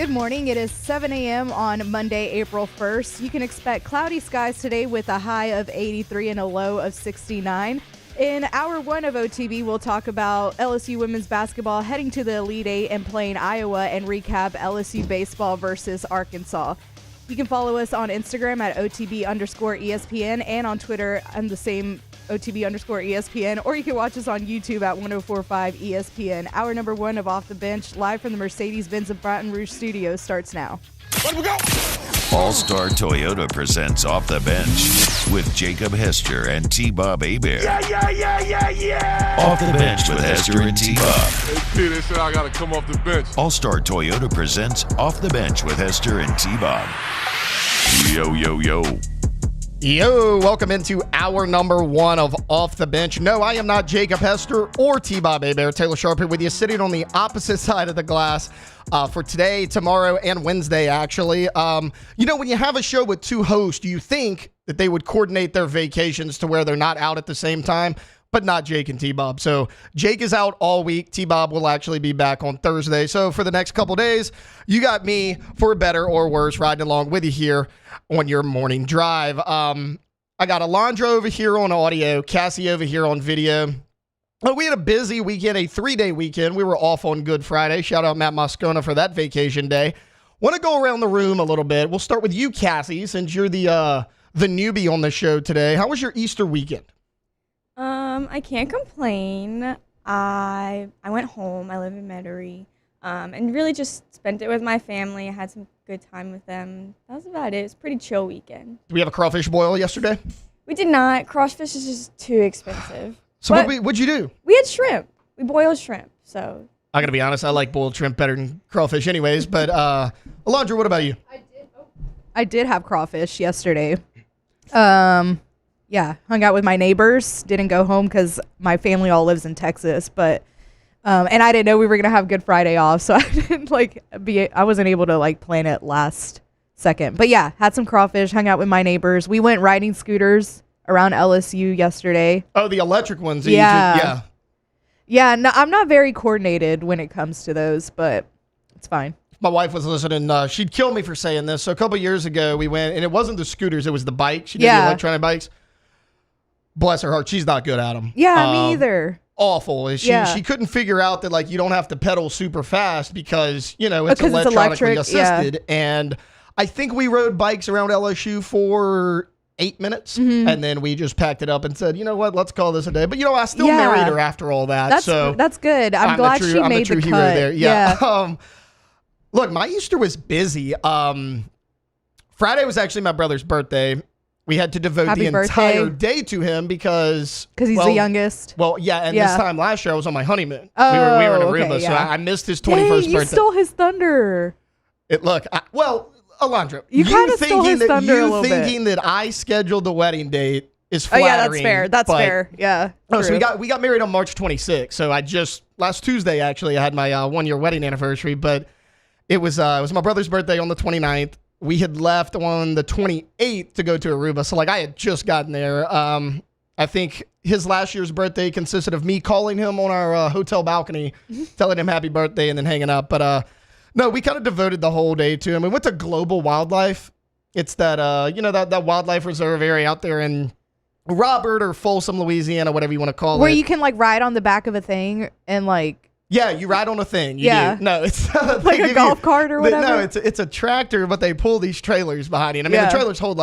Good morning. It is 7 a.m. on Monday, April 1st. You can expect cloudy skies today with a high of 83 and a low of 69. In hour one of OTB, we'll talk about LSU women's basketball heading to the Elite Eight and playing Iowa and recap LSU baseball versus Arkansas. You can follow us on Instagram at OTB_ESPN and on Twitter on the same OTB_ESPN, or you can watch us on YouTube at 1045 ESPN. Hour number one of Off the Bench, live from the Mercedes-Benz of Baton Rouge studio, starts now. Let we go! All-Star Toyota presents Off the Bench with Jacob Hester and T-Bob Hebert. Yeah! Off the Bench with Hester and T-Bob. Hey, they said I got to come off the bench. All-Star Toyota presents Off the Bench with Hester and T-Bob. Yo. Yo, welcome into hour number one of Off the Bench. No, I am not Jacob Hester or T-Bob Hebert. Taylor Sharp here with you, sitting on the opposite side of the glass for today, tomorrow, and Wednesday, actually. When you have a show with two hosts, you think that they would coordinate their vacations to where they're not out at the same time, but not Jake and T-Bob. So Jake is out all week. T-Bob will actually be back on Thursday. So for the next couple days, you got me, for better or worse, riding along with you here on your morning drive. I got Alondra over here on audio, Cassie over here on video. We had a busy weekend, a 3-day weekend. We were off on Good Friday. Shout out Matt Moscona for that vacation day. Want to go around the room a little bit. We'll start with you, Cassie, since you're the newbie on the show today. How was your Easter weekend? I can't complain. I went home. I live in Metairie, and really just spent it with my family. I had some good time with them. That was about it. It was a pretty chill weekend. Did we have a crawfish boil yesterday? We did not. Crawfish is just too expensive. So what'd you do? We had shrimp. We boiled shrimp. So I gotta be honest, I like boiled shrimp better than crawfish anyways. But Alondra, what about you? I did have crawfish yesterday. Yeah, hung out with my neighbors. Didn't go home because my family all lives in Texas, but and I didn't know we were gonna have Good Friday off, so I didn't I wasn't able to plan it last second. But yeah, had some crawfish, hung out with my neighbors. We went riding scooters around LSU yesterday. Oh, the electric ones. Yeah. Yeah, no, I'm not very coordinated when it comes to those, but it's fine. My wife was listening. She'd kill me for saying this. So a couple years ago, we went, and it wasn't the scooters, it was the bikes. She did the electronic bikes. Bless her heart, she's not good at them. Yeah, me either. Awful. She couldn't figure out that you don't have to pedal super fast because it's electronically assisted. Yeah. And I think we rode bikes around LSU for 8 minutes, and then we just packed it up and said, you know what, let's call this a day. But I still married her after all that. That's good. I'm glad she made the cut. Hero there. Yeah. Look, my Easter was busy. Friday was actually my brother's birthday. We had to devote the entire day to him because he's the youngest. Well, yeah, and this time last year I was on my honeymoon. We were in Aruba, so I missed his 21st birthday. You stole his thunder. Alondra, you kind of stole his thunder a little bit. You thinking that I scheduled the wedding date is flattering. Oh yeah, that's fair. That's fair. Yeah. Oh, so we got married on March 26th. So last Tuesday actually I had my 1-year wedding anniversary, but it was my brother's birthday on the 29th. We had left on the 28th to go to Aruba. So I had just gotten there. I think his last year's birthday consisted of me calling him on our hotel balcony, telling him happy birthday and then hanging up. But no, we kind of devoted the whole day to him. We went to Global Wildlife. It's that, that wildlife reserve area out there in Robert or Folsom, Louisiana, whatever you want to call it. Where you can ride on the back of a thing and Yeah, you ride on a thing. You do. No, it's like a golf cart or whatever. No, it's a tractor, but they pull these trailers behind you. I mean, the trailers hold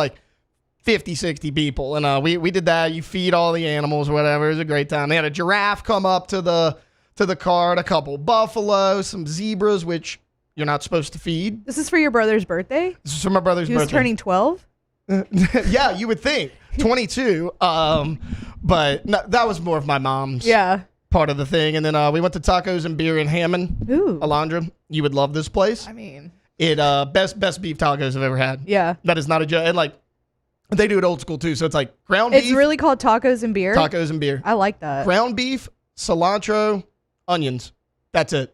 50, 60 people. And we did that. You feed all the animals or whatever. It was a great time. They had a giraffe come up to the cart, a couple buffalo, some zebras, which you're not supposed to feed. This is for your brother's birthday? This is for my brother's birthday. He was turning 12? Yeah, you would think. 22. But no, that was more of my mom's. Yeah. Part of the thing. And then we went to Tacos and Beer in Hammond. Ooh. Alondra, you would love this place. I mean, it best beef tacos I've ever had. Yeah. That is not a joke. And they do it old school too. So it's ground beef. It's really called Tacos and Beer? Tacos and Beer. I like that. Ground beef, cilantro, onions. That's it.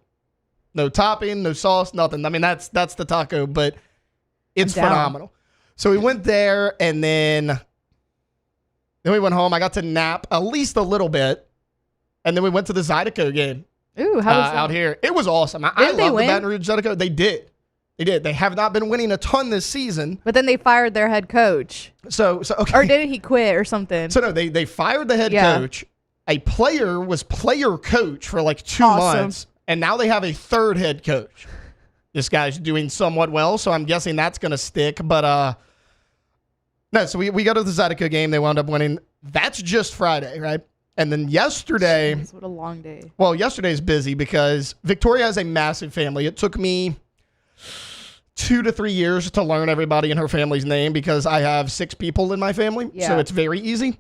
No topping, no sauce, nothing. I mean, that's the taco, but it's phenomenal. So we went there and then we went home. I got to nap at least a little bit. And then we went to the Zydeco game. Ooh, how was that? Out here? It was awesome. I love the Baton Rouge Zydeco. They did. They did. They have not been winning a ton this season. But then they fired their head coach. So okay. Or didn't he quit or something? So no, they fired the head coach. A player was player coach for like 2 months, and now they have a third head coach. This guy's doing somewhat well, so I'm guessing that's going to stick. But no, so we go to the Zydeco game. They wound up winning. That's just Friday, right? And then yesterday. Jeez, what a long day. Well, yesterday's busy because Victoria has a massive family. It took me 2 to 3 years to learn everybody in her family's name because I have 6 people in my family. Yeah. So it's very easy.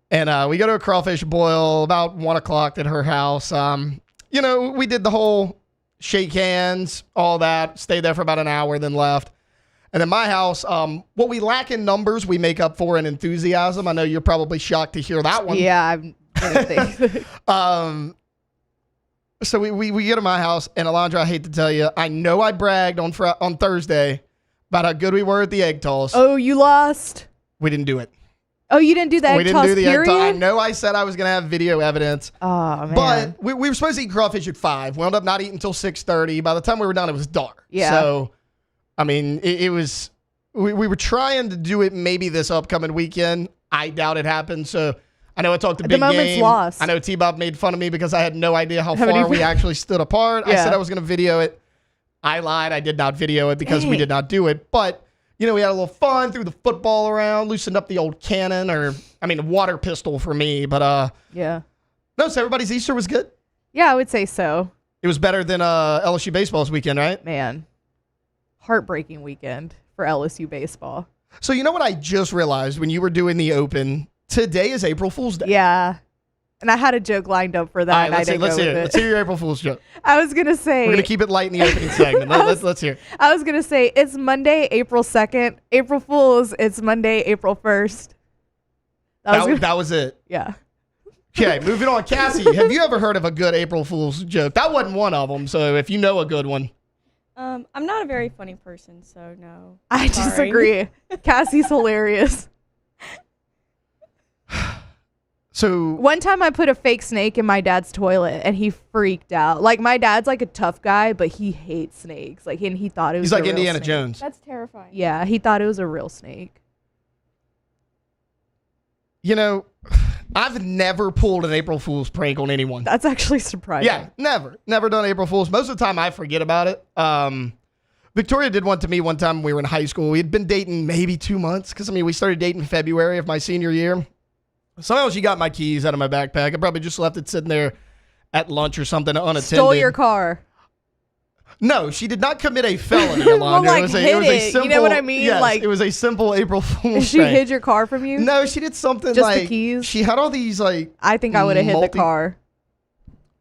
And we go to a crawfish boil about 1 o'clock at her house. We did the whole shake hands, all that, stayed there for about an hour, then left. And then my house, what we lack in numbers, we make up for in enthusiasm. I know you're probably shocked to hear that one. Yeah, I'm going to think. So we get to my house, and Alondra, I hate to tell you, I know I bragged on Thursday about how good we were at the egg toss. Oh, you lost? We didn't do it. Oh, you didn't do the egg toss, period? We didn't do the egg toss. I know I said I was going to have video evidence. Oh, man. But we were supposed to eat crawfish at 5. We wound up not eating until 6:30. By the time we were done, it was dark. Yeah. So, I mean, it was... We were trying to do it maybe this upcoming weekend. I doubt it happened, so... I know I talked a big game. The moment's lost. I know T-Bob made fun of me because I had no idea how far we actually stood apart. Yeah. I said I was going to video it. I lied. I did not video it because we did not do it. But, we had a little fun, threw the football around, loosened up the old cannon water pistol for me. But, yeah. No, so everybody's Easter was good? Yeah, I would say so. It was better than LSU baseball's weekend, right? Man. Heartbreaking weekend for LSU baseball. So you know what I just realized when you were doing the Open? Today is April Fool's Day. Yeah. And I had a joke lined up for that. All right, let's hear it. Let's hear your April Fool's joke. I was going to say. We're going to keep it light in the opening segment. Let's hear it. I was going to say, it's Monday, April 2nd. April Fool's, it's Monday, April 1st. That was it. Yeah. Okay, moving on. Cassie, have you ever heard of a good April Fool's joke? That wasn't one of them, so if you know a good one. I'm not a very funny person, so no. I disagree. Cassie's hilarious. So one time I put a fake snake in my dad's toilet and he freaked out. Like, my dad's like a tough guy, but he hates snakes. Like, and he thought it was He's like a real Indiana snake. Jones. That's terrifying. Yeah, he thought it was a real snake. I've never pulled an April Fool's prank on anyone. That's actually surprising. Yeah, never done April Fool's. Most of the time I forget about it. Victoria did one to me one time when we were in high school. We had been dating maybe 2 months because, we started dating in February of my senior year. Somehow she got my keys out of my backpack. I probably just left it sitting there at lunch or something unattended. Stole your car. No, she did not commit a felony, Alondra. Well, like, it was a simple, you know what I mean? Yes, like, it was a simple April Fool's She prank. hid your car from you? No, she did something just like... the keys? She had all these, like... I think I would have hid the car.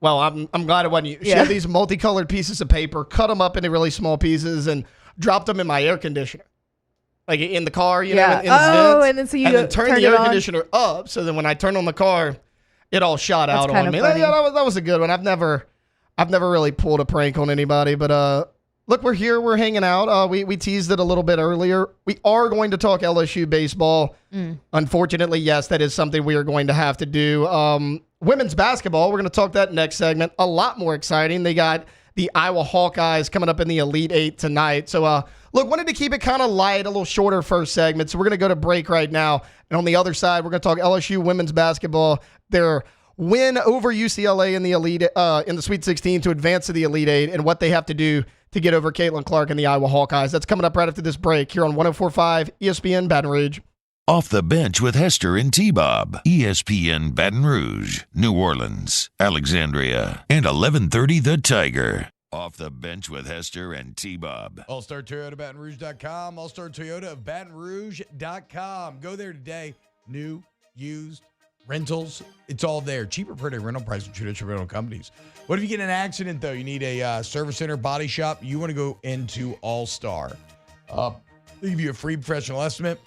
Well, I'm glad it wasn't you. She had these multicolored pieces of paper, cut them up into really small pieces, and dropped them in my air conditioner. Like in the car, in the vents. And then so you turn the air conditioner up, so then when I turned on the car, it all shot out on me. Funny. Yeah, that was a good one. I've never really pulled a prank on anybody, but look, we're here, we're hanging out. We teased it a little bit earlier. We are going to talk LSU baseball. Unfortunately, yes, that is something we are going to have to do. Women's basketball, we're going to talk that next segment. A lot more exciting. They got the Iowa Hawkeyes coming up in the Elite Eight tonight. So, look, wanted to keep it kind of light, a little shorter first segment. So we're going to go to break right now. And on the other side, we're going to talk LSU women's basketball. Their win over UCLA in the Elite in the Sweet 16 to advance to the Elite Eight and what they have to do to get over Caitlin Clark and the Iowa Hawkeyes. That's coming up right after this break here on 104.5 ESPN Baton Rouge. Off the Bench with Hester and T-Bob. ESPN Baton Rouge, New Orleans, Alexandria, and 1130 The Tiger. Off the Bench with Hester and T-Bob. All-Star Toyota BatonRouge.com. All-Star Toyota of BatonRouge.com. Go there today. New, used, rentals. It's all there. Cheaper per day rental price than traditional rental companies. What if you get in an accident, though? You need a service center, body shop. You want to go into All-Star. They give you a free professional estimate.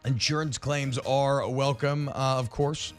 Insurance claims are welcome, of course.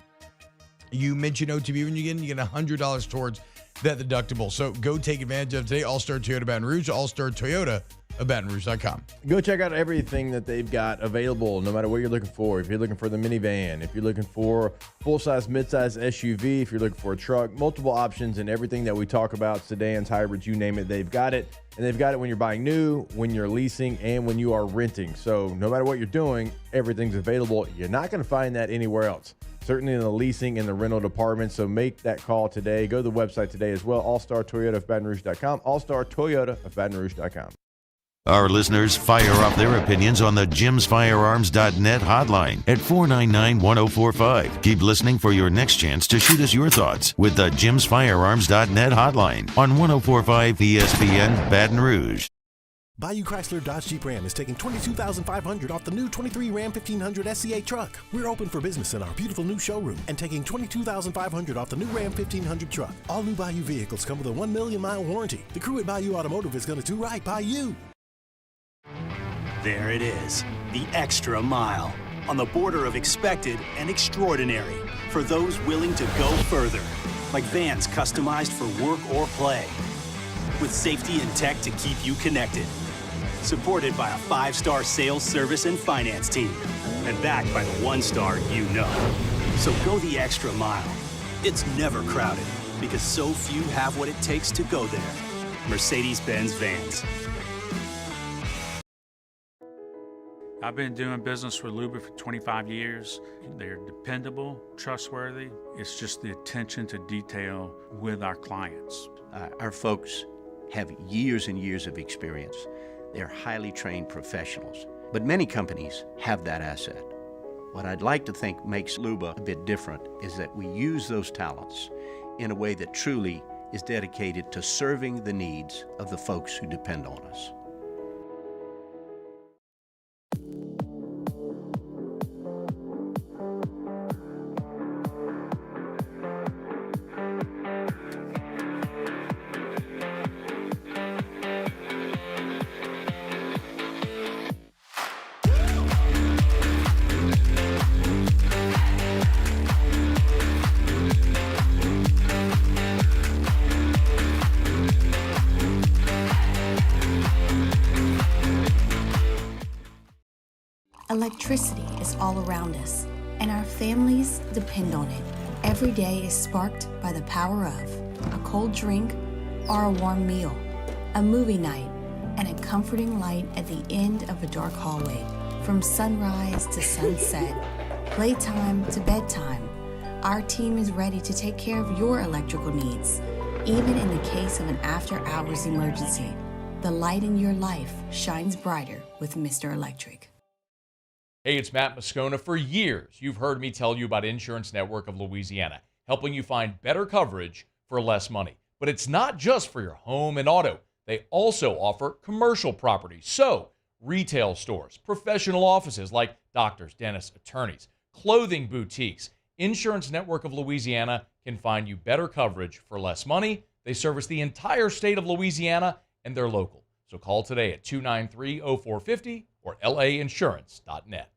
You mention OTB when you get $100 towards that deductible. So go take advantage of today. All-Star Toyota Baton Rouge, All-Star Toyota of BatonRouge.com. Go check out everything that they've got available, no matter what you're looking for. If you're looking for the minivan, if you're looking for full-size, mid-size SUV, if you're looking for a truck, multiple options and everything that we talk about, sedans, hybrids, you name it, they've got it. And they've got it when you're buying new, when you're leasing, and when you are renting. So no matter what you're doing, everything's available. You're not going to find that anywhere else. Certainly in the leasing and the rental department. So make that call today. Go to the website today as well. All-Star Toyota of BatonRouge.com. All-Star Toyota of BatonRouge.com. Our listeners fire off their opinions on the jimsfirearms.net hotline at 499-1045. Keep listening for your next chance to shoot us your thoughts with the jimsfirearms.net hotline on 1045 ESPN Baton Rouge. Bayou Chrysler Dodge Jeep Ram is taking $22,500 off the new 23 Ram 1500 SCA truck. We're open for business in our beautiful new showroom and taking $22,500 off the new Ram 1500 truck. All new Bayou vehicles come with a 1 million mile warranty. The crew at Bayou Automotive is going to do right by you. There it is, the extra mile, on the border of expected and extraordinary, for those willing to go further, like vans customized for work or play, with safety and tech to keep you connected, supported by a 5-star sales, service, and finance team, and backed by the 1-star you know. So go the extra mile. It's never crowded, because so few have what it takes to go there. Mercedes-Benz Vans. I've been doing business with Luba for 25 years. They're dependable, trustworthy. It's just the attention to detail with our clients. Our folks have years and years of experience. They're highly trained professionals, but many companies have that asset. What I'd like to think makes Luba a bit different is that we use those talents in a way that truly is dedicated to serving the needs of the folks who depend on us. Electricity is all around us, and our families depend on it. Every day is sparked by the power of a cold drink or a warm meal, a movie night, and a comforting light at the end of a dark hallway. From sunrise to sunset, playtime to bedtime, our team is ready to take care of your electrical needs. Even in the case of an after-hours emergency, the light in your life shines brighter with Mr. Electric. Hey, it's Matt Moscona. For years, you've heard me tell you about Insurance Network of Louisiana, helping you find better coverage for less money. But it's not just for your home and auto. They also offer commercial property. So, retail stores, professional offices like doctors, dentists, attorneys, clothing boutiques. Insurance Network of Louisiana can find you better coverage for less money. They service the entire state of Louisiana, and they're local. So call today at 293-0450 or lainsurance.net.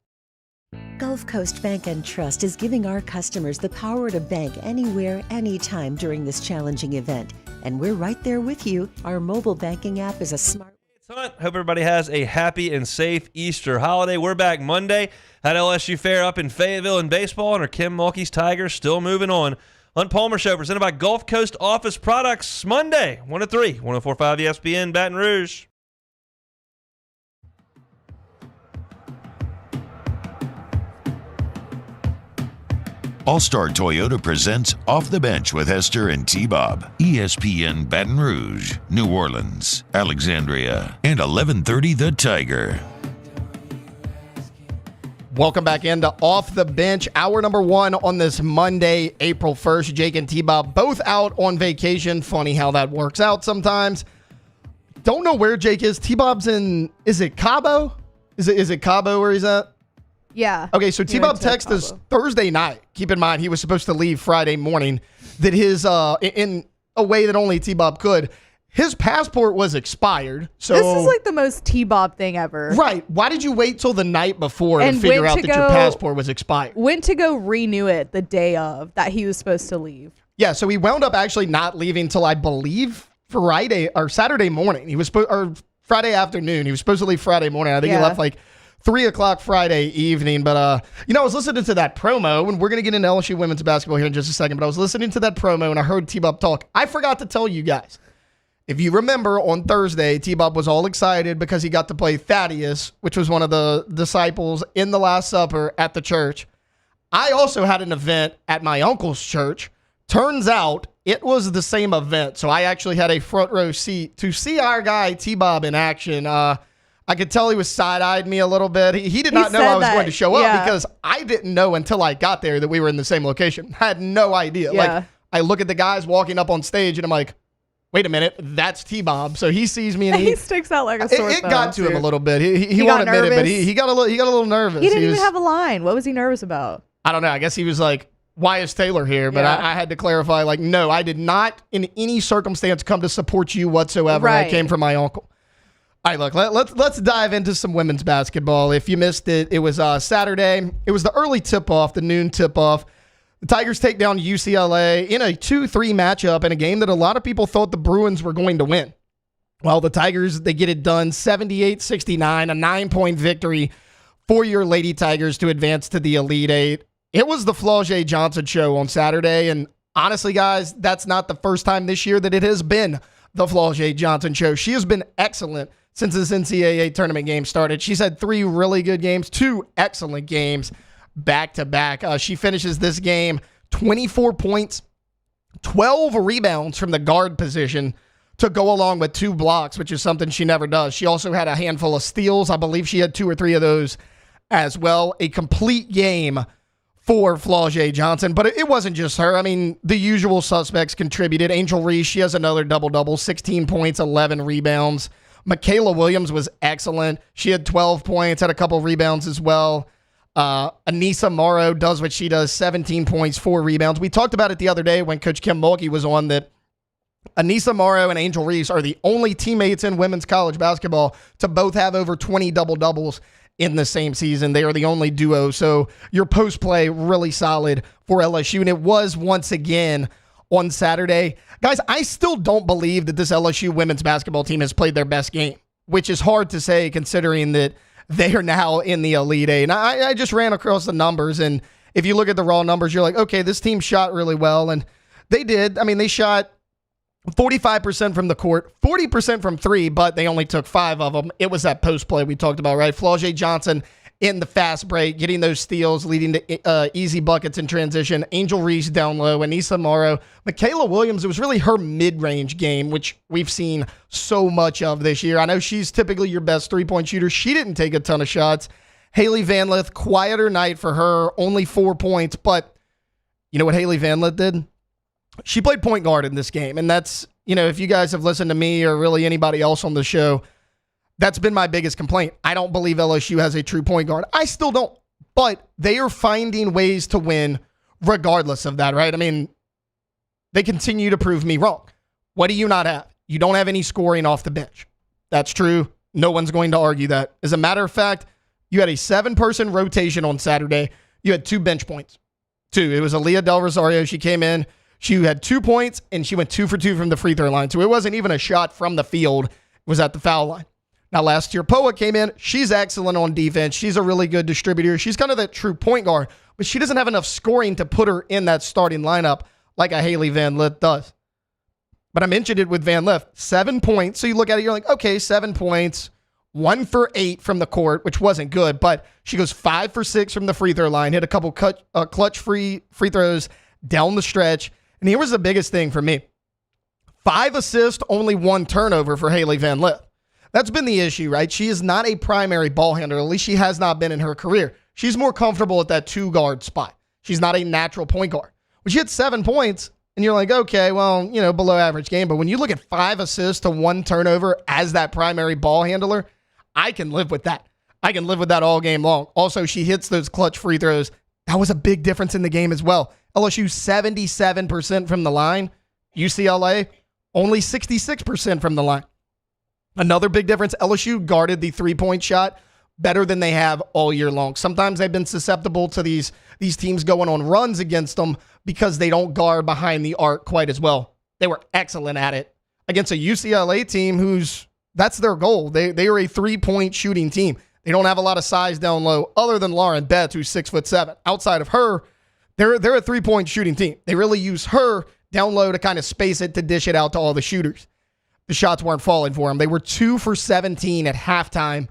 Gulf Coast Bank and Trust is giving our customers the power to bank anywhere, anytime during this challenging event. And we're right there with you. Our mobile banking app is a smart... Hope everybody has a happy and safe Easter holiday. We're back Monday. Had LSU Fair up in Fayetteville in baseball, and our Kim Mulkey's Tigers still moving on. Hunt Palmer Show presented by Gulf Coast Office Products. Monday, 1 to 3, 104.5 ESPN, Baton Rouge. All-Star Toyota presents Off the Bench with Hester and T-Bob. ESPN Baton Rouge, New Orleans, Alexandria, and 1130 The Tiger. Welcome back into Off the Bench, hour number 1 on this Monday, April 1st. Jake and T-Bob both out on vacation. Funny how that works out sometimes. Don't know where Jake is. T-Bob's in, is it Cabo? Is it Cabo where he's at? Yeah. Okay, so T-Bob texted us Thursday night. Keep in mind, he was supposed to leave Friday morning. That his, in a way that only T-Bob could, his passport was expired. So this is like the most T-Bob thing ever. Right. Why did you wait till the night before to figure out that your passport was expired? Went to go renew it the day of that he was supposed to leave. Yeah, so he wound up actually not leaving till I believe Friday or Saturday morning. He was Friday afternoon. He was supposed to leave Friday morning. I think he left like 3 o'clock Friday evening. But, I was listening to that promo, and we're going to get into LSU women's basketball here in just a second. But I was listening to that promo, and I heard T-Bob talk. I forgot to tell you guys. If you remember, on Thursday, T-Bob was all excited because he got to play Thaddeus, which was one of the disciples in the Last Supper at the church. I also had an event at my uncle's church. Turns out it was the same event, so I actually had a front row seat to see our guy T-Bob in action. I could tell he was side-eyed me a little bit. He did not know I was going to show up because I didn't know until I got there that we were in the same location. I had no idea. Like, I look at the guys walking up on stage, and I'm like, wait a minute, that's T-Bob. So he sees me, and he sticks out like a sore thumb. It got to him a little bit. He won't admit it, but he got a little nervous. He didn't even have a line. What was he nervous about? I don't know. I guess he was like, why is Taylor here? But I had to clarify, like, no, I did not in any circumstance come to support you whatsoever. Right. I came from my uncle. All right, look, let's dive into some women's basketball. If you missed it, it was Saturday. It was the early tip-off, the noon tip-off. The Tigers take down UCLA in a 2-3 matchup in a game that a lot of people thought the Bruins were going to win. Well, the Tigers, they get it done 78-69, a 9-point victory for your Lady Tigers to advance to the Elite Eight. It was the Flau'jae Johnson show on Saturday, and honestly, guys, that's not the first time this year that it has been the Flau'jae Johnson show. She has been excellent since this NCAA tournament game started. She's had 3 really good games, 2 excellent games back-to-back. She finishes this game 24 points, 12 rebounds from the guard position to go along with 2 blocks, which is something she never does. She also had a handful of steals. I believe she had 2 or 3 of those as well. A complete game for Flau'jae Johnson, but it wasn't just her. I mean, the usual suspects contributed. Angel Reese, she has another double-double, 16 points, 11 rebounds. Michaela Williams was excellent. She had 12 points, had a couple rebounds as well. Anissa Morrow does what she does, 17 points, 4 rebounds. We talked about it the other day when Coach Kim Mulkey was on that Anissa Morrow and Angel Reese are the only teammates in women's college basketball to both have over 20 double-doubles in the same season. They are the only duo. So your post play really solid for LSU. And it was once again on Saturday. Guys, I still don't believe that this LSU women's basketball team has played their best game, which is hard to say considering that they are now in the Elite Eight. And I just ran across the numbers, and if you look at the raw numbers, you're like, okay, this team shot really well, and they did. I mean, they shot 45% from the court, 40% from 3, but they only took 5 of them. It was that post play we talked about, right? Flau'jae Johnson in the fast break, getting those steals, leading to easy buckets in transition. Angel Reese down low, Anissa Morrow. Michaela Williams, it was really her mid-range game, which we've seen so much of this year. I know she's typically your best three-point shooter. She didn't take a ton of shots. Haley Van Lith, quieter night for her, only 4 points. But you know what Haley Van Lith did? She played point guard in this game. And that's, if you guys have listened to me or really anybody else on the show, that's been my biggest complaint. I don't believe LSU has a true point guard. I still don't. But they are finding ways to win regardless of that, right? I mean, they continue to prove me wrong. What do you not have? You don't have any scoring off the bench. That's true. No one's going to argue that. As a matter of fact, you had a 7-person rotation on Saturday. You had 2 bench points. 2. It was Aaliyah Del Rosario. She came in. She had 2 points, and she went 2 for 2 from the free throw line. So it wasn't even a shot from the field. It was at the foul line. Now, last year, Poa came in. She's excellent on defense. She's a really good distributor. She's kind of that true point guard, but she doesn't have enough scoring to put her in that starting lineup like a Haley Van Lith does. But I mentioned it with Van Lith. 7 points. So you look at it, you're like, okay, 7 points, 1 for 8 from the court, which wasn't good, but she goes 5 for 6 from the free throw line, hit a couple clutch free throws down the stretch. And here was the biggest thing for me. 5 assists, only 1 turnover for Haley Van Lith. That's been the issue, right? She is not a primary ball handler. At least she has not been in her career. She's more comfortable at that 2-guard spot. She's not a natural point guard. When she hit 7 points, and you're like, okay, well, below average game. But when you look at 5 assists to 1 turnover as that primary ball handler, I can live with that. I can live with that all game long. Also, she hits those clutch free throws. That was a big difference in the game as well. LSU 77% from the line. UCLA only 66% from the line. Another big difference, LSU guarded the 3-point shot better than they have all year long. Sometimes they've been susceptible to these teams going on runs against them because they don't guard behind the arc quite as well. They were excellent at it against a UCLA team who's That's their goal. They are a three-point shooting team. They don't have a lot of size down low other than Lauren Betts, who's 6'7". Outside of her, they're a three-point shooting team. They really use her down low to kind of space it, to dish it out to all the shooters. The shots weren't falling for them. They were 2 for 17 at halftime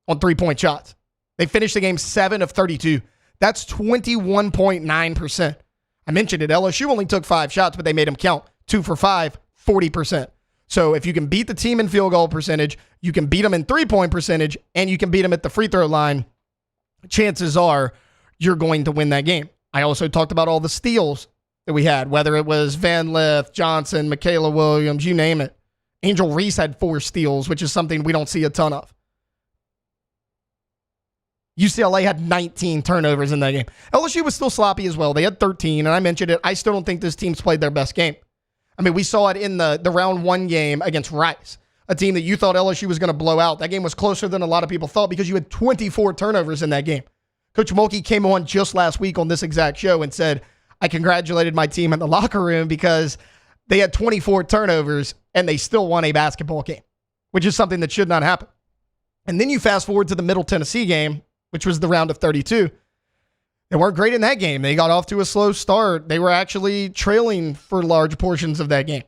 on three-point shots. They finished the game 7 of 32. That's 21.9%. I mentioned it. LSU only took 5 shots, but they made them count. 2 for 5, 40%. So if you can beat the team in field goal percentage, you can beat them in three-point percentage, and you can beat them at the free throw line, chances are you're going to win that game. I also talked about all the steals that we had, whether it was Van Lith, Johnson, Michaela Williams, you name it. Angel Reese had 4 steals, which is something we don't see a ton of. UCLA had 19 turnovers in that game. LSU was still sloppy as well. They had 13, and I mentioned it. I still don't think this team's played their best game. I mean, we saw it in the round 1 game against Rice, a team that you thought LSU was going to blow out. That game was closer than a lot of people thought because you had 24 turnovers in that game. Coach Mulkey came on just last week on this exact show and said, I congratulated my team in the locker room because they had 24 turnovers and they still won a basketball game, which is something that should not happen. And then you fast forward to the Middle Tennessee game, which was the round of 32. They weren't great in that game. They got off to a slow start. They were actually trailing for large portions of that game.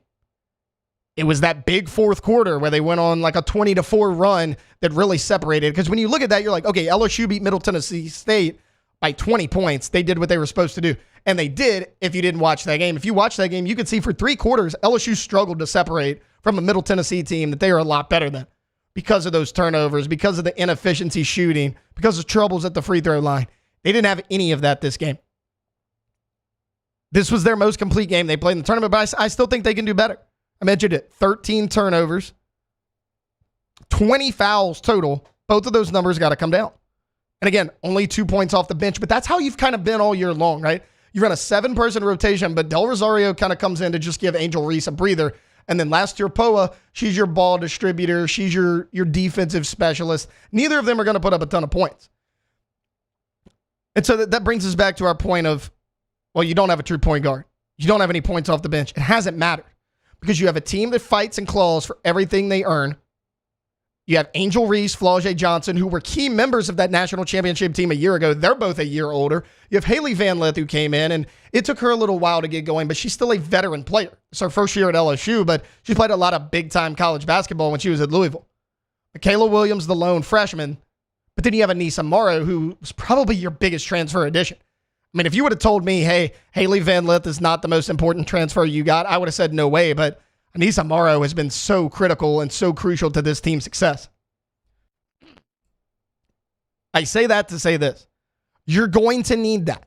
It was that big fourth quarter where they went on like a 20-4 run that really separated. Because when you look at that, you're like, okay, LSU beat Middle Tennessee State by 20 points. They did what they were supposed to do. And they did if you didn't watch that game. If you watched that game, you could see for 3 quarters, LSU struggled to separate from a Middle Tennessee team that they are a lot better than because of those turnovers, because of the inefficiency shooting, because of troubles at the free throw line. They didn't have any of that this game. This was their most complete game they played in the tournament, but I still think they can do better. I mentioned it. 13 turnovers, 20 fouls total. Both of those numbers got to come down. And again, only 2 points off the bench, but that's how you've kind of been all year long, right? You run a 7-person rotation, but Del Rosario kind of comes in to just give Angel Reese a breather. And then last year, Poa, she's your ball distributor. She's your defensive specialist. Neither of them are going to put up a ton of points. And so that brings us back to our point of, well, you don't have a true point guard. You don't have any points off the bench. It hasn't mattered because you have a team that fights and claws for everything they earn. You have Angel Reese, Flau'jae Johnson, who were key members of that national championship team a year ago. They're both a year older. You have Haley Van Lith, who came in, and it took her a little while to get going, but she's still a veteran player. It's her first year at LSU, but she played a lot of big-time college basketball when she was at Louisville. Michaela Williams, the lone freshman, but then you have Anissa Morrow, who was probably your biggest transfer addition. I mean, if you would have told me, hey, Haley Van Lith is not the most important transfer you got, I would have said no way, but Anissa Morrow has been so critical and so crucial to this team's success. I say that to say this. You're going to need that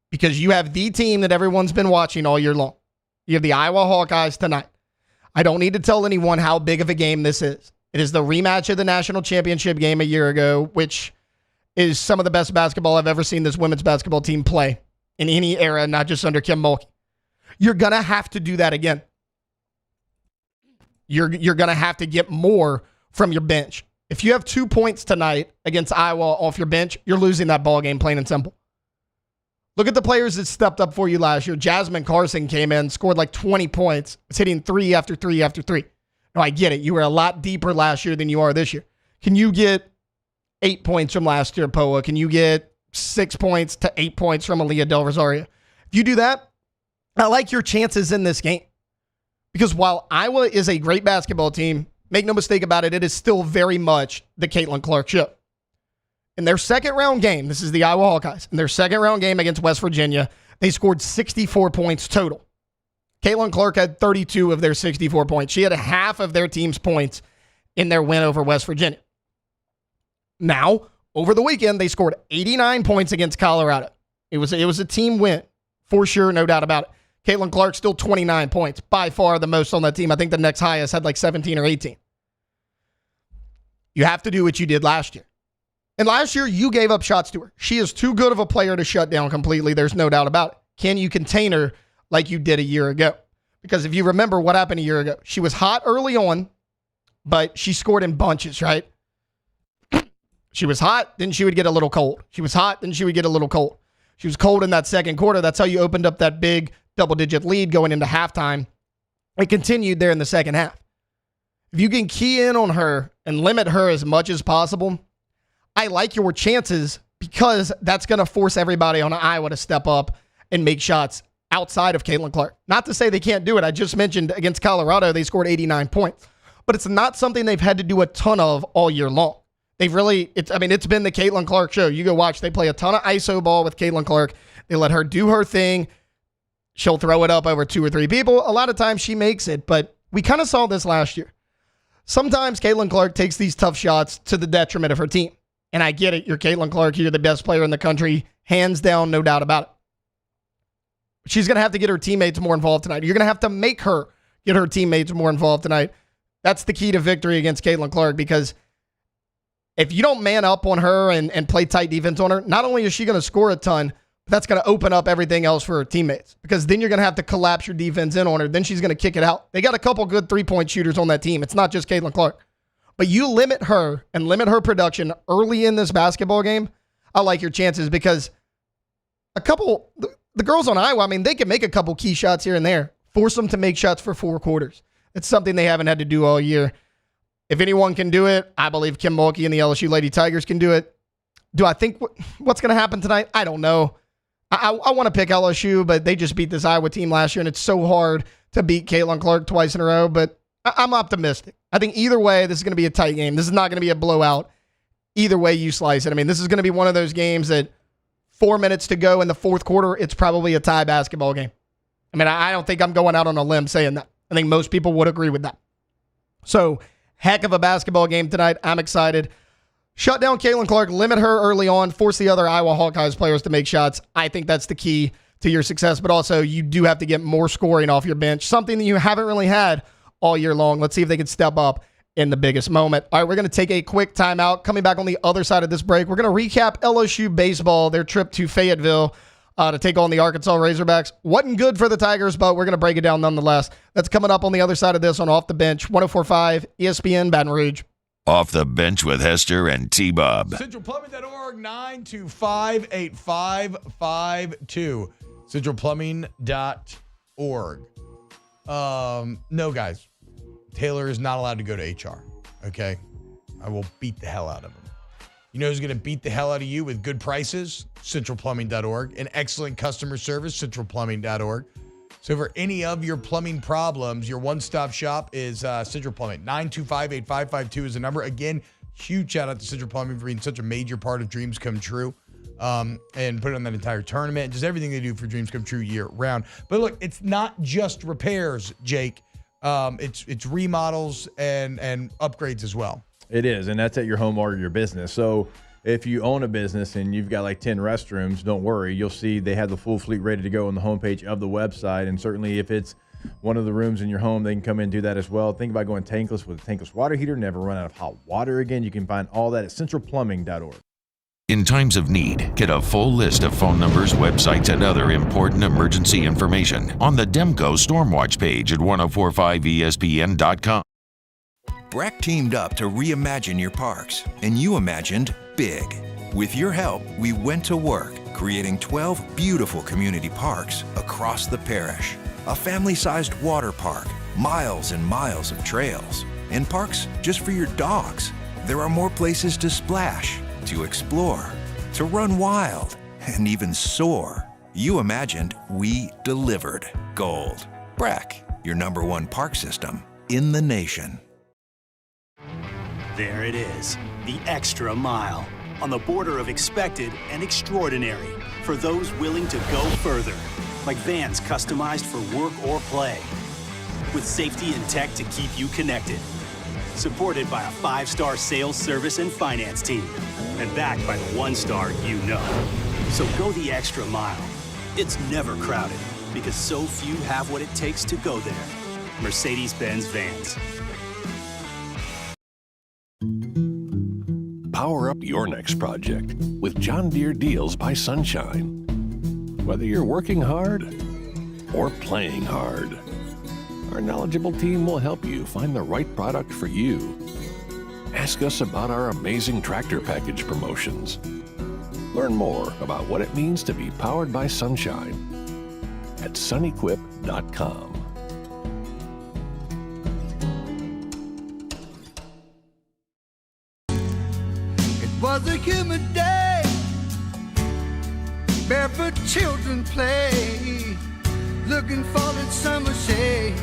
because you have the team that everyone's been watching all year long. You have the Iowa Hawkeyes tonight. I don't need to tell anyone how big of a game this is. It is the rematch of the national championship game a year ago, which is some of the best basketball I've ever seen this women's basketball team play in any era, not just under Kim Mulkey. You're going to have to do that again. You're going to have to get more from your bench. If you have 2 points tonight against Iowa off your bench, you're losing that ball game, plain and simple. Look at the players that stepped up for you last year. Jasmine Carson came in, scored like 20 points. It's hitting 3 after 3 after 3. No, I get it. You were a lot deeper last year than you are this year. Can you get 8 points from last year, Poa? Can you get 6 points to 8 points from Aaliyah Del Rosario? If you do that, I like your chances in this game. Because while Iowa is a great basketball team, make no mistake about it, it is still very much the Caitlin Clark show. In their second round game, this is the Iowa Hawkeyes, in their second round game against West Virginia, they scored 64 points total. Caitlin Clark had 32 of their 64 points. She had a half of their team's points in their win over West Virginia. Now, over the weekend, they scored 89 points against Colorado. It was a team win, for sure, no doubt about it. Caitlin Clark still 29 points, by far the most on that team. I think the next highest had like 17 or 18. You have to do what you did last year. And last year, you gave up shots to her. She is too good of a player to shut down completely. There's no doubt about it. Can you contain her like you did a year ago? Because if you remember what happened a year ago, she was hot early on, but she scored in bunches, right? She was hot, then she would get a little cold. She was hot, then she would get a little cold. She was cold in that second quarter. That's how you opened up that big double-digit lead going into halftime. It continued there in the second half. If you can key in on her and limit her as much as possible, I like your chances because that's going to force everybody on Iowa to step up and make shots outside of Caitlin Clark. Not to say they can't do it. I just mentioned against Colorado, they scored 89 points. But it's not something they've had to do a ton of all year long. They've really, it's been the Caitlin Clark show. You go watch. They play a ton of ISO ball with Caitlin Clark. They let her do her thing. She'll throw it up over 2 or 3 people. A lot of times she makes it, but we kind of saw this last year. Sometimes Caitlin Clark takes these tough shots to the detriment of her team. And I get it. You're Caitlin Clark. You're the best player in the country. Hands down, no doubt about it. She's going to have to get her teammates more involved tonight. You're going to have to make her get her teammates more involved tonight. That's the key to victory against Caitlin Clark, because if you don't man up on her and play tight defense on her, not only is she going to score a ton, but that's going to open up everything else for her teammates, because then you're going to have to collapse your defense in on her. Then she's going to kick it out. They got a couple good 3-point shooters on that team. It's not just Caitlin Clark. But you limit her and limit her production early in this basketball game, I like your chances, because the girls on Iowa, they can make a couple key shots here and there. Force them to make shots for 4 quarters. It's something they haven't had to do all year. If anyone can do it, I believe Kim Mulkey and the LSU Lady Tigers can do it. Do I think what's going to happen tonight? I don't know. I want to pick LSU, but they just beat this Iowa team last year, and it's so hard to beat Caitlin Clark twice in a row. But I'm optimistic. I think either way, this is going to be a tight game. This is not going to be a blowout. Either way you slice it. This is going to be one of those games that 4 minutes to go in the fourth quarter, it's probably a tie basketball game. I don't think I'm going out on a limb saying that. I think most people would agree with that. So, heck of a basketball game tonight. I'm excited. Shut down Caitlin Clark, limit her early on, force the other Iowa Hawkeyes players to make shots. I think that's the key to your success, but also you do have to get more scoring off your bench, something that you haven't really had all year long. Let's see if they can step up in the biggest moment. All right, we're going to take a quick timeout. Coming back on the other side of this break, we're going to recap LSU baseball, their trip to Fayetteville to take on the Arkansas Razorbacks. Wasn't good for the Tigers, but we're going to break it down nonetheless. That's coming up on the other side of this on Off the Bench, 104.5 ESPN Baton Rouge. Off the Bench with Hester and T-Bob. CentralPlumbing.org, 925-8552. CentralPlumbing.org. No, guys. Taylor is not allowed to go to HR, okay? I will beat the hell out of him. You know who's going to beat the hell out of you with good prices? CentralPlumbing.org. And excellent customer service, CentralPlumbing.org. So for any of your plumbing problems, your one-stop shop is Central Plumbing. 925-8552 is the number. Again, huge shout out to Central Plumbing for being such a major part of Dreams Come True. And put on that entire tournament and just everything they do for Dreams Come True year round. But look, it's not just repairs, Jake. It's remodels and upgrades as well. It is, and that's at your home or your business. So if you own a business and you've got like 10 restrooms, don't worry. You'll see they have the full fleet ready to go on the homepage of the website. And certainly if it's one of the rooms in your home, they can come in and do that as well. Think about going tankless with a tankless water heater. Never run out of hot water again. You can find all that at centralplumbing.org. In times of need, get a full list of phone numbers, websites, and other important emergency information on the Demco Stormwatch page at 1045ESPN.com. Breck teamed up to reimagine your parks, and you imagined big. With your help, we went to work, creating 12 beautiful community parks across the parish. A family-sized water park, miles and miles of trails, and parks just for your dogs. There are more places to splash, to explore, to run wild, and even soar. You imagined, we delivered. Gold. Breck, your #1 park system in the nation. There it is, the extra mile, on the border of expected and extraordinary, for those willing to go further, like vans customized for work or play, with safety and tech to keep you connected, supported by a 5-star sales, service, and finance team, and backed by the 1-star you know. So go the extra mile. It's never crowded, because so few have what it takes to go there. Mercedes-Benz Vans. Power up your next project with John Deere Deals by Sunshine. Whether you're working hard or playing hard, our knowledgeable team will help you find the right product for you. Ask us about our amazing tractor package promotions. Learn more about what it means to be powered by Sunshine at sunequip.com. was a humid day. Barefoot children play, looking for that summer shade.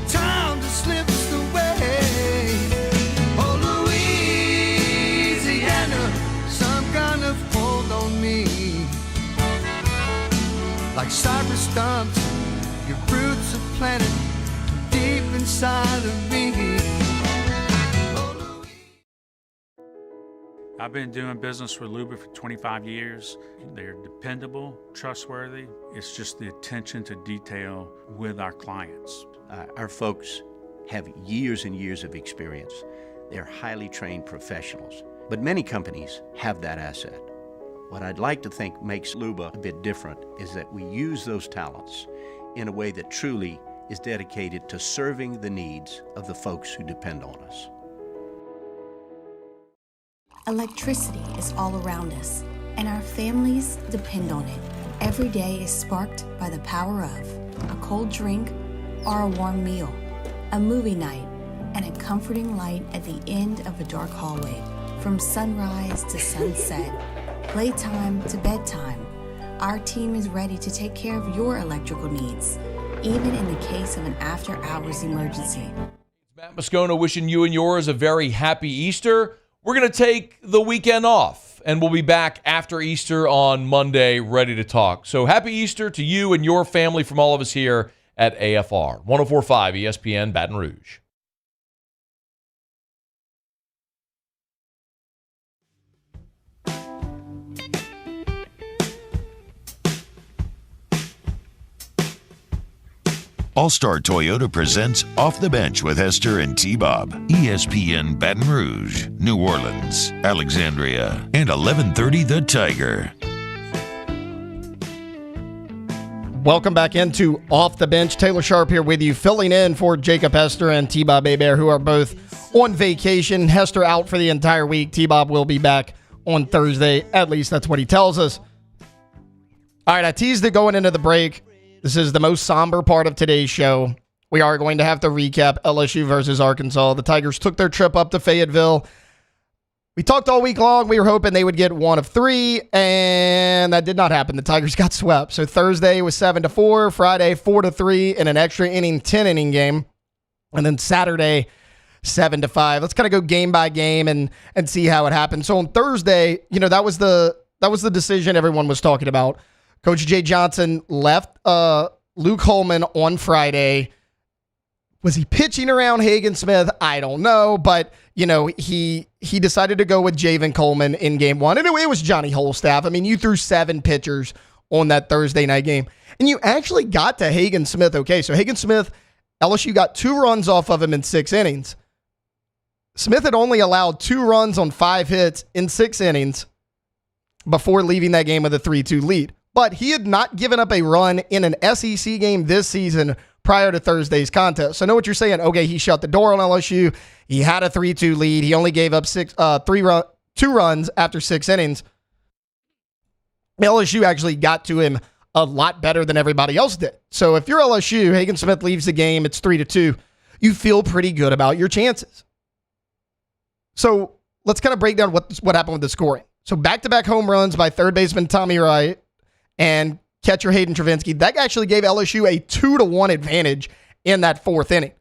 Time just slips away. Oh, Louisiana, some kind of hold on me. Like cypress stumps, your roots are planted deep inside of me. I've been doing business with Luba for 25 years. They're dependable, trustworthy. It's just the attention to detail with our clients. Our folks have years and years of experience. They're highly trained professionals, but many companies have that asset. What I'd like to think makes Luba a bit different is that we use those talents in a way that truly is dedicated to serving the needs of the folks who depend on us. Electricity is all around us, and our families depend on it. Every day is sparked by the power of a cold drink or a warm meal, a movie night, and a comforting light at the end of a dark hallway. From sunrise to sunset, playtime to bedtime, our team is ready to take care of your electrical needs, even in the case of an after-hours emergency. Matt Moscona wishing you and yours a very happy Easter. We're going to take the weekend off, and we'll be back after Easter on Monday ready to talk. So happy Easter to you and your family from all of us here at AFR. 104.5 ESPN Baton Rouge. All-Star Toyota presents Off the Bench with Hester and T-Bob. ESPN Baton Rouge, New Orleans, Alexandria, and 1130 The Tiger. Welcome back into Off the Bench. Taylor Sharp here with you, filling in for Jacob Hester and T-Bob Hebert, who are both on vacation. Hester out for the entire week. T-Bob will be back on Thursday. At least that's what he tells us. All right, I teased it going into the break. This is the most somber part of today's show. We are going to have to recap LSU versus Arkansas. The Tigers took their trip up to Fayetteville. We talked all week long. We were hoping they would get one of three, and that did not happen. The Tigers got swept. So Thursday was 7-4, Friday 4-3 in an extra inning, 10-inning game, and then Saturday 7-5. Let's kind of go game by game and see how it happened. So on Thursday, that was the decision everyone was talking about. Coach Jay Johnson left Luke Holman on Friday. Was he pitching around Hagen Smith? I don't know, but he decided to go with Javen Coleman in game one, and it was Johnny Holstaff. I mean, you threw 7 pitchers on that Thursday night game, and you actually got to Hagen Smith. Okay, so Hagen Smith, LSU got 2 runs off of him in 6 innings. Smith had only allowed 2 runs on 5 hits in 6 innings before leaving that game with a 3-2 lead. But he had not given up a run in an SEC game this season prior to Thursday's contest. So I know what you're saying. Okay, he shut the door on LSU. He had a 3-2 lead. He only gave up 2 runs after 6 innings. LSU actually got to him a lot better than everybody else did. So if you're LSU, Hagen Smith leaves the game. It's 3-2. You feel pretty good about your chances. So let's kind of break down what happened with the scoring. So back-to-back home runs by third baseman Tommy Wright and catcher Hayden Travinski. That actually gave LSU a 2-1 advantage in that 4th inning.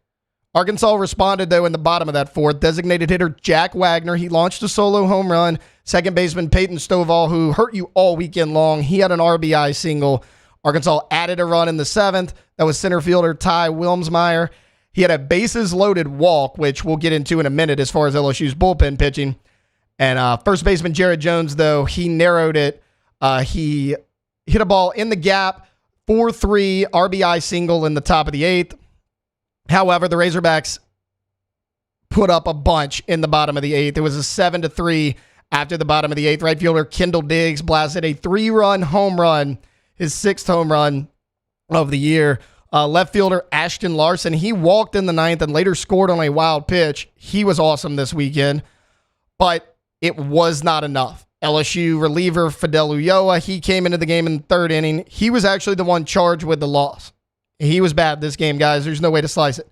Arkansas responded, though, in the bottom of that 4th. Designated hitter Jack Wagner, he launched a solo home run. Second baseman Peyton Stovall, who hurt you all weekend long, he had an RBI single. Arkansas added a run in the 7th. That was center fielder Ty Wilmsmeyer. He had a bases-loaded walk, which we'll get into in a minute as far as LSU's bullpen pitching. And first baseman Jared Jones, though, he narrowed it. He hit a ball in the gap, 4-3 RBI single in the top of the 8th. However, the Razorbacks put up a bunch in the bottom of the 8th. It was a 7-3 after the bottom of the 8th. Right fielder Kendall Diggs blasted a 3-run home run, his 6th home run of the year. Left fielder Ashton Larson, he walked in the 9th and later scored on a wild pitch. He was awesome this weekend, but it was not enough. LSU reliever Fidel Ulloa, he came into the game in the 3rd inning. He was actually the one charged with the loss. He was bad this game, guys. There's no way to slice it.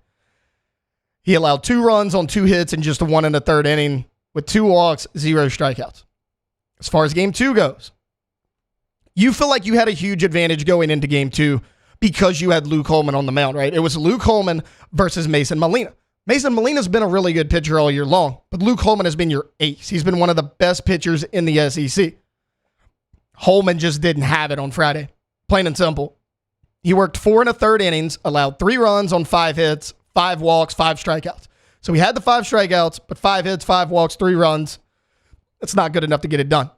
He allowed 2 runs on 2 hits and just 1 in the 3rd inning. with 2 walks, 0 strikeouts. As far as game 2 goes, you feel like you had a huge advantage going into game 2 because you had Luke Holman on the mound, right? It was Luke Holman versus Mason Molina. Mason Molina's been a really good pitcher all year long, but Luke Holman has been your ace. He's been one of the best pitchers in the SEC. Holman just didn't have it on Friday. Plain and simple. He worked 4 1/3 innings, allowed 3 runs on 5 hits, 5 walks, 5 strikeouts. So he had the 5 strikeouts, but 5 hits, 5 walks, 3 runs. That's not good enough to get it done.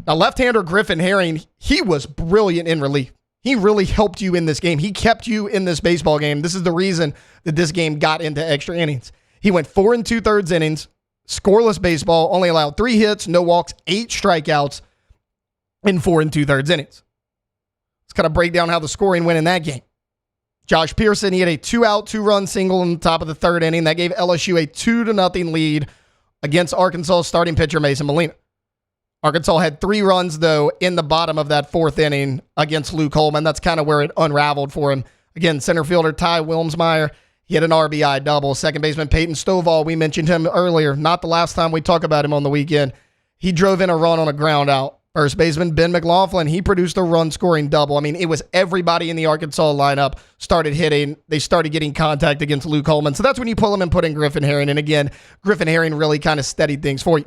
Now, left-hander Griffin Herring, he was brilliant in relief. He really helped you in this game. He kept you in this baseball game. This is the reason that this game got into extra innings. He went 4 2/3 innings, scoreless baseball, only allowed 3 hits, no walks, 8 strikeouts in 4 2/3 innings. Let's kind of break down how the scoring went in that game. Josh Pearson, he had a 2-out, 2-run single in the top of the 3rd inning. That gave LSU a 2-0 lead against Arkansas starting pitcher Mason Molina. Arkansas had 3 runs, though, in the bottom of that 4th inning against Luke Holman. That's kind of where it unraveled for him. Again, center fielder Ty Wilmsmeyer, he had an RBI double. Second baseman Peyton Stovall, we mentioned him earlier. Not the last time we talk about him on the weekend. He drove in a run on a ground out. First baseman Ben McLaughlin, he produced a run-scoring double. I mean, it was everybody in the Arkansas lineup started hitting. They started getting contact against Luke Holman. So that's when you pull him and put in Griffin Herring. And again, Griffin Herring really kind of steadied things for you.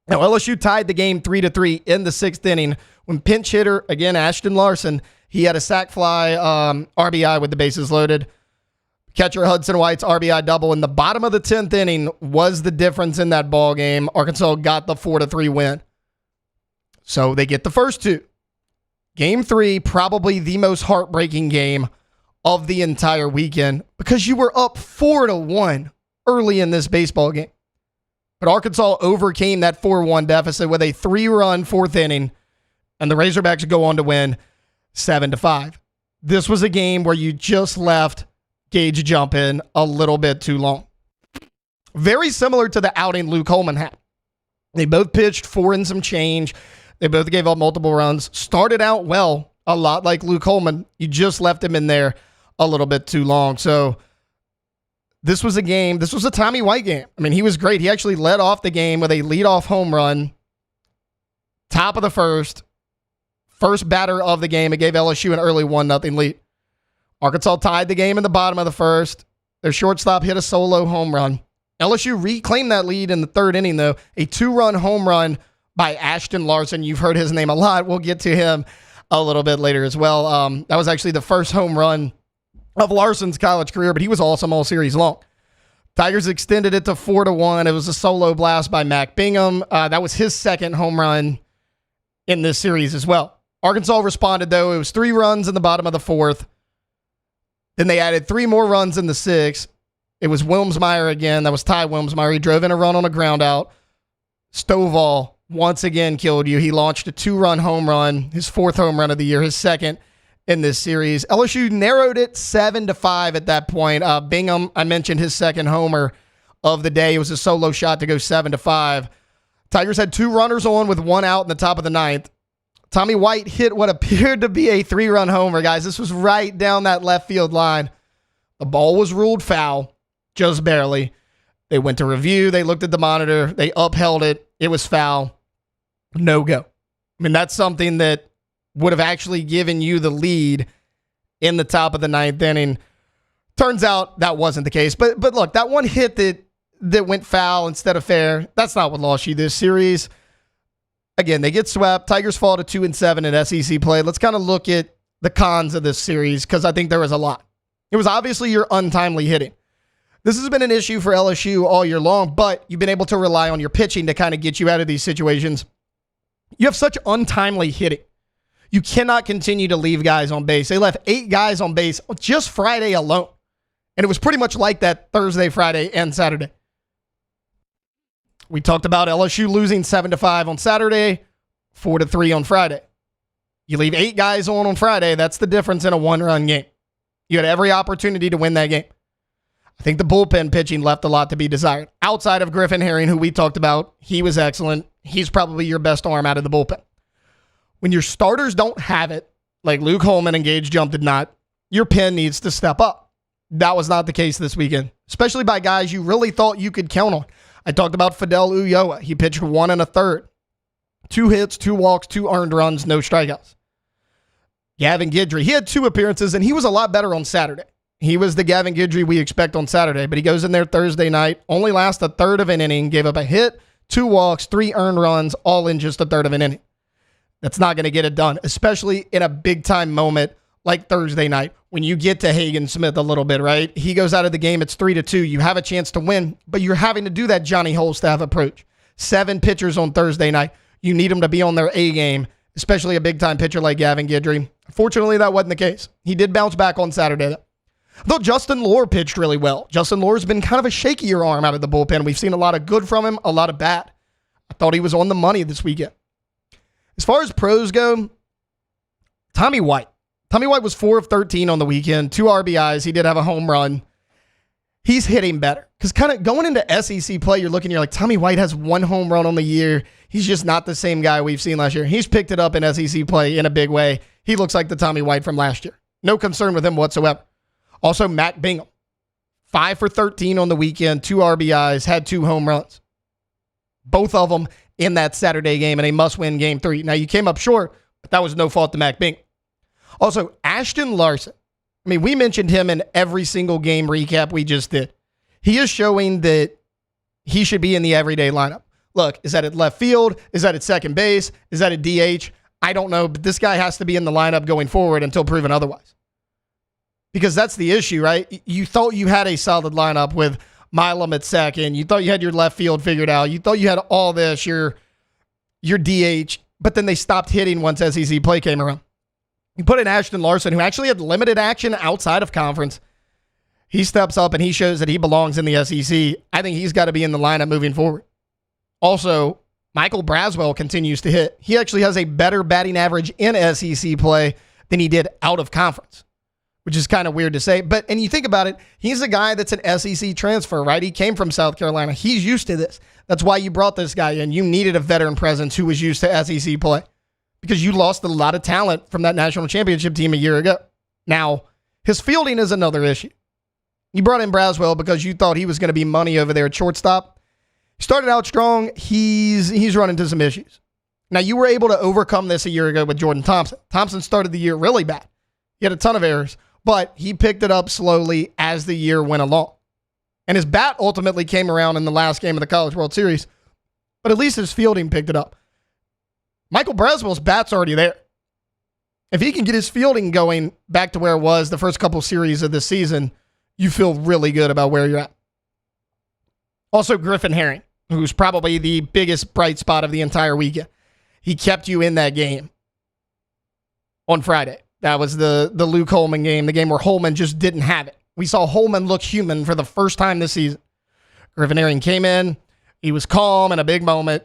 Now, LSU tied the game 3-3 in the 6th inning when pinch hitter, again, Ashton Larson, he had a sac fly RBI with the bases loaded. Catcher Hudson White's RBI double in the bottom of the 10th inning was the difference in that ball game. Arkansas got the 4-3 win. So they get the first 2. Game 3, probably the most heartbreaking game of the entire weekend because you were up 4-1 early in this baseball game. But Arkansas overcame that 4-1 deficit with a 3-run 4th inning, and the Razorbacks go on to win 7-5. This was a game where you just left Gage Jumpin a little bit too long. Very similar to the outing Luke Holman had. They both pitched 4 and some change. They both gave up multiple runs. Started out well, a lot like Luke Holman. You just left him in there a little bit too long. So this was a game. This was a Tommy White game. I mean, he was great. He actually led off the game with a leadoff home run. Top of the first. First batter of the game. It gave LSU an early 1-0 lead. Arkansas tied the game in the bottom of the first. Their shortstop hit a solo home run. LSU reclaimed that lead in the 3rd inning, though. A 2-run home run by Ashton Larson. You've heard his name a lot. We'll get to him a little bit later as well. That was actually the first home run of Larson's college career, but he was awesome all series long. Tigers extended it to 4-1. It was a solo blast by Mac Bingham. That was his 2nd home run in this series as well. Arkansas responded, though. It was 3 runs in the bottom of the 4th. Then they added 3 more runs in the 6th. It was Wilmsmeyer again. That was Ty Wilmsmeyer. He drove in a run on a ground out. Stovall once again killed you. He launched a 2-run home run, his 4th home run of the year, his 2nd in this series. LSU narrowed it 7-5 at that point. Bingham, I mentioned his 2nd homer of the day. It was a solo shot to go 7-5. Tigers had 2 runners on with 1 out in the top of the 9th. Tommy White hit what appeared to be a 3-run homer, guys. This was right down that left field line. The ball was ruled foul, just barely. They went to review. They looked at the monitor. They upheld it. It was foul. No go. I mean, that's something that would have actually given you the lead in the top of the 9th inning. Turns out that wasn't the case. But look, that one hit that went foul instead of fair, that's not what lost you this series. Again, they get swept. Tigers fall to 2-7 in SEC play. Let's kind of look at the cons of this series because I think there was a lot. It was obviously your untimely hitting. This has been an issue for LSU all year long, but you've been able to rely on your pitching to kind of get you out of these situations. You have such untimely hitting. You cannot continue to leave guys on base. They left 8 guys on base just Friday alone. And it was pretty much like that Thursday, Friday, and Saturday. We talked about LSU losing 7-5 on Saturday, 4-3 on Friday. You leave 8 guys on Friday. That's the difference in a 1-run game. You had every opportunity to win that game. I think the bullpen pitching left a lot to be desired. Outside of Griffin Herring, who we talked about, he was excellent. He's probably your best arm out of the bullpen. When your starters don't have it, like Luke Holman and Gage Jump did not, your pen needs to step up. That was not the case this weekend, especially by guys you really thought you could count on. I talked about Fidel Ulloa. He pitched 1 1/3. 2 hits, 2 walks, 2 earned runs, no strikeouts. Gavin Guidry, he had 2 appearances, and he was a lot better on Saturday. He was the Gavin Guidry we expect on Saturday, but he goes in there Thursday night, only lasts a third of an inning, gave up a hit, 2 walks, 3 earned runs, all in just a third of an inning. That's not going to get it done, especially in a big-time moment like Thursday night when you get to Hagen Smith a little bit, right? He goes out of the game, it's 3-2. You have a chance to win, but you're having to do that Johnny Holstaff approach. 7 pitchers on Thursday night. You need them to be on their A game, especially a big-time pitcher like Gavin Guidry. Fortunately, that wasn't the case. He did bounce back on Saturday, though. Though Justin Lohr pitched really well. Justin Lohr's been kind of a shakier arm out of the bullpen. We've seen a lot of good from him, a lot of bad. I thought he was on the money this weekend. As far as pros go, Tommy White. Tommy White was 4 of 13 on the weekend, 2 RBIs. He did have a home run. He's hitting better. Because kind of going into SEC play, you're like, Tommy White has 1 home run on the year. He's just not the same guy we've seen last year. He's picked it up in SEC play in a big way. He looks like the Tommy White from last year. No concern with him whatsoever. Also, Matt Bingham, 5 for 13 on the weekend, 2 RBIs, had 2 home runs. Both of them in that Saturday game in a must-win Game 3. Now, you came up short, but that was no fault to Matt Bingham. Also, Ashton Larson. I mean, we mentioned him in every single game recap we just did. He is showing that he should be in the everyday lineup. Look, is that at left field? Is that at second base? Is that at DH? I don't know, but this guy has to be in the lineup going forward until proven otherwise. Because that's the issue, right? You thought you had a solid lineup with Milam at second. You thought you had your left field figured out. You thought you had all this, your DH, but then they stopped hitting once SEC play came around. You put in Ashton Larson, who actually had limited action outside of conference. He steps up and he shows that he belongs in the SEC. I think he's got to be in the lineup moving forward. Also, Michael Braswell continues to hit. He actually has a better batting average in SEC play than he did out of conference, which is kind of weird to say. And you think about it, he's a guy that's an SEC transfer, right? He came from South Carolina. He's used to this. That's why you brought this guy in. You needed a veteran presence who was used to SEC play because you lost a lot of talent from that national championship team a year ago. Now, his fielding is another issue. You brought in Braswell because you thought he was going to be money over there at shortstop. He started out strong. He's run into some issues. Now, you were able to overcome this a year ago with Jordan Thompson. Thompson started the year really bad. He had a ton of errors, but he picked it up slowly as the year went along. And his bat ultimately came around in the last game of the College World Series, but at least his fielding picked it up. Michael Braswell's bat's already there. If he can get his fielding going back to where it was the first couple series of this season, you feel really good about where you're at. Also, Griffin Herring, who's probably the biggest bright spot of the entire weekend. He kept you in that game on Friday. That was the Luke Holman game, the game where Holman just didn't have it. We saw Holman look human for the first time this season. Griffin Herring came in. He was calm in a big moment.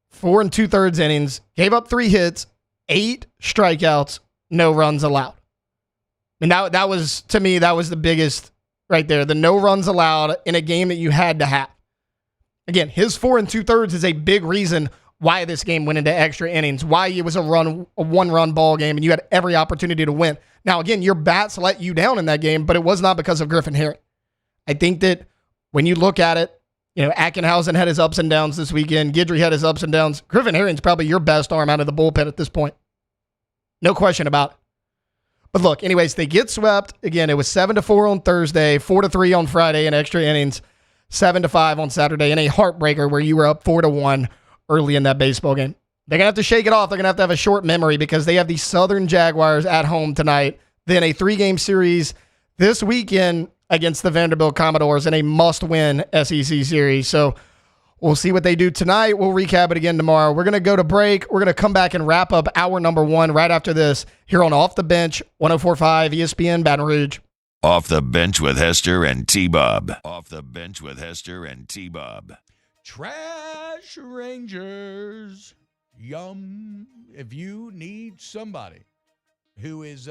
4 2/3 innings. Gave up 3 hits, 8 strikeouts, no runs allowed. And that was, to me, that was the biggest right there. The no runs allowed in a game that you had to have. Again, his 4 2/3 is a big reason why this game went into extra innings, why it was a 1-run ball game, and you had every opportunity to win. Now, again, your bats let you down in that game, but it was not because of Griffin Herring. I think that when you look at it, Ackenhausen had his ups and downs this weekend. Guidry had his ups and downs. Griffin Herring's probably your best arm out of the bullpen at this point. No question about it. But look, anyways, they get swept. Again, it was 7-4 on Thursday, 4-3 on Friday in extra innings, 7-5 on Saturday in a heartbreaker where you were up 4-1 early in that baseball game. They're going to have to shake it off. They're going to have a short memory because they have the Southern Jaguars at home tonight, then a 3-game series this weekend against the Vanderbilt Commodores in a must-win SEC series. So we'll see what they do tonight. We'll recap it again tomorrow. We're going to go to break. We're going to come back and wrap up hour number 1 right after this here on Off the Bench, 104.5 ESPN Baton Rouge. Off the Bench with Hester and T-Bob. Off the Bench with Hester and T-Bob. Trash Rangers. Yum. If you need somebody who is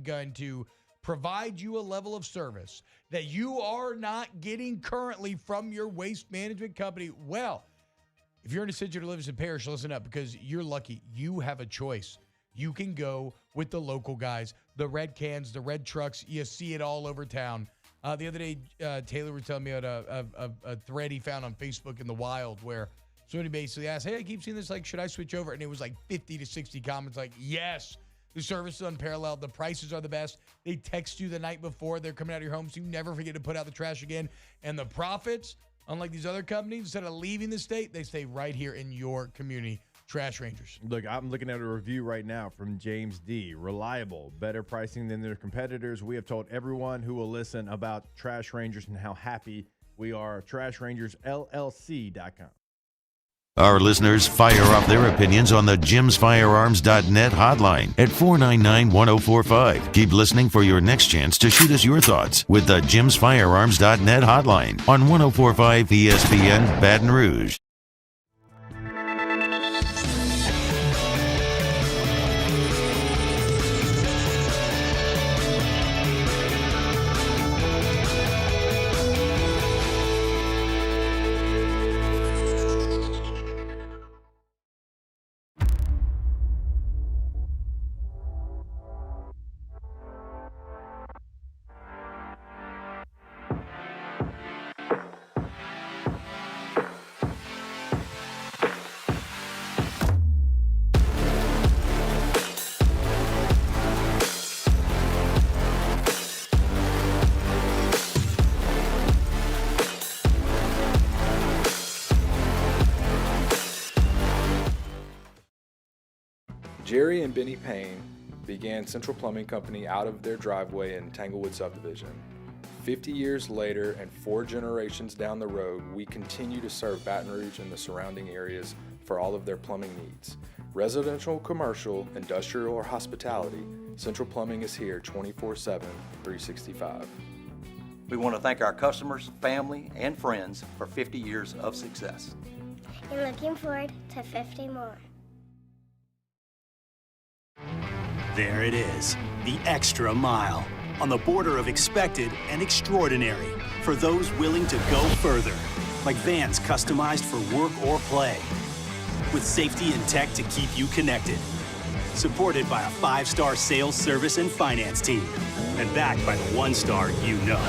going to provide you a level of service that you are not getting currently from your waste management company, well, if you're in a city that lives in parish, listen up, because you're lucky. You have a choice. You can go with the local guys, the red cans, the red trucks. You see it all over town. The other day, Taylor was telling me about a thread he found on Facebook in the wild where somebody basically asked, hey, I keep seeing this, like, should I switch over? And it was like 50 to 60 comments like, yes, the service is unparalleled. The prices are the best. They text you the night before they're coming out of your home, so you never forget to put out the trash again. And the profits, unlike these other companies, instead of leaving the state, they stay right here in your community. Trash Rangers. Look, I'm looking at a review right now from James D. Reliable, better pricing than their competitors. We have told everyone who will listen about Trash Rangers and how happy we are. TrashRangersLLC.com. Our listeners fire off their opinions on the jimsfirearms.net hotline at 499-1045. Keep listening for your next chance to shoot us your thoughts with the jimsfirearms.net hotline on 1045 ESPN Baton Rouge. Jerry and Benny Payne began Central Plumbing Company out of their driveway in Tanglewood subdivision. 50 years later and 4 generations down the road, we continue to serve Baton Rouge and the surrounding areas for all of their plumbing needs. Residential, commercial, industrial, or hospitality, Central Plumbing is here 24/7, 365. We want to thank our customers, family, and friends for 50 years of success. And looking forward to 50 more. There it is, the extra mile, on the border of expected and extraordinary for those willing to go further, like vans customized for work or play, with safety and tech to keep you connected, supported by a 5-star sales, service, and finance team, and backed by the 1-star you know.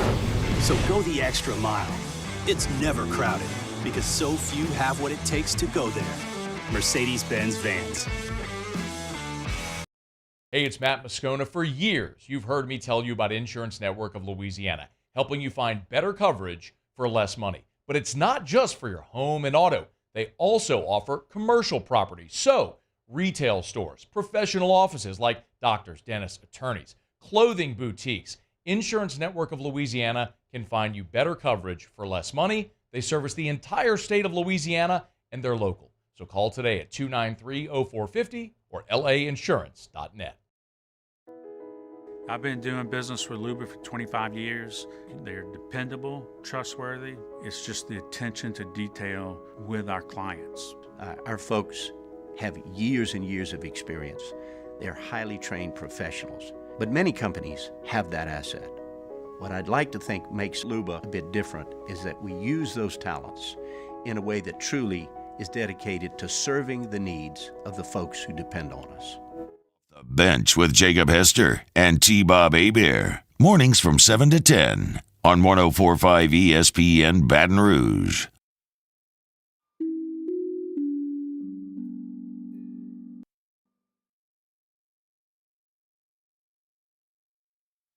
So go the extra mile. It's never crowded, because so few have what it takes to go there. Mercedes-Benz Vans. Hey, it's Matt Moscona. For years, you've heard me tell you about Insurance Network of Louisiana, helping you find better coverage for less money. But it's not just for your home and auto. They also offer commercial property. So, retail stores, professional offices like doctors, dentists, attorneys, clothing boutiques. Insurance Network of Louisiana can find you better coverage for less money. They service the entire state of Louisiana, and they're local. So call today at 293-0450 or lainsurance.net. I've been doing business with Luba for 25 years. They're dependable, trustworthy. It's just the attention to detail with our clients. Our folks have years and years of experience. They're highly trained professionals, but many companies have that asset. What I'd like to think makes Luba a bit different is that we use those talents in a way that truly is dedicated to serving the needs of the folks who depend on us. The Bench with Jacob Hester and T-Bob Hebert. Mornings from 7 to 10 on 104.5 ESPN Baton Rouge.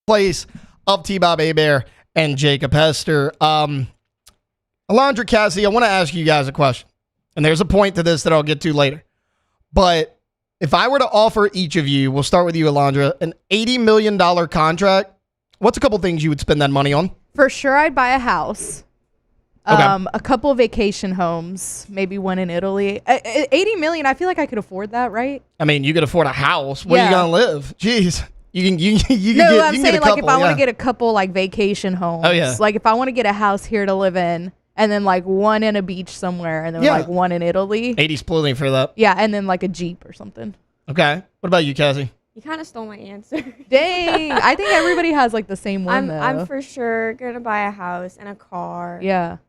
Place of T-Bob Hebert and Jacob Hester. Alondra, Cassie, I want to ask you guys a question. And there's a point to this that I'll get to later. But if I were to offer each of you, we'll start with you, Alondra, an $80 million contract, what's a couple things you would spend that money on? For sure, I'd buy a house. Okay. A couple vacation homes, maybe one in Italy. $80 million, I feel like I could afford that, right? I mean, you could afford a house. Where are you going to live? Jeez. You can I'm saying, get a like, couple, if I want to get a couple, like, vacation homes. Oh, yeah. Like, if I want to get a house here to live in, and then, like, one in a beach somewhere, and then, like, one in Italy. 80's plenty for that. Yeah, and then, like, a Jeep or something. Okay. What about you, Cassie? You kind of stole my answer. Dang. I think everybody has, like, the same one, though. I'm for sure going to buy a house and a car. Yeah.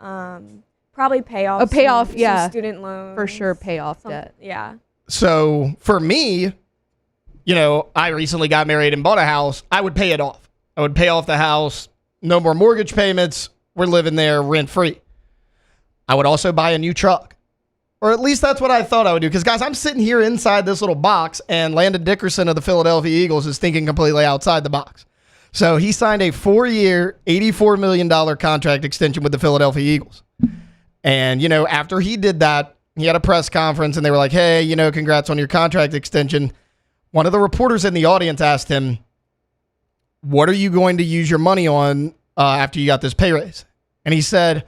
Probably pay off some student loans. For sure, pay off debt. Yeah. So, for me, you know, I recently got married and bought a house. I would pay it off. I would pay off the house, no more mortgage payments. We're living there rent-free. I would also buy a new truck. Or at least that's what I thought I would do. Because, guys, I'm sitting here inside this little box, and Landon Dickerson of the Philadelphia Eagles is thinking completely outside the box. So he signed a 4-year, $84 million contract extension with the Philadelphia Eagles. And, after he did that, he had a press conference, and they were like, hey, congrats on your contract extension. One of the reporters in the audience asked him, what are you going to use your money on after you got this pay raise? And he said,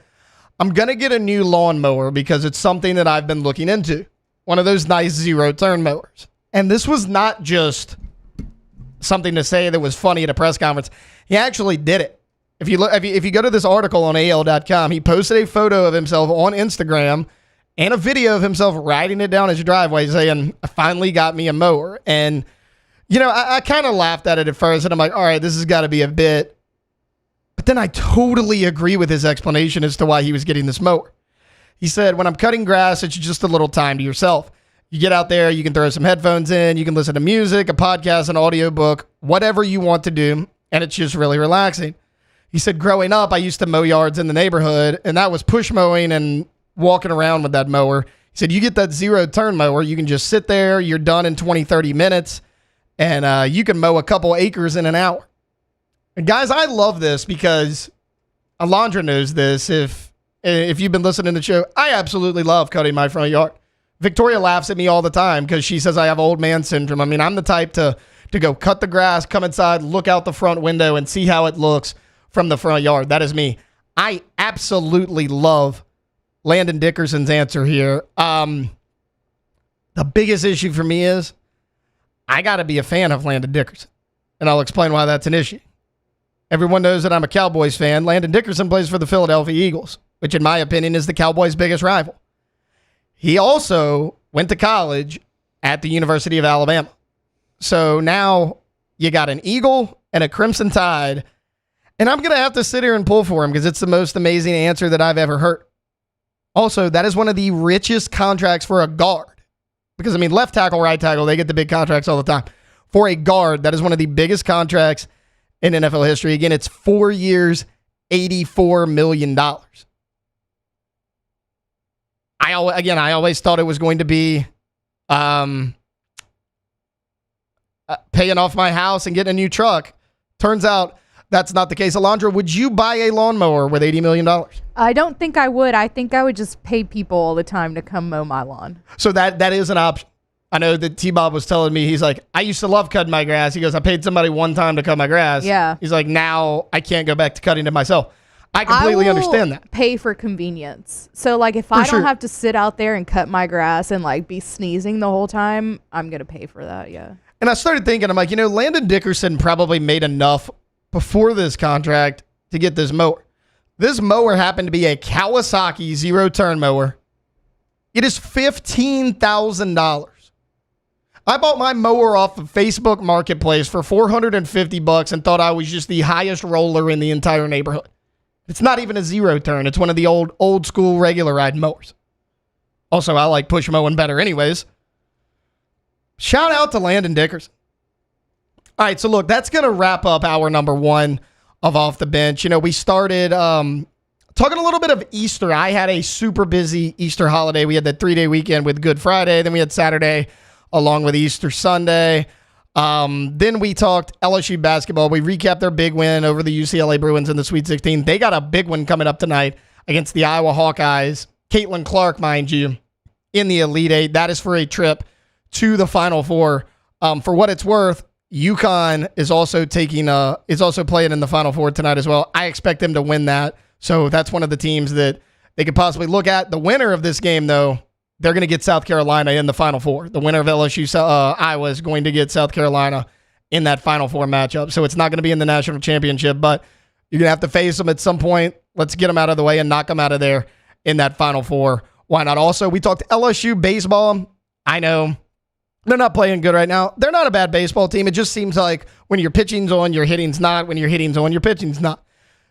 I'm going to get a new lawnmower because it's something that I've been looking into. One of those nice zero-turn mowers. And this was not just something to say that was funny at a press conference. He actually did it. If you go to this article on AL.com, he posted a photo of himself on Instagram and a video of himself riding it down his driveway saying, I finally got me a mower. And, I kind of laughed at it at first, and I'm like, all right, this has got to be a bit. But then I totally agree with his explanation as to why he was getting this mower. He said, when I'm cutting grass, it's just a little time to yourself. You get out there, you can throw some headphones in, you can listen to music, a podcast, an audiobook, whatever you want to do, and it's just really relaxing. He said, growing up, I used to mow yards in the neighborhood, and that was push mowing and walking around with that mower. He said, you get that zero-turn mower, you can just sit there, you're done in 20, 30 minutes, and you can mow a couple acres in an hour. And guys, I love this because Alondra knows this. If you've been listening to the show, I absolutely love cutting my front yard. Victoria laughs at me all the time because she says I have old man syndrome. I mean, I'm the type to go cut the grass, come inside, look out the front window, and see how it looks from the front yard. That is me. I absolutely love Landon Dickerson's answer here. The biggest issue for me is I got to be a fan of Landon Dickerson, and I'll explain why that's an issue. Everyone knows that I'm a Cowboys fan. Landon Dickerson plays for the Philadelphia Eagles, which in my opinion is the Cowboys' biggest rival. He also went to college at the University of Alabama. So now you got an Eagle and a Crimson Tide, and I'm going to have to sit here and pull for him because it's the most amazing answer that I've ever heard. Also, that is one of the richest contracts for a guard. Because, left tackle, right tackle, they get the big contracts all the time. For a guard, that is one of the biggest contracts in NFL history. Again, it's 4 years, $84 million. I always thought it was going to be paying off my house and getting a new truck. Turns out that's not the case. Alondra, would you buy a lawnmower with $80 million? I don't think I would. I think I would just pay people all the time to come mow my lawn. So that is an option. I know that T-Bob was telling me, he's like, I used to love cutting my grass. He goes, I paid somebody one time to cut my grass. Yeah. He's like, now I can't go back to cutting it myself. I completely understand that. Pay for convenience. So, if I don't have to sit out there and cut my grass and, be sneezing the whole time, I'm going to pay for that, yeah. And I started thinking, I'm like, Landon Dickerson probably made enough before this contract to get this mower. This mower happened to be a Kawasaki zero-turn mower. It is $15,000. I bought my mower off of Facebook Marketplace for $450 and thought I was just the highest roller in the entire neighborhood. It's not even a zero-turn. It's one of the old school regular ride mowers. Also, I like push mowing better anyways. Shout out to Landon Dickerson. All right, so look, that's going to wrap up hour number one of Off the Bench. We started talking a little bit of Easter. I had a super busy Easter holiday. We had that 3-day weekend with Good Friday. Then we had Saturday along with Easter Sunday. Then we talked LSU basketball. We recapped their big win over the UCLA Bruins in the Sweet 16. They got a big one coming up tonight against the Iowa Hawkeyes. Caitlin Clark, mind you, in the Elite Eight. That is for a trip to the Final Four. For what it's worth, UConn is also playing in the Final Four tonight as well. I expect them to win that. So that's one of the teams that they could possibly look at. The winner of this game, though, they're going to get South Carolina in the Final Four. The winner of LSU Iowa is going to get South Carolina in that Final Four matchup. So it's not going to be in the national championship, but you're going to have to face them at some point. Let's get them out of the way and knock them out of there in that Final Four. Why not? Also, we talked LSU baseball. I know they're not playing good right now. They're not a bad baseball team. It just seems like when your pitching's on, your hitting's not. When your hitting's on, your pitching's not.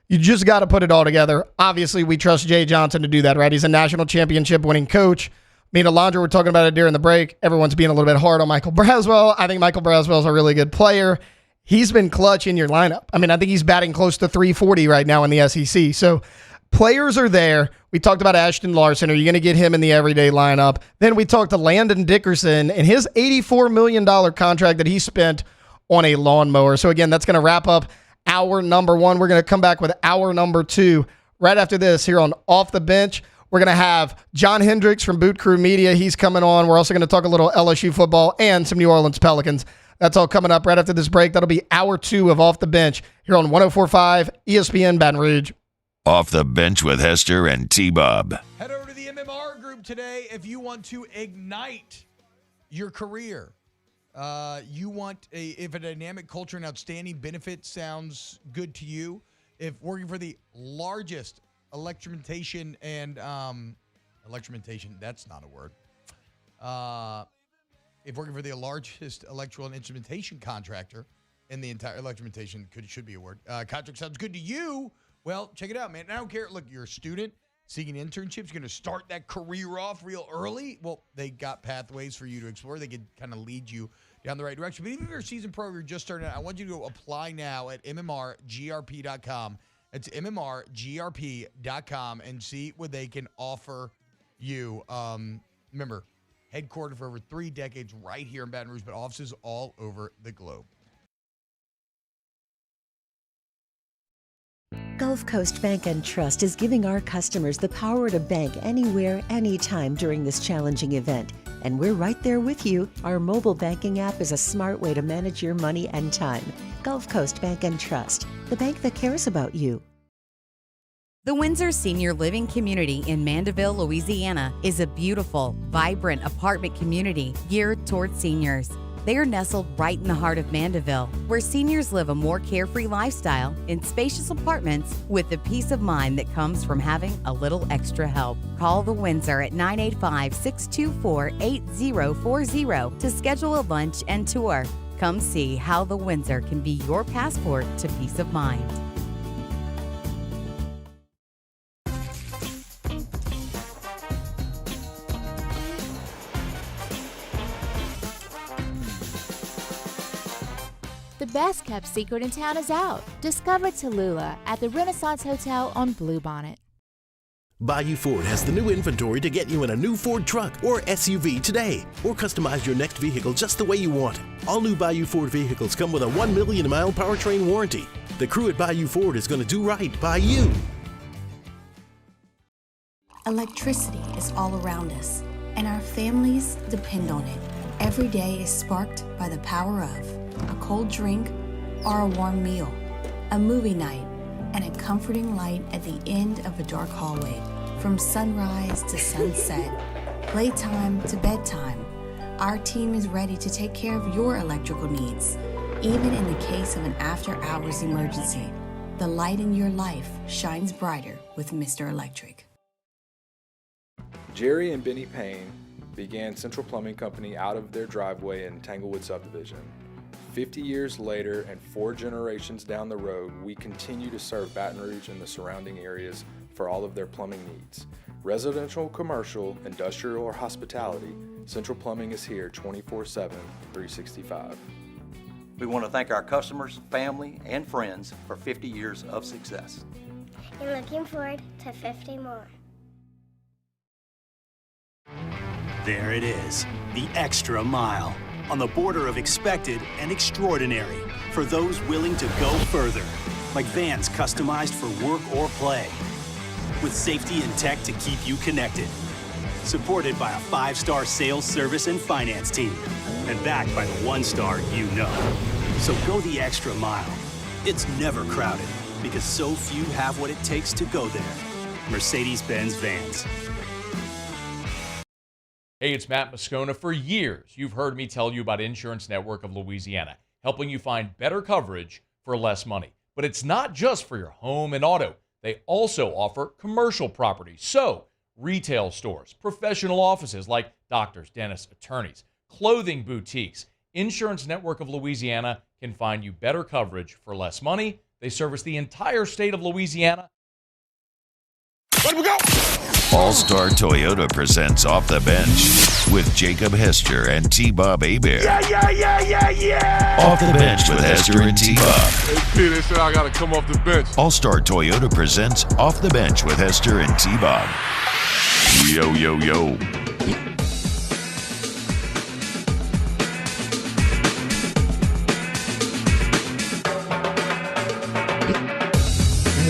You just got to put it all together. Obviously, we trust Jay Johnson to do that, right? He's a national championship winning coach. Me and Alondra were talking about it during the break. Everyone's being a little bit hard on Michael Braswell. I think Michael Braswell's a really good player. he's been clutch in your lineup. I mean, I think he's batting close to 340 right now in the SEC. So players are there. We talked about Ashton Larson. Are you going to get him in the everyday lineup? Then we talked to Landon Dickerson and his $84 million contract that he spent on a lawnmower. So again, that's going to wrap up hour number one. We're going to come back with hour number two right after this here on Off the Bench. We're going to have John Hendricks from Boot Crew Media. He's coming on. We're also going to talk a little LSU football and some New Orleans Pelicans. That's all coming up right after this break. That'll be hour two of Off the Bench here on 104.5 ESPN Baton Rouge. Off the Bench with Hester and T-Bob. Head over to the MMR group today if you want to ignite your career. You want if a dynamic culture and outstanding benefit sounds good to you, if working for the largest electrification and electrification, that's not a word. If working for the largest electrical and instrumentation contractor in the entire electrification should be a word. Contract sounds good to you. Well, check it out, man. I don't care. Look, you're a student seeking internships. You're going to start that career off real early. Well, they got pathways for you to explore. They can kind of lead you down the right direction. But even if you're a seasoned pro, you're just starting out, I want you to go apply now at mmrgrp.com. It's mmrgrp.com and see what they can offer you. Remember, headquartered for over 3 decades right here in Baton Rouge, but offices all over the globe. Gulf Coast Bank and Trust is giving our customers the power to bank anywhere, anytime during this challenging event. And we're right there with you. Our mobile banking app is a smart way to manage your money and time. Gulf Coast Bank and Trust, the bank that cares about you. The Windsor Senior Living Community in Mandeville, Louisiana is a beautiful, vibrant apartment community geared toward seniors. They are nestled right in the heart of Mandeville, where seniors live a more carefree lifestyle in spacious apartments with the peace of mind that comes from having a little extra help. Call the Windsor at 985-624-8040 to schedule a lunch and tour. Come see how the Windsor can be your passport to peace of mind. The best kept secret in town is out. Discover Tallulah at the Renaissance Hotel on Bluebonnet. Bayou Ford has the new inventory to get you in a new Ford truck or SUV today, or customize your next vehicle just the way you want it. All new Bayou Ford vehicles come with a 1 million mile powertrain warranty. The crew at Bayou Ford is going to do right by you. Electricity is all around us, and our families depend on it. Every day is sparked by the power of a cold drink or a warm meal, a movie night, and a comforting light at the end of a dark hallway. From sunrise to sunset, playtime to bedtime, our team is ready to take care of your electrical needs. Even in the case of an after-hours emergency, the light in your life shines brighter with Mr. Electric. Jerry and Benny Payne began Central Plumbing Company out of their driveway in Tanglewood subdivision. 50 years later and 4 generations down the road, we continue to serve Baton Rouge and the surrounding areas for all of their plumbing needs. Residential, commercial, industrial, or hospitality, Central Plumbing is here 24/7, 365. We want to thank our customers, family, and friends for 50 years of success. And looking forward to 50 more. There it is, the extra mile. On the border of expected and extraordinary for those willing to go further, like vans customized for work or play, with safety and tech to keep you connected, supported by a 5-star sales, service, and finance team, and backed by the 1-star you know. So go the extra mile. It's never crowded because so few have what it takes to go there. Mercedes-Benz Vans. Hey, it's Matt Moscona. For years, you've heard me tell you about Insurance Network of Louisiana, helping you find better coverage for less money. But it's not just for your home and auto. They also offer commercial property. So, retail stores, professional offices like doctors, dentists, attorneys, clothing boutiques. Insurance Network of Louisiana can find you better coverage for less money. They service the entire state of Louisiana. Let me go. All-Star Toyota presents Off the Bench with Jacob Hester and T-Bob Hebert. Yeah. Off the Bench with Hester and T-Bob. Hey, P, they said I got to come off the bench. All-Star Toyota presents Off the Bench with Hester and T-Bob. Yo, yo, yo.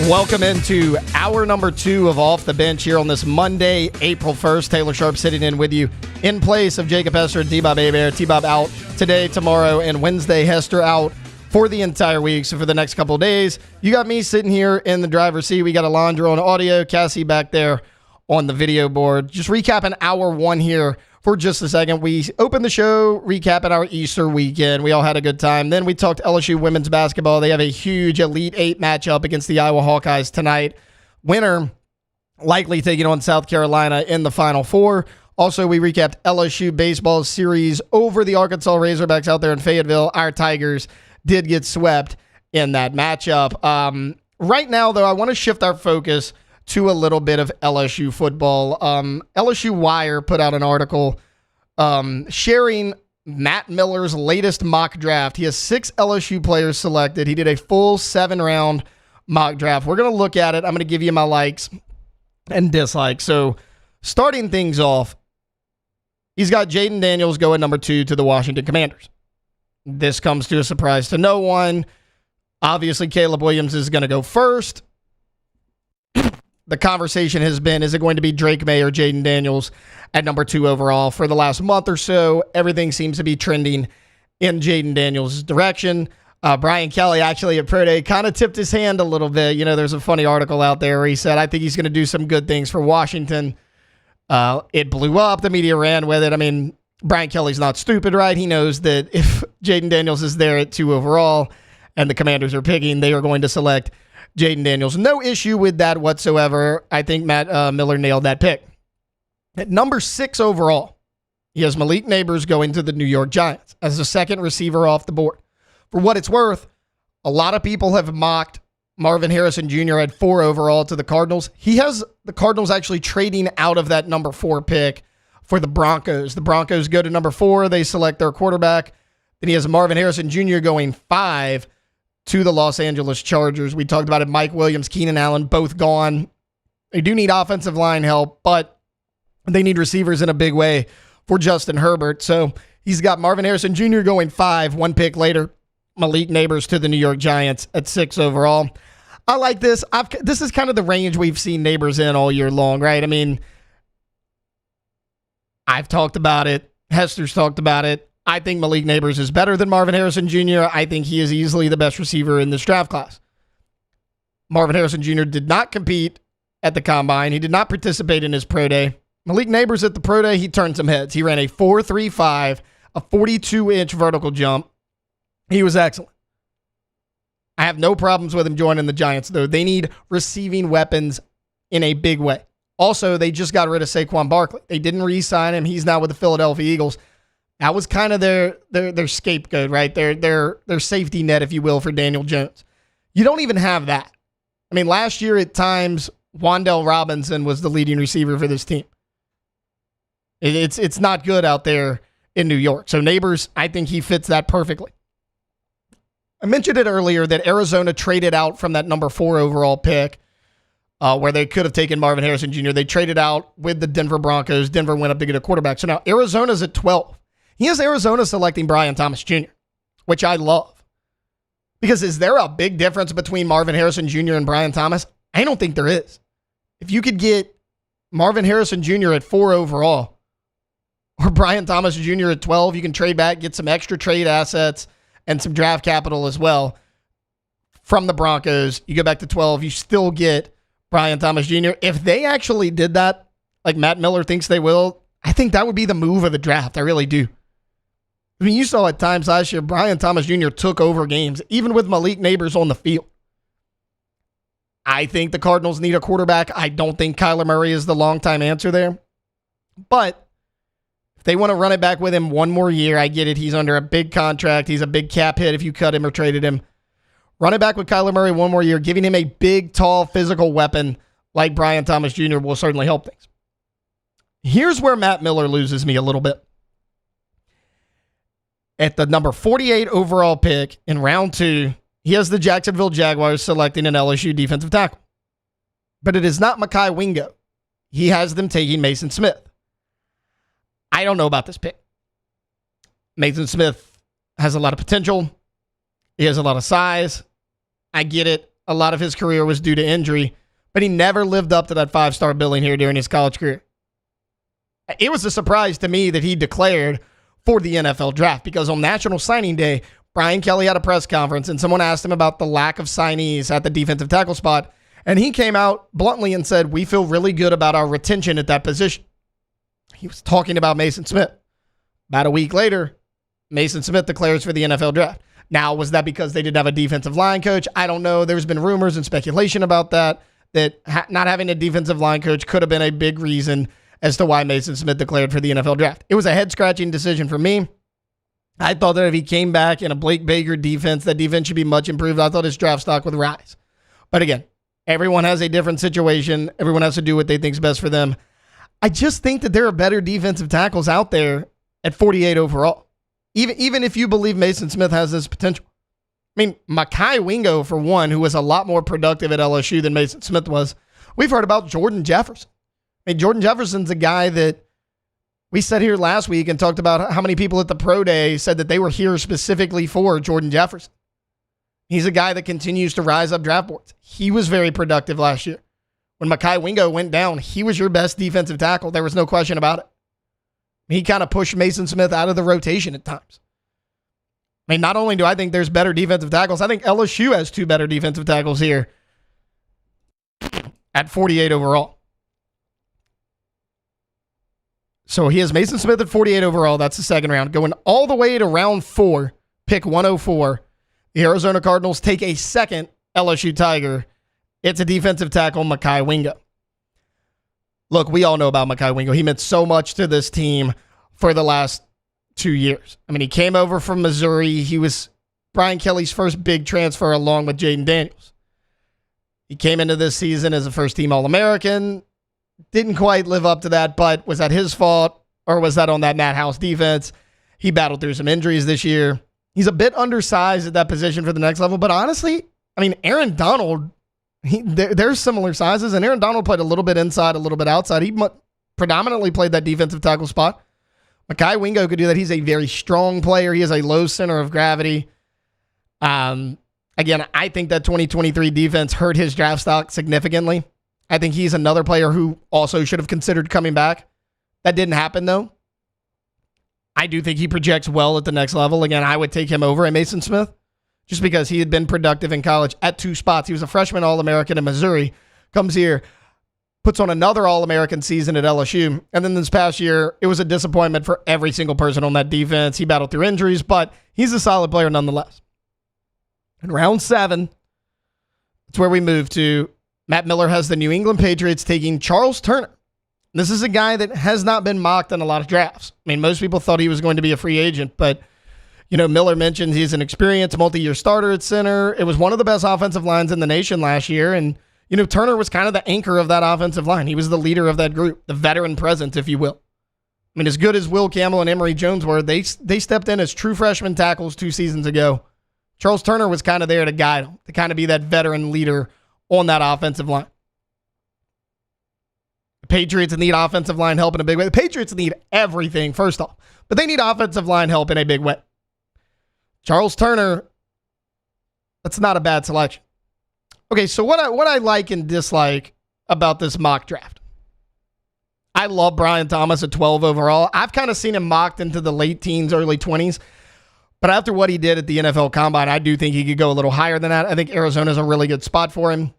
Welcome into hour number 2 of Off the Bench here on this Monday, April 1st. Taylor Sharp sitting in with you in place of Jacob Hester and T-Bob Hebert. T-Bob out today, tomorrow, and Wednesday. Hester out for the entire week. So for the next couple of days, you got me sitting here in the driver's seat. We got Alondra on audio, Cassie back there on the video board. Just recapping hour 1 here for just a second. We opened the show recapping our Easter weekend. We all had a good time. Then we talked LSU women's basketball. They have a huge Elite 8 matchup against the Iowa Hawkeyes tonight. Winner likely taking on South Carolina in the Final Four. Also, we recapped LSU baseball series over the Arkansas Razorbacks out there in Fayetteville. Our Tigers did get swept in that matchup. Right now, though, I want to shift our focus to a little bit of LSU football. LSU Wire put out an article sharing Matt Miller's latest mock draft. He has 6 LSU players selected. He did a full 7-round mock draft. We're going to look at it. I'm going to give you my likes and dislikes. So starting things off, he's got Jaden Daniels going number 2 to the Washington Commanders. This comes to a surprise to no one. Obviously, Caleb Williams is going to go first. The conversation has been, is it going to be Drake May or Jaden Daniels at number 2 overall? For the last month or so, everything seems to be trending in Jaden Daniels' direction. Brian Kelly actually at Pro Day kind of tipped his hand a little bit. You know, there's a funny article out there where he said, I think he's going to do some good things for Washington. It blew up. The media ran with it. I mean, Brian Kelly's not stupid, right? He knows that if Jaden Daniels is there at 2 overall and the Commanders are picking, they are going to select Jaden Daniels. No issue with that whatsoever. I think Matt Miller nailed that pick. At number 6 overall, he has Malik Neighbors going to the New York Giants as the second receiver off the board. For what it's worth, a lot of people have mocked Marvin Harrison Jr. at 4 overall to the Cardinals. He has the Cardinals actually trading out of that number 4 pick for the Broncos. The Broncos go to number 4. They select their quarterback. Then he has Marvin Harrison Jr. going 5 to the Los Angeles Chargers. We talked about it. Mike Williams, Keenan Allen, both gone. They do need offensive line help, but they need receivers in a big way for Justin Herbert. So he's got Marvin Harrison Jr. going 5, 1 pick later. Malik Neighbors to the New York Giants at 6 overall. I like this. This is kind of the range we've seen Neighbors in all year long, right? I mean, I've talked about it. Hester's talked about it. I think Malik Neighbors is better than Marvin Harrison Jr. I think he is easily the best receiver in this draft class. Marvin Harrison Jr. did not compete at the Combine. He did not participate in his Pro Day. Malik Neighbors at the Pro Day, he turned some heads. He ran a 4.35, a 42-inch vertical jump. He was excellent. I have no problems with him joining the Giants, though. They need receiving weapons in a big way. Also, they just got rid of Saquon Barkley. They didn't re-sign him. He's now with the Philadelphia Eagles. That was kind of their scapegoat, right? Their safety net, if you will, for Daniel Jones. You don't even have that. I mean, last year at times, Wan'Dale Robinson was the leading receiver for this team. It's not good out there in New York. So Neighbors, I think he fits that perfectly. I mentioned it earlier that Arizona traded out from that number 4 overall pick where they could have taken Marvin Harrison Jr. They traded out with the Denver Broncos. Denver went up to get a quarterback. So now Arizona's at 12. He has Arizona selecting Brian Thomas Jr., which I love. Because is there a big difference between Marvin Harrison Jr. and Brian Thomas? I don't think there is. If you could get Marvin Harrison Jr. at 4 overall or Brian Thomas Jr. at 12, you can trade back, get some extra trade assets and some draft capital as well from the Broncos. You go back to 12, you still get Brian Thomas Jr. If they actually did that, like Matt Miller thinks they will, I think that would be the move of the draft. I really do. I mean, you saw at times last year, Brian Thomas Jr. took over games, even with Malik Neighbors on the field. I think the Cardinals need a quarterback. I don't think Kyler Murray is the long-time answer there. But if they want to run it back with him one more year, I get it. He's under a big contract. He's a big cap hit if you cut him or traded him. Run it back with Kyler Murray one more year, giving him a big, tall, physical weapon like Brian Thomas Jr. will certainly help things. Here's where Matt Miller loses me a little bit. At the number 48 overall pick in round 2, he has the Jacksonville Jaguars selecting an LSU defensive tackle. But it is not Mekhi Wingo. He has them taking Mason Smith. I don't know about this pick. Mason Smith has a lot of potential. He has a lot of size. I get it. A lot of his career was due to injury, but he never lived up to that 5-star billing here during his college career. It was a surprise to me that he declared for the NFL draft because on National Signing Day, Brian Kelly had a press conference and someone asked him about the lack of signees at the defensive tackle spot. And he came out bluntly and said, we feel really good about our retention at that position. He was talking about Mason Smith. About a week later, Mason Smith declares for the NFL draft. Now, was that because they didn't have a defensive line coach? I don't know. There's been rumors and speculation about that not having a defensive line coach could have been a big reason as to why Mason Smith declared for the NFL draft. It was a head-scratching decision for me. I thought that if he came back in a Blake Baker defense, that defense should be much improved. I thought his draft stock would rise. But again, everyone has a different situation. Everyone has to do what they think is best for them. I just think that there are better defensive tackles out there at 48 overall. Even if you believe Mason Smith has this potential. I mean, Mekhi Wingo, for one, who was a lot more productive at LSU than Mason Smith was. We've heard about Jordan Jefferson. I mean, Jordan Jefferson's a guy that we sat here last week and talked about how many people at the Pro Day said that they were here specifically for Jordan Jefferson. He's a guy that continues to rise up draft boards. He was very productive last year. When Mekhi Wingo went down, he was your best defensive tackle. There was no question about it. He kind of pushed Mason Smith out of the rotation at times. I mean, not only do I think there's better defensive tackles, I think LSU has 2 better defensive tackles here at 48 overall. So he has Mason Smith at 48 overall. That's the second round. Going all the way to round 4, pick 104. The Arizona Cardinals take a second LSU Tiger. It's a defensive tackle, Mekhi Wingo. Look, we all know about Mekhi Wingo. He meant so much to this team for the last 2 years. I mean, he came over from Missouri. He was Brian Kelly's first big transfer along with Jaden Daniels. He came into this season as a first-team All-American. Didn't quite live up to that, but was that his fault or was that on that Matt House defense? He battled through some injuries this year. He's a bit undersized at that position for the next level, but honestly, I mean, Aaron Donald, they're similar sizes, and Aaron Donald played a little bit inside, a little bit outside. He predominantly played that defensive tackle spot. Mekhi Wingo could do that. He's a very strong player. He has a low center of gravity. Again, I think that 2023 defense hurt his draft stock significantly. I think he's another player who also should have considered coming back. That didn't happen, though. I do think he projects well at the next level. Again, I would take him over a Mason Smith just because he had been productive in college at 2 spots. He was a freshman All-American in Missouri, comes here, puts on another All-American season at LSU, and then this past year, it was a disappointment for every single person on that defense. He battled through injuries, but he's a solid player nonetheless. In round 7, that's where we move to. Matt Miller has the New England Patriots taking Charles Turner. This is a guy that has not been mocked in a lot of drafts. I mean, most people thought he was going to be a free agent, but, Miller mentioned he's an experienced multi-year starter at center. It was one of the best offensive lines in the nation last year, and, Turner was kind of the anchor of that offensive line. He was the leader of that group, the veteran presence, if you will. I mean, as good as Will Campbell and Emory Jones were, they stepped in as true freshman tackles 2 seasons ago. Charles Turner was kind of there to guide them, to kind of be that veteran leader on that offensive line. The Patriots need offensive line help in a big way. The Patriots need everything, first off, but they need offensive line help in a big way. Charles Turner, that's not a bad selection. Okay, so what I like and dislike about this mock draft. I love Brian Thomas at 12 overall. I've kind of seen him mocked into the late teens, early 20s. But after what he did at the NFL Combine, I do think he could go a little higher than that. I think Arizona's a really good spot for him.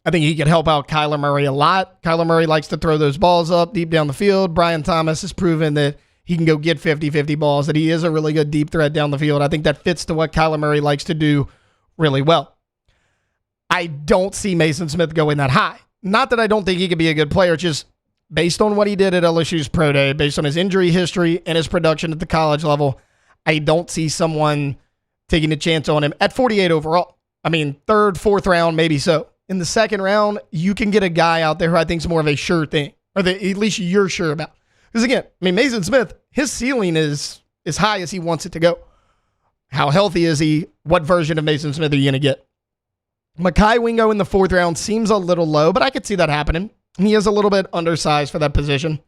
I think he could help out Kyler Murray a lot. Kyler Murray likes to throw those balls up deep down the field. Brian Thomas has proven that he can go get 50-50 balls, that he is a really good deep threat down the field. I think that fits to what Kyler Murray likes to do really well. I don't see Mason Smith going that high. Not that I don't think he could be a good player, just based on what he did at LSU's Pro Day, based on his injury history and his production at the college level, I don't see someone taking a chance on him at 48 overall. I mean, 3rd, 4th round, maybe so. in the second round, you can get a guy out there who I think is more of a sure thing, or that at least you're sure about. Because again, I mean, Mason Smith, his ceiling is as high as he wants it to go. How healthy is he? What version of Mason Smith are you going to get? Mekhi Wingo in the 4th round seems a little low, but I could see that happening. He is a little bit undersized for that position.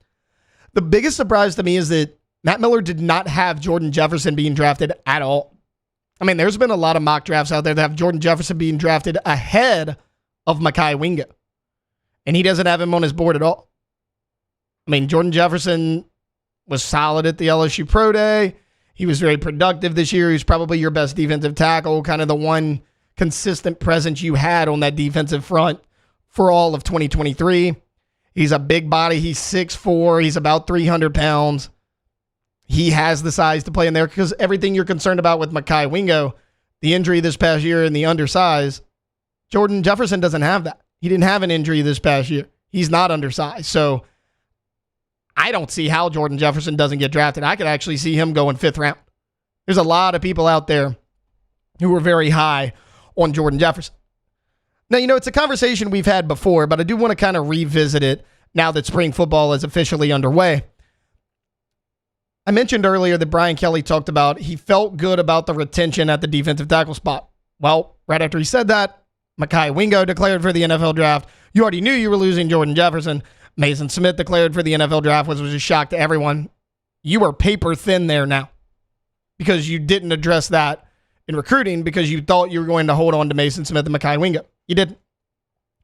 The biggest surprise to me is that Matt Miller did not have Jordan Jefferson being drafted at all. I mean, there's been a lot of mock drafts out there that have Jordan Jefferson being drafted ahead of Mekhi Wingo. And he doesn't have him on his board at all. I mean, Jordan Jefferson was solid at the LSU Pro Day. He was very productive this year. He's probably your best defensive tackle, kind of the one consistent presence you had on that defensive front for all of 2023. He's a big body. He's 6'4". He's about 300 pounds. He has the size to play in there because everything you're concerned about with Mekhi Wingo, the injury this past year and the undersize, Jordan Jefferson doesn't have that. He didn't have an injury this past year. He's not undersized. So I don't see how Jordan Jefferson doesn't get drafted. I could actually see him going 5th round. There's a lot of people out there who are very high on Jordan Jefferson. Now, it's a conversation we've had before, but I do want to kind of revisit it now that spring football is officially underway. I mentioned earlier that Brian Kelly talked about he felt good about the retention at the defensive tackle spot. Well, right after he said that, Mekhi Wingo declared for the NFL draft. You already knew you were losing Jordan Jefferson. Mason Smith declared for the NFL draft, which was a shock to everyone. You are paper thin there now because you didn't address that in recruiting because you thought you were going to hold on to Mason Smith and Mekhi Wingo. You didn't.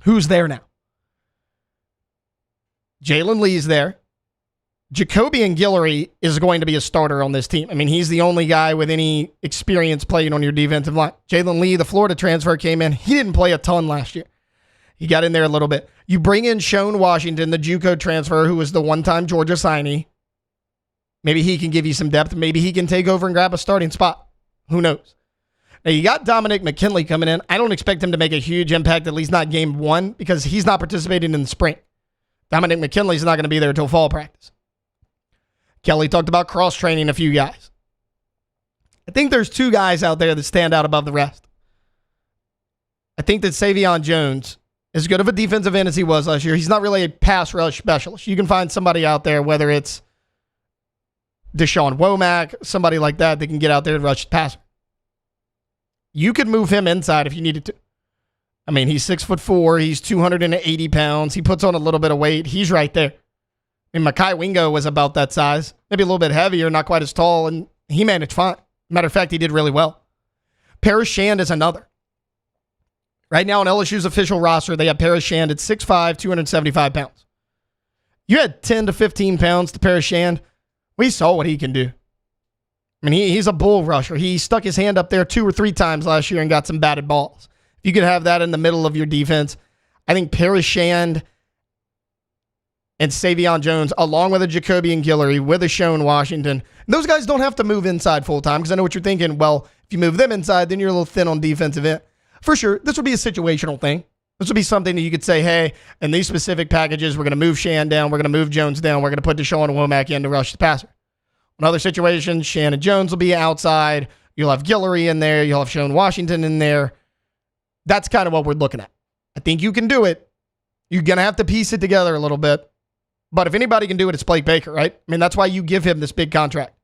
Who's there now? Jalen Lee's there. Jacobian Guillory is going to be a starter on this team. I mean, he's the only guy with any experience playing on your defensive line. Jalen Lee, the Florida transfer, came in. He didn't play a ton last year. He got in there a little bit. You bring in Sean Washington, the JUCO transfer, who was the one-time Georgia signee. Maybe he can give you some depth. Maybe he can take over and grab a starting spot. Who knows? Now, you got Dominic McKinley coming in. I don't expect him to make a huge impact, at least not game 1, because he's not participating in the spring. Dominic McKinley's not going to be there until fall practice. Kelly talked about cross-training a few guys. I think there's 2 guys out there that stand out above the rest. I think that Savion Jones, as good of a defensive end as he was last year, he's not really a pass rush specialist. You can find somebody out there, whether it's Deshaun Womack, somebody like that can get out there and rush the passer. You could move him inside if you needed to. I mean, he's 6'4". He's 280 pounds. He puts on a little bit of weight. He's right there. I mean, Mekhi Wingo was about that size, maybe a little bit heavier, not quite as tall, and he managed fine. Matter of fact, he did really well. Paris Shand is another. Right now on LSU's official roster, they have Paris Shand at 6'5", 275 pounds. You had 10 to 15 pounds to Paris Shand. We saw what he can do. I mean, he's a bull rusher. He stuck his hand up there 2 or 3 times last year and got some batted balls. If you could have that in the middle of your defense, I think Paris Shand and Savion Jones, along with a Jacobian Guillory, with a Sean Washington, those guys don't have to move inside full-time because I know what you're thinking. Well, if you move them inside, then you're a little thin on defensive end. For sure, this would be a situational thing. This would be something that you could say, hey, in these specific packages, we're going to move Shan down, we're going to move Jones down, we're going to put Deshaun Womack in to rush the passer. In other situations, Shan and Jones will be outside. You'll have Guillory in there. You'll have Sean Washington in there. That's kind of what we're looking at. I think you can do it. You're going to have to piece it together a little bit. But if anybody can do it, it's Blake Baker, right? I mean, that's why you give him this big contract.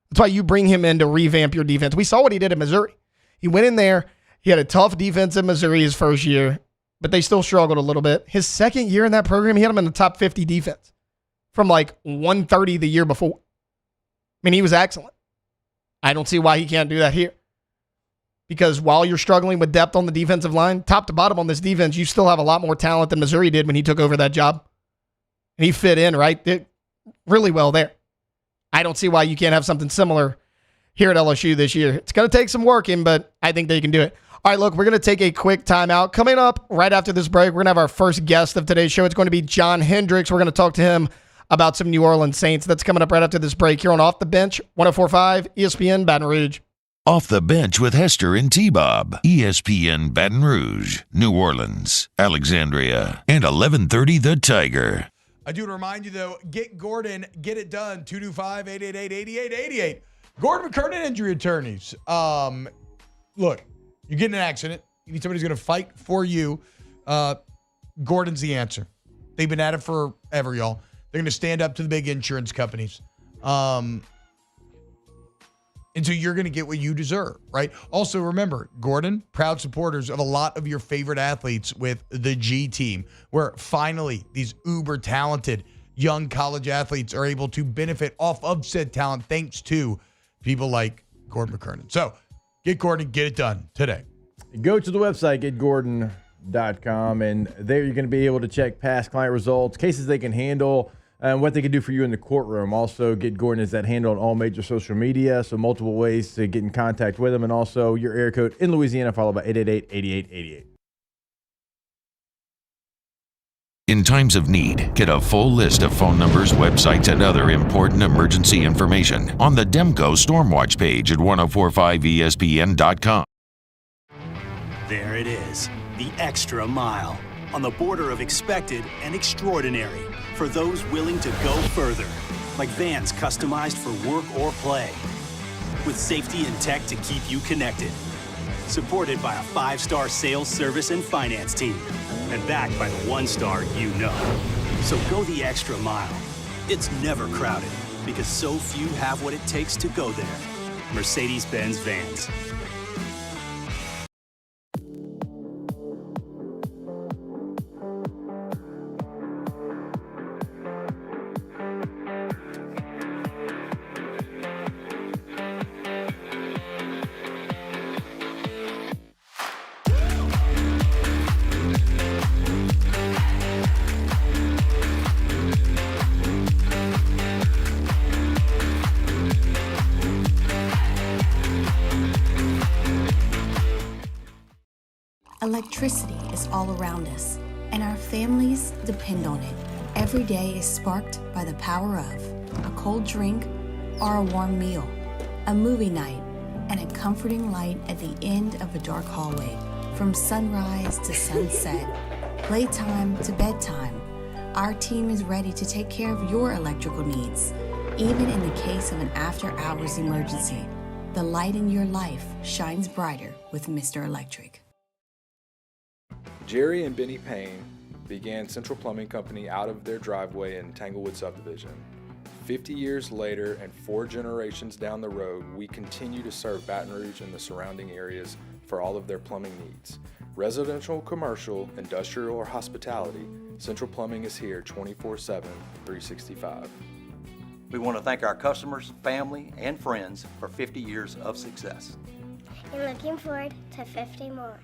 That's why you bring him in to revamp your defense. We saw what he did in Missouri. He went in there. He had a tough defense in Missouri his first year, but they still struggled a little bit. His second year in that program, he had him in the top 50 defense from like 130 the year before. I mean, he was excellent. I don't see why he can't do that here. Because while you're struggling with depth on the defensive line, top to bottom on this defense, you still have a lot more talent than Missouri did when he took over that job. And he fit in, right? Did really well there. I don't see why you can't have something similar here at LSU this year. It's going to take some working, but I think they can do it. All right, look, we're going to take a quick timeout. Coming up right after this break, we're going to have our first guest of today's show. It's going to be John Hendricks. We're going to talk to him about some New Orleans Saints. That's coming up right after this break here on Off the Bench, 104.5 ESPN Baton Rouge. Off the Bench with Hester and T-Bob, ESPN Baton Rouge, New Orleans, Alexandria, and 1130 The Tiger. I do want to remind you, though, get Gordon, get it done, 225-888-8888. Gordon McKernan Injury Attorneys. Look, you get in an accident. You need somebody who's going to fight for you. Gordon's the answer. They've been at it forever, y'all. They're going to stand up to the big insurance companies. And so you're going to get what you deserve, right? Also, remember, Gordon, proud supporters of a lot of your favorite athletes with the G team, where finally these uber talented young college athletes are able to benefit off of said talent thanks to people like Gordon McKernan. So get Gordon, get it done today. Go to the website, getgordon.com, and there you're going to be able to check past client results, cases they can handle, and what they can do for you in the courtroom. Also, Get Gordon is that handle on all major social media, so multiple ways to get in contact with them, and also your area code in Louisiana, followed by 888-8888. In times of need, get a full list of phone numbers, websites, and other important emergency information on the Demco Stormwatch page at 1045ESPN.com. There it is, the extra mile, on the border of expected and extraordinary, for those willing to go further, like vans customized for work or play, with safety and tech to keep you connected. Supported by a 5-star sales, service, and finance team, and backed by the 1-star you know. So go the extra mile. It's never crowded, because so few have what it takes to go there. Mercedes-Benz Vans. Electricity is all around us, and our families depend on it. Every day is sparked by the power of a cold drink or a warm meal, a movie night, and a comforting light at the end of a dark hallway. From sunrise to sunset, playtime to bedtime, our team is ready to take care of your electrical needs. Even in the case of an after-hours emergency, the light in your life shines brighter with Mr. Electric. Jerry and Benny Payne began Central Plumbing Company out of their driveway in Tanglewood Subdivision. 50 years later and 4 generations down the road, we continue to serve Baton Rouge and the surrounding areas for all of their plumbing needs. Residential, commercial, industrial, or hospitality, Central Plumbing is here 24/7, 365. We want to thank our customers, family, and friends for 50 years of success. And looking forward to 50 more.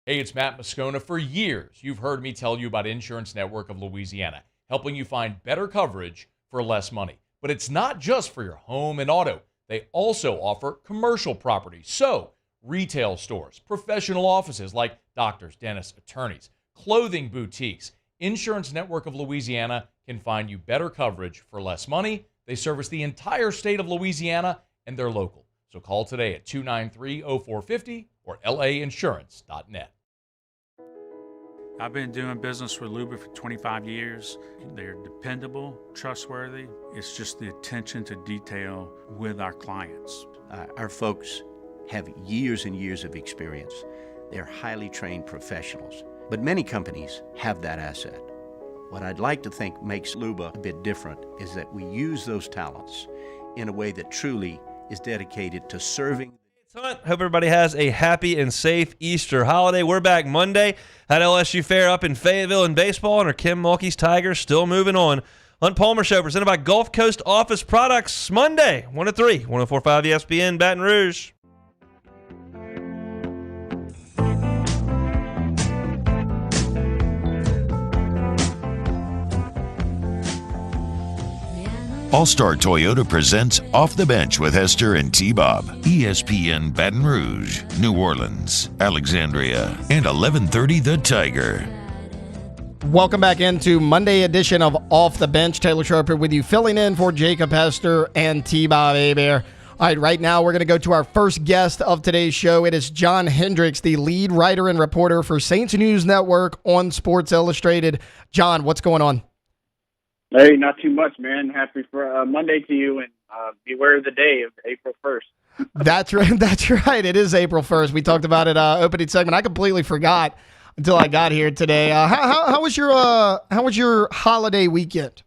Hey, it's Matt Moscona. For years, you've heard me tell you about Insurance Network of Louisiana, helping you find better coverage for less money. But it's not just for your home and auto. They also offer commercial property. So, retail stores, professional offices like doctors, dentists, attorneys, clothing boutiques. Insurance Network of Louisiana can find you better coverage for less money. They service the entire state of Louisiana, and they're local. So call today at 293-0450 or lainsurance.net. I've been doing business with Luba for 25 years. They're dependable, trustworthy. It's just the attention to detail with our clients. Our folks have years and years of experience. They're highly trained professionals, but many companies have that asset. What I'd like to think makes Luba a bit different is that we use those talents in a way that truly is dedicated to serving. Hope everybody has a happy and safe Easter holiday. We're back Monday at LSU Fair up in Fayetteville in baseball, and our Kim Mulkey's Tigers still moving on. Hunt Palmer Show presented by Gulf Coast Office Products, Monday, 1 to 3, 104.5 ESPN, Baton Rouge. All-Star Toyota presents Off the Bench with Hester and T-Bob. ESPN Baton Rouge, New Orleans, Alexandria, and 1130 The Tiger. Welcome back into Monday edition of Off the Bench. Taylor Sharper with you, filling in for Jacob Hester and T-Bob Hebert. All right, right now we're going to go to our first guest of today's show. It is John Hendricks, the lead writer and reporter for Saints News Network on Sports Illustrated. John, what's going on? Hey, not too much, man. Happy for Monday to you, and beware of the day of April 1st. That's right. That's right. It is April 1st. We talked about it opening segment. I completely forgot until I got here today. How was your holiday weekend?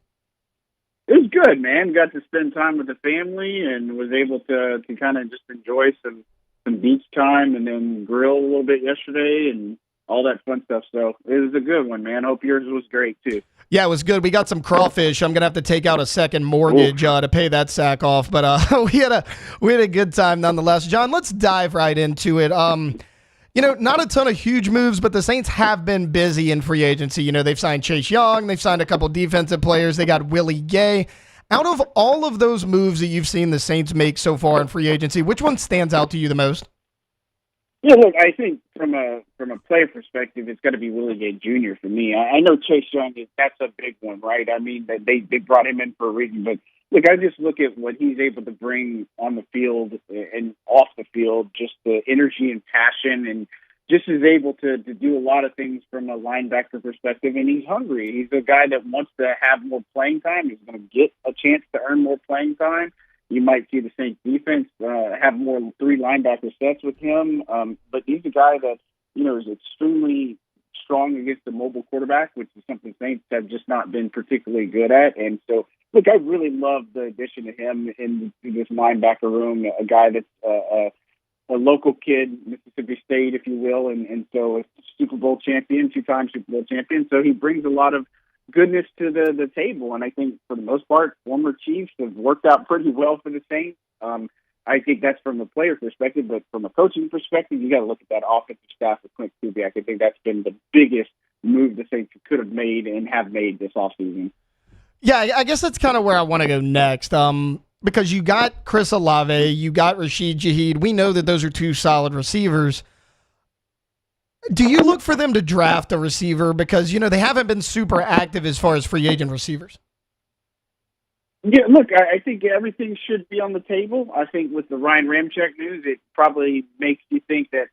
It was good, man. Got to spend time with the family and was able to kind of just enjoy some beach time and then grill a little bit yesterday and all that fun stuff. So it was a good one, man. Hope yours was great too. Yeah, it was good. We got some crawfish. I'm gonna have to take out a second mortgage to pay that sack off. But we had a good time nonetheless. John, let's dive right into it. Not a ton of huge moves, but the Saints have been busy in free agency. They've signed Chase Young. They've signed a couple defensive players. They got Willie Gay. Out of all of those moves that you've seen the Saints make so far in free agency, which one stands out to you the most? Yeah, look, I think from a player perspective, it's got to be Willie Gay Jr. for me. I know Chase Young that's a big one, right? I mean, they brought him in for a reason, but look, I just look at what he's able to bring on the field and off the field, just the energy and passion, and just is able to do a lot of things from a linebacker perspective, and he's hungry. He's a guy that wants to have more playing time. He's going to get a chance to earn more playing time. You might see the Saints defense have more 3 linebacker sets with him, but he's a guy that is extremely strong against the mobile quarterback, which is something Saints have just not been particularly good at. And so, look, I really love the addition of him in this linebacker room, a guy that's a local kid, Mississippi State, if you will, and so a Super Bowl champion, 2-time Super Bowl champion. So he brings a lot of goodness to the table, and I think for the most part, former Chiefs have worked out pretty well for the Saints. I think that's from a player perspective, but from a coaching perspective, you got to look at that offensive staff with Clint Kubiak. I think that's been the biggest move the Saints could have made and have made this offseason. Yeah, I guess that's kind of where I want to go next. Because you got Chris Olave, you got Rashid Shaheed. We know that those are 2 solid receivers. Do you look for them to draft a receiver? Because, they haven't been super active as far as free agent receivers. Yeah, look, I think everything should be on the table. I think with the Ryan Ramczyk news, it probably makes you think that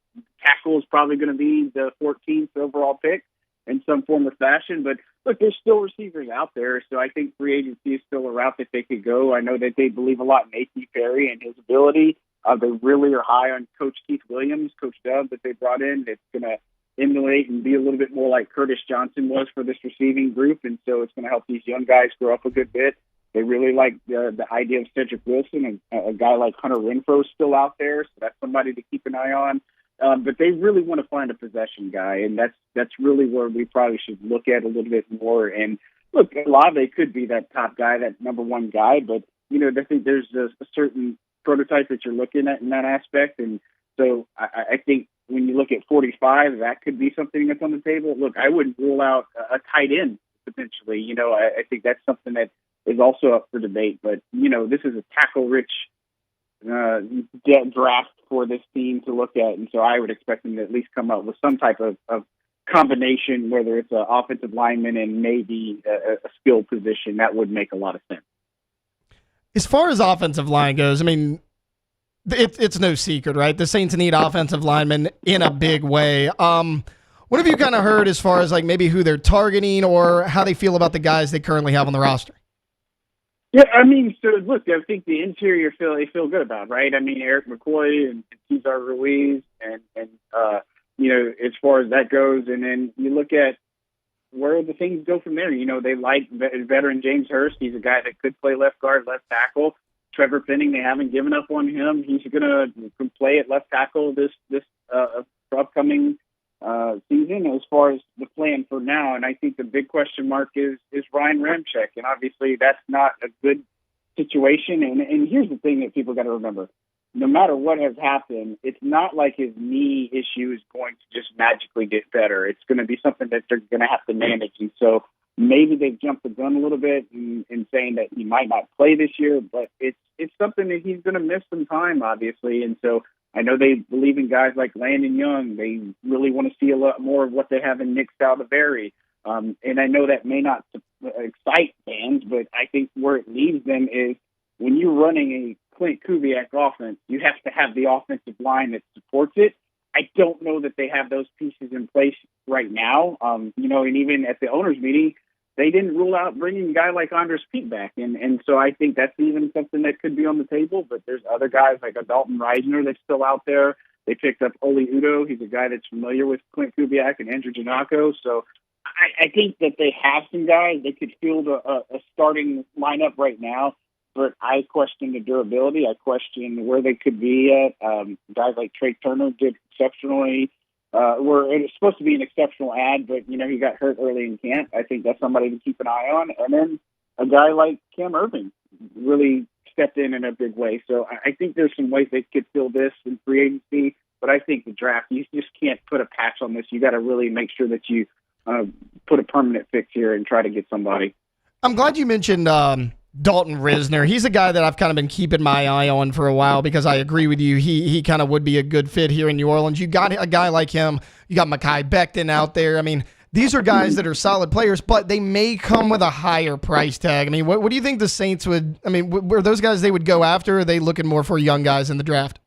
tackle is probably going to be the 14th overall pick in some form or fashion. But, look, there's still receivers out there, so I think free agency is still a route that they could go. I know that they believe a lot in A.T. Perry and his ability. They really are high on Coach Keith Williams, Coach Dub, that they brought in. That's going to emulate and be a little bit more like Curtis Johnson was for this receiving group, and so it's going to help these young guys grow up a good bit. They really like the idea of Cedric Wilson, and a guy like Hunter Renfrow still out there, so that's somebody to keep an eye on. But they really want to find a possession guy, and that's really where we probably should look at a little bit more. And look, Olave could be that top guy, that number 1 guy, but I think there's a certain prototype that you're looking at in that aspect, and so I think when you look at 45, that could be something that's on the table. Look, I wouldn't rule out a tight end potentially. I think that's something that is also up for debate. But, this is a tackle-rich draft for this team to look at, and so I would expect them to at least come up with some type of combination, whether it's an offensive lineman and maybe a skill position. That would make a lot of sense. As far as offensive line goes, I mean, it's no secret, right? The Saints need offensive linemen in a big way. What have you kind of heard as far as like maybe who they're targeting or how they feel about the guys they currently have on the roster? Yeah, I mean, so look, I think the interior they feel good about, right? I mean, Eric McCoy and Cesar Ruiz, and as far as that goes, and then you look at where the things go from there. They like veteran James Hurst. He's a guy that could play left guard, left tackle. Trevor Penning, they haven't given up on him. He's going to play at left tackle this upcoming season as far as the plan for now. And I think the big question mark is Ryan Ramczyk. And obviously that's not a good situation. And here's the thing that people got to remember. No matter what has happened, it's not like his knee issue is going to just magically get better. It's going to be something that they're going to have to manage. And so maybe they've jumped the gun a little bit in saying that he might not play this year, but it's something that he's going to miss some time, obviously. And so I know they believe in guys like Landon Young. They really want to see a lot more of what they have in Nick Saldivari. And I know that may not excite fans, but I think where it leaves them is when you're running a Clint Kubiak offense, you have to have the offensive line that supports it. I don't know that they have those pieces in place right now. And even at the owners' meeting, they didn't rule out bringing a guy like Andres Pete back. And so I think that's even something that could be on the table. But there's other guys like a Dalton Reisner that's still out there. They picked up Oli Udoh. He's a guy that's familiar with Clint Kubiak and Andrew Janako. So I think that they have some guys. They could field a starting lineup right now. But I question the durability. I question where they could be at. Guys like Trey Turner did exceptionally. It was supposed to be an exceptional ad, but, he got hurt early in camp. I think that's somebody to keep an eye on. And then a guy like Cam Irving really stepped in a big way. So I think there's some ways they could fill this in free agency. But I think the draft, you just can't put a patch on this. You got to really make sure that you put a permanent fix here and try to get somebody. I'm glad you mentioned Dalton Risner. He's a guy that I've kind of been keeping my eye on for a while because I agree with you. He kind of would be a good fit here in New Orleans. You got a guy like him. You got Mekhi Becton out there. I mean, these are guys that are solid players, but they may come with a higher price tag. I mean, what do you think the Saints would – I mean, were those guys they would go after, or are they looking more for young guys in the draft?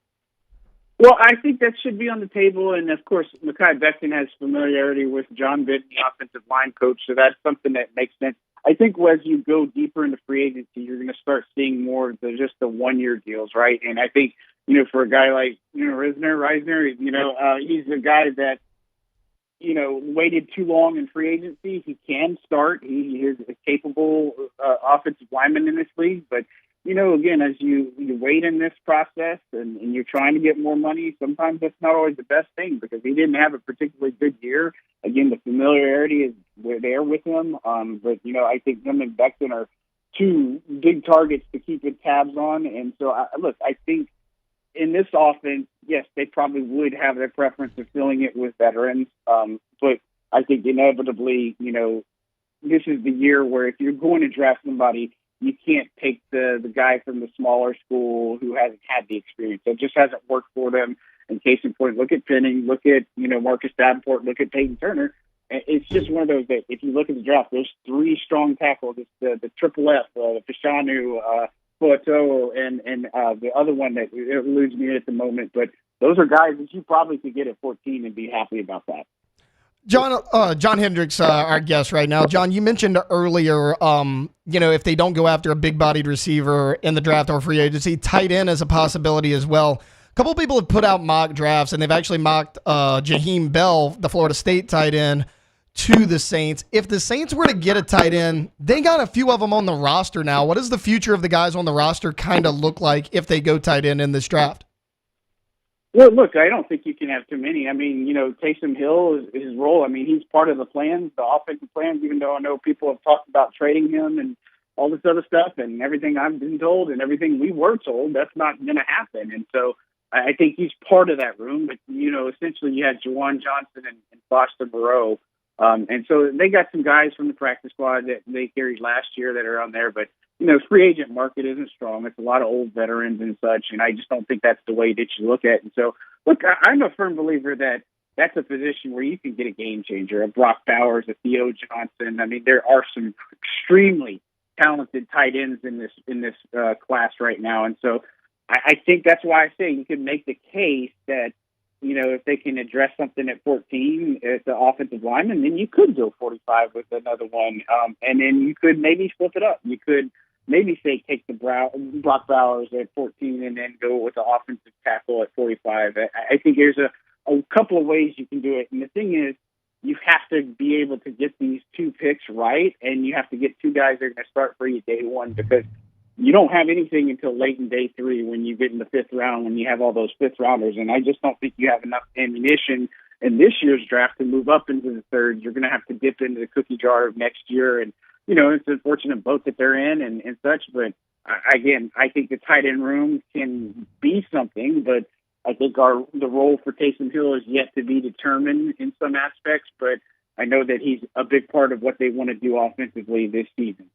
Well, I think that should be on the table. And, of course, Mekhi Becton has familiarity with John Bitten, the offensive line coach, so that's something that makes sense. I think as you go deeper into free agency, you're going to start seeing more of just the one-year deals, right? And I think, for a guy like, Reisner, he's a guy that, waited too long in free agency. He can start. He is a capable offensive lineman in this league. But, again, as you wait in this process and you're trying to get more money, sometimes that's not always the best thing because he didn't have a particularly good year. Again, the familiarity is there with him. But, I think him and Becton are two big targets to keep tabs on. And so, I think in this offense, yes, they probably would have their preference of filling it with veterans. But I think inevitably, this is the year where if you're going to draft somebody, you can't take the guy from the smaller school who hasn't had the experience. It just hasn't worked for them. And case in point, look at Penning, look at, Marcus Davenport, look at Peyton Turner. It's just one of those that if you look at the draft, there's three strong tackles. It's the triple F, the Fashanu, Poato, and the other one that eludes me at the moment. But those are guys that you probably could get at 14 and be happy about that. John Hendricks, our guest right now. John, you mentioned earlier, if they don't go after a big-bodied receiver in the draft or free agency, tight end is a possibility as well. A couple people have put out mock drafts, and they've actually mocked Jaheim Bell, the Florida State tight end, to the Saints. If the Saints were to get a tight end, they got a few of them on the roster now. What does the future of the guys on the roster kind of look like if they go tight end in this draft? Well, look, I don't think you can have too many. I mean, Taysom Hill is his role. I mean, he's part of the plans, the offensive plans, even though I know people have talked about trading him and all this other stuff and everything I've been told and everything we were told, that's not going to happen. And so I think he's part of that room. But, essentially you had Juwan Johnson and Foster Moreau. And so they got some guys from the practice squad that they carried last year that are on there. But, free agent market isn't strong. It's a lot of old veterans and such, and I just don't think that's the way that you look at it. And so, look, I'm a firm believer that that's a position where you can get a game changer, a Brock Bowers, a Theo Johnson. I mean, there are some extremely talented tight ends in this class right now. And so I think that's why I say you can make the case that, if they can address something at 14 as the offensive lineman, then you could go 45 with another one. And then you could maybe flip it up. You could maybe say take the Brock Bowers at 14 and then go with the offensive tackle at 45. I think there's a couple of ways you can do it. And the thing is, you have to be able to get these two picks right, and you have to get two guys that are going to start for you day one because you don't have anything until late in day three when you get in the fifth round, when you have all those fifth rounders. And I just don't think you have enough ammunition in this year's draft to move up into the third. You're going to have to dip into the cookie jar of next year. And, it's an unfortunate boat that they're in and such. But again, I think the tight end room can be something, but I think the role for Taysom Hill is yet to be determined in some aspects. But I know that he's a big part of what they want to do offensively this season.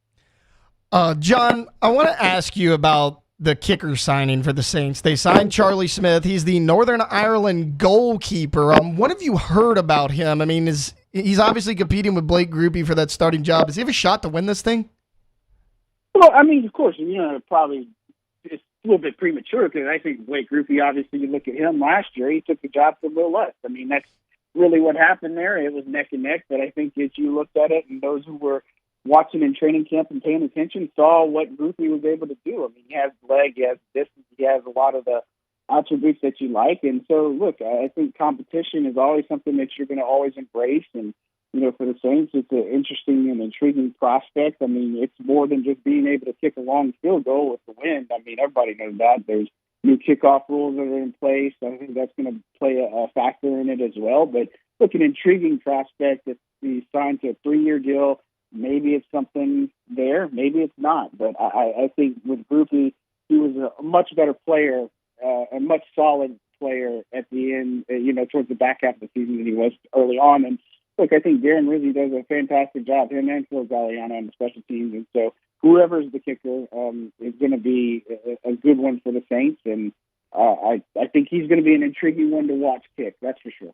John, I want to ask you about the kicker signing for the Saints. They signed Charlie Smith. He's the Northern Ireland goalkeeper. What have you heard about him? I mean, he's obviously competing with Blake Grupe for that starting job. Does he have a shot to win this thing? Well, I mean, of course, probably it's a little bit premature because I think Blake Grupe, obviously, you look at him last year, he took the job for a little less. I mean, that's really what happened there. It was neck and neck, but I think as you looked at it and those who were watching in training camp and paying attention, saw what Groupie was able to do. I mean, he has leg, he has distance, he has a lot of the attributes that you like. And so, look, I think competition is always something that you're going to always embrace. And, for the Saints, it's an interesting and intriguing prospect. I mean, it's more than just being able to kick a long field goal with the wind. I mean, everybody knows that. There's new kickoff rules that are in place. I think that's going to play a factor in it as well. But, look, an intriguing prospect that he's signed to a 3-year deal. Maybe it's something there. Maybe it's not. But I think with Groupie, he was a much better player, a much solid player at the end, towards the back half of the season than he was early on. And, look, I think Darren Rizzi does a fantastic job, him and Phil Galliano on the special teams. And so whoever's the kicker is going to be a good one for the Saints. And I think he's going to be an intriguing one to watch kick. That's for sure.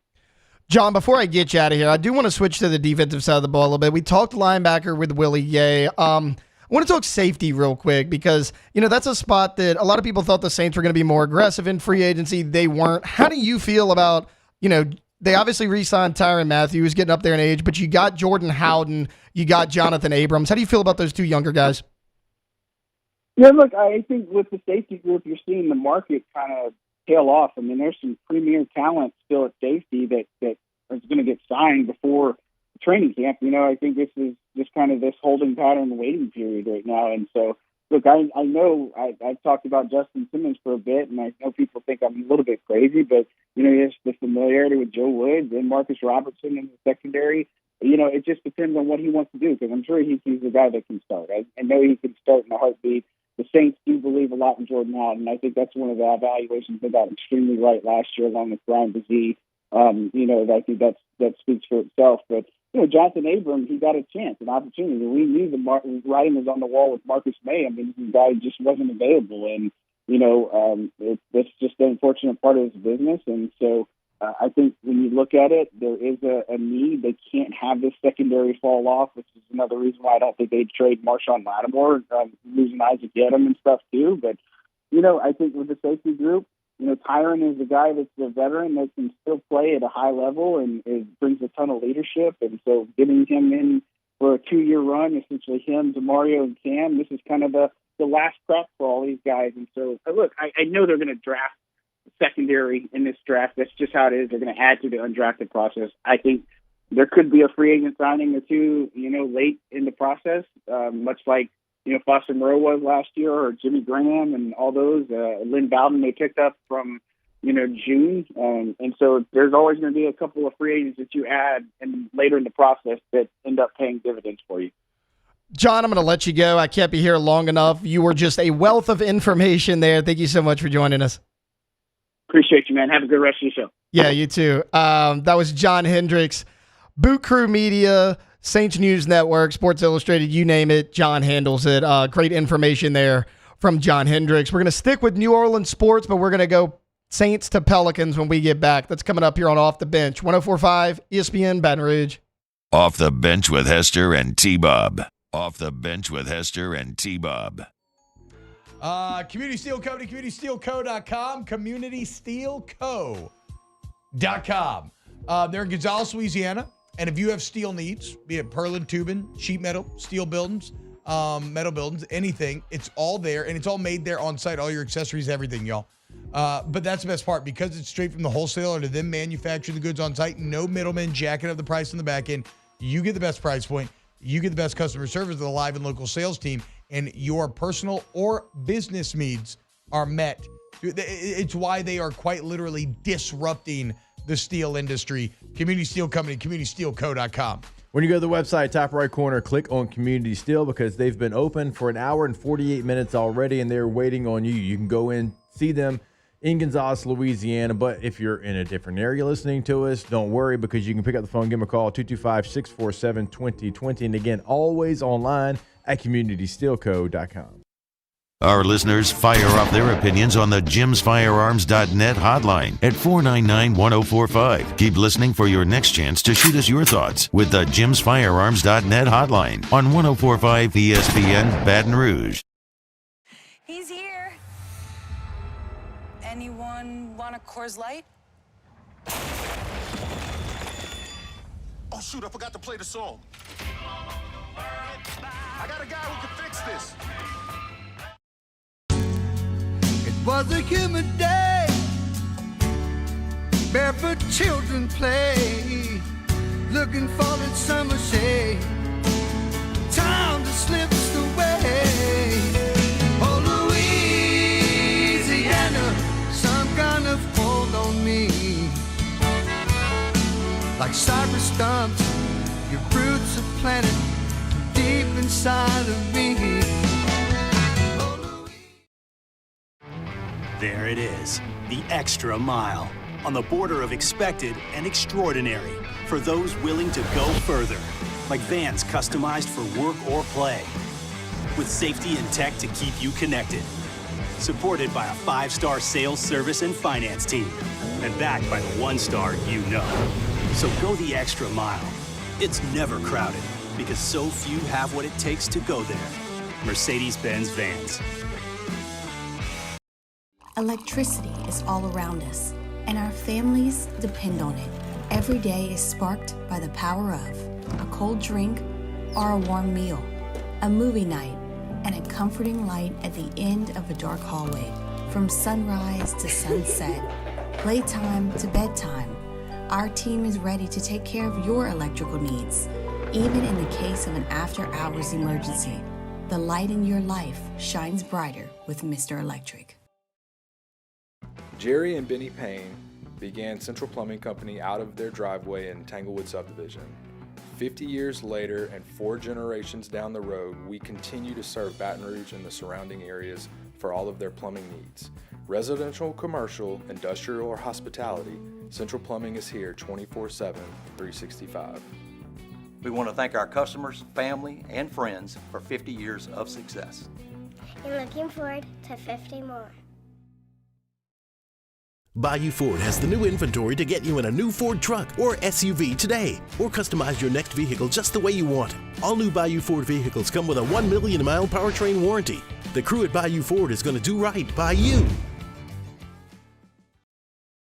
John, before I get you out of here, I do want to switch to the defensive side of the ball a little bit. We talked linebacker with Willie Gay. I want to talk safety real quick because, that's a spot that a lot of people thought the Saints were going to be more aggressive in free agency. They weren't. How do you feel about, they obviously re-signed Tyrann Mathieu, who's getting up there in age, but you got Jordan Howden, you got Jonathan Abrams. How do you feel about those two younger guys? Yeah, look, I think with the safety group, you're seeing the market kind of tail off. I mean, there's some premier talent still at safety that is going to get signed before training camp. I think this is just kind of this holding pattern waiting period right now. And so, look, I know I've talked about Justin Simmons for a bit, and I know people think I'm a little bit crazy, but, there's the familiarity with Joe Woods and Marcus Robertson in the secondary. It just depends on what he wants to do, because I'm sure he's the guy that can start. I know he can start in a heartbeat. The Saints do believe a lot in Jordan Howden. I think that's one of the evaluations they got extremely right last year, along with Brian Brzee. I think that speaks for itself. But Jonathan Abrams, he got a chance, an opportunity. We knew the writing was on the wall with Marcus May. I mean, the guy just wasn't available, and it's just an unfortunate part of his business. And so I think when you look at it, there is a need. They can't have this secondary fall off, which is another reason why I don't think they'd trade Marshawn Lattimore, losing Isaac Yedem and stuff too. But I think with the safety group, Tyrann is a guy that's a veteran that can still play at a high level and it brings a ton of leadership. And so getting him in for a 2-year run, essentially him, DeMario, and Cam, this is kind of the last crack for all these guys. And so, look, I know they're going to draft secondary in this draft. That's just how it is. They're going to add to the undrafted process. I think there could be a free agent signing or two, late in the process, much like Foster Moreau was last year, or Jimmy Graham and all those. Lynn Bowden they picked up from, June. And so there's always going to be a couple of free agents that you add and later in the process that end up paying dividends for you. John, I'm going to let you go. I can't be here long enough. You were just a wealth of information there. Thank you so much for joining us. Appreciate you, man. Have a good rest of your show. Yeah, you too. That was John Hendricks, Boot Crew Media, Saints News Network, Sports Illustrated, you name it. John handles it. Great information there from John Hendricks. We're going to stick with New Orleans sports, but we're going to go Saints to Pelicans when we get back. That's coming up here on Off the Bench. 104.5 ESPN Baton Rouge. Off the Bench with Hester and T-Bob. Off the Bench with Hester and T-Bob. Community Steel Company, CommunitySteelCo.com, CommunitySteelCo.com. They're in Gonzales, Louisiana. And if you have steel needs, be it purlin, tubing, sheet metal, steel buildings, metal buildings, anything, it's all there. And it's all made there on site, all your accessories, everything, y'all. But that's the best part. Because it's straight from the wholesaler to them manufacture the goods on site, no middleman jacking up the price in the back end. You get the best price point. You get the best customer service with a live and local sales team. And your personal or business needs are met. It's why they are quite literally disrupting the steel industry. Community Steel Company, CommunitySteelCo.com. When you go to the website, top right corner, click on Community Steel because they've been open for an hour and 48 minutes already, and they're waiting on you. You can go in, see them in Gonzales, Louisiana. But if you're in a different area listening to us, don't worry because you can pick up the phone, give them a call, 225-647-2020. And again, always online at CommunitySteelCo.com. Our listeners fire off their opinions on the JimsFirearms.net hotline at 499-1045. Keep listening for your next chance to shoot us your thoughts with the JimsFirearms.net hotline on 1045 ESPN Baton Rouge. He's here. Anyone want a Coors Light? Oh, shoot, I forgot to play the song. I got a guy who can fix this. It was a humid day, barefoot children play, looking for that summer shade. Time just slips away. Oh, Louisiana, some kind of hold on me. Like cypress stumps, your roots are planted deep inside of me. There it is, the extra mile, on the border of expected and extraordinary, for those willing to go further, like vans customized for work or play, with safety and tech to keep you connected, supported by a 5-star sales, service, and finance team, and backed by the 1-star you know. So go the extra mile. It's never crowded, because so few have what it takes to go there. Mercedes-Benz Vans. Electricity is all around us, and our families depend on it. Every day is sparked by the power of a cold drink or a warm meal, a movie night, and a comforting light at the end of a dark hallway. From sunrise to sunset, playtime to bedtime, our team is ready to take care of your electrical needs. Even in the case of an after-hours emergency, the light in your life shines brighter with Mr. Electric. Jerry and Benny Payne began Central Plumbing Company out of their driveway in Tanglewood subdivision. 50 years later and 4 generations down the road, we continue to serve Baton Rouge and the surrounding areas for all of their plumbing needs. Residential, commercial, industrial, or hospitality, Central Plumbing is here 24/7, 365. We want to thank our customers, family, and friends for 50 years of success. And looking forward to 50 more. Bayou Ford has the new inventory to get you in a new Ford truck or SUV today, or customize your next vehicle just the way you want it. All new Bayou Ford vehicles come with a 1 million mile powertrain warranty. The crew at Bayou Ford is going to do right by you.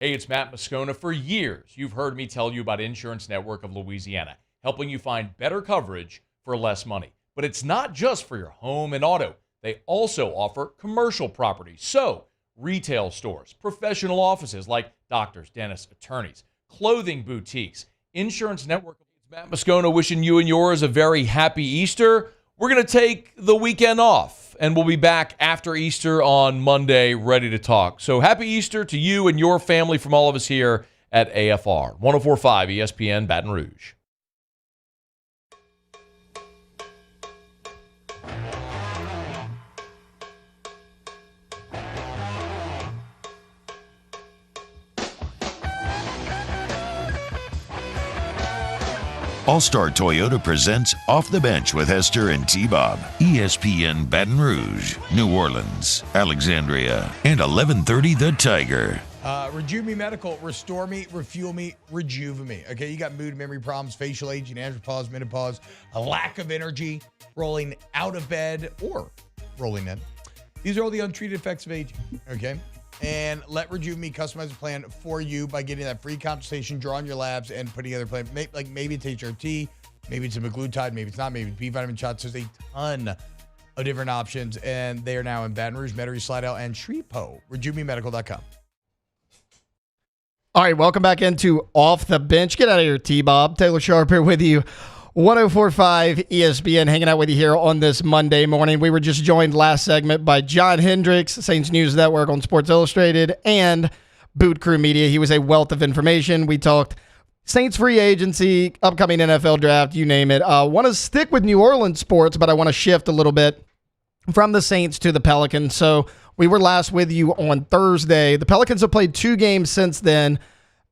Hey, it's Matt Moscona. For years, you've heard me tell you about Insurance Network of Louisiana, helping you find better coverage for less money. But it's not just for your home and auto. They also offer commercial property. So, retail stores, professional offices like doctors, dentists, attorneys, clothing boutiques, Insurance Network. It's Matt Moscona wishing you and yours a very happy Easter. We're going to take the weekend off, and we'll be back after Easter on Monday ready to talk. So happy Easter to you and your family from all of us here at AFR. 104.5 ESPN Baton Rouge. All-Star Toyota presents Off the Bench with Hester and T-Bob. ESPN Baton Rouge, New Orleans, Alexandria, and 1130 The Tiger. Rejuve Me Medical, restore me, refuel me, rejuve me. Okay, you got mood, memory problems, facial aging, andropause, menopause, a lack of energy, rolling out of bed or rolling in. These are all the untreated effects of aging, okay? And let Rejuve Me customize a plan for you by getting that free consultation, drawing your labs, and putting together a plan. Like maybe it's HRT, maybe it's a maglutide, maybe it's not, maybe it's B vitamin shots. There's a ton of different options, and they are now in Baton Rouge, Metairie, Slidell, and Shreveport. RejuveMeMedical.com. All right, welcome back into Off the Bench. Get out of here, T-Bob. Taylor Sharp here with you. 104.5 ESPN, hanging out with you here on this Monday morning. We were just joined last segment by John Hendricks, Saints News Network on Sports Illustrated, and Boot Crew Media. He was a wealth of information. We talked Saints free agency, upcoming NFL draft, you name it. Want to stick with New Orleans sports, but I want to shift a little bit from the Saints to the Pelicans. So we were last with you on Thursday. The Pelicans have played 2 games since then.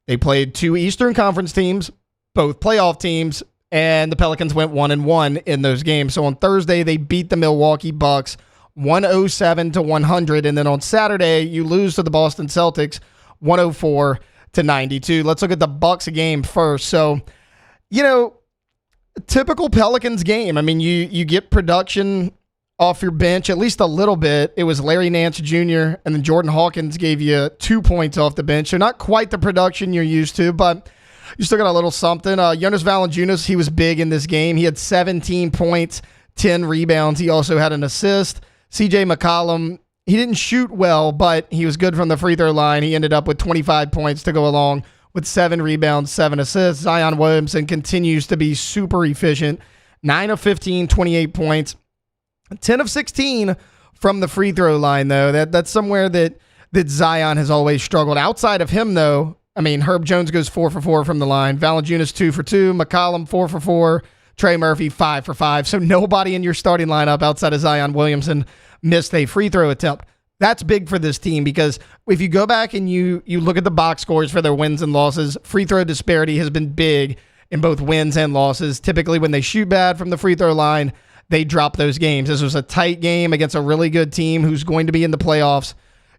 They played 2 Eastern Conference teams, both playoff teams, and the Pelicans went 1-1 in those games. So on Thursday, they beat the Milwaukee Bucks 107-100. And then on Saturday, you lose to the Boston Celtics 104-92. Let's look at the Bucks game first. So, typical Pelicans game. I mean, you get production off your bench, at least a little bit. It was Larry Nance Jr. and then Jordan Hawkins gave you 2 points off the bench. So not quite the production you're used to, but you still got a little something. Jonas Valanciunas, he was big in this game. He had 17 points, 10 rebounds. He also had an assist. CJ McCollum, he didn't shoot well, but he was good from the free throw line. He ended up with 25 points to go along with 7 rebounds, 7 assists. Zion Williamson continues to be super efficient. 9 of 15, 28 points. 10 of 16 from the free throw line, though. That's somewhere that Zion has always struggled. Outside of him, though, I mean, Herb Jones goes 4 for 4 from the line. Valanciunas 2 for 2. McCollum 4 for 4. Trey Murphy 5 for 5. So nobody in your starting lineup outside of Zion Williamson missed a free throw attempt. That's big for this team because if you go back and you look at the box scores for their wins and losses, free throw disparity has been big in both wins and losses. Typically when they shoot bad from the free throw line, they drop those games. This was a tight game against a really good team who's going to be in the playoffs.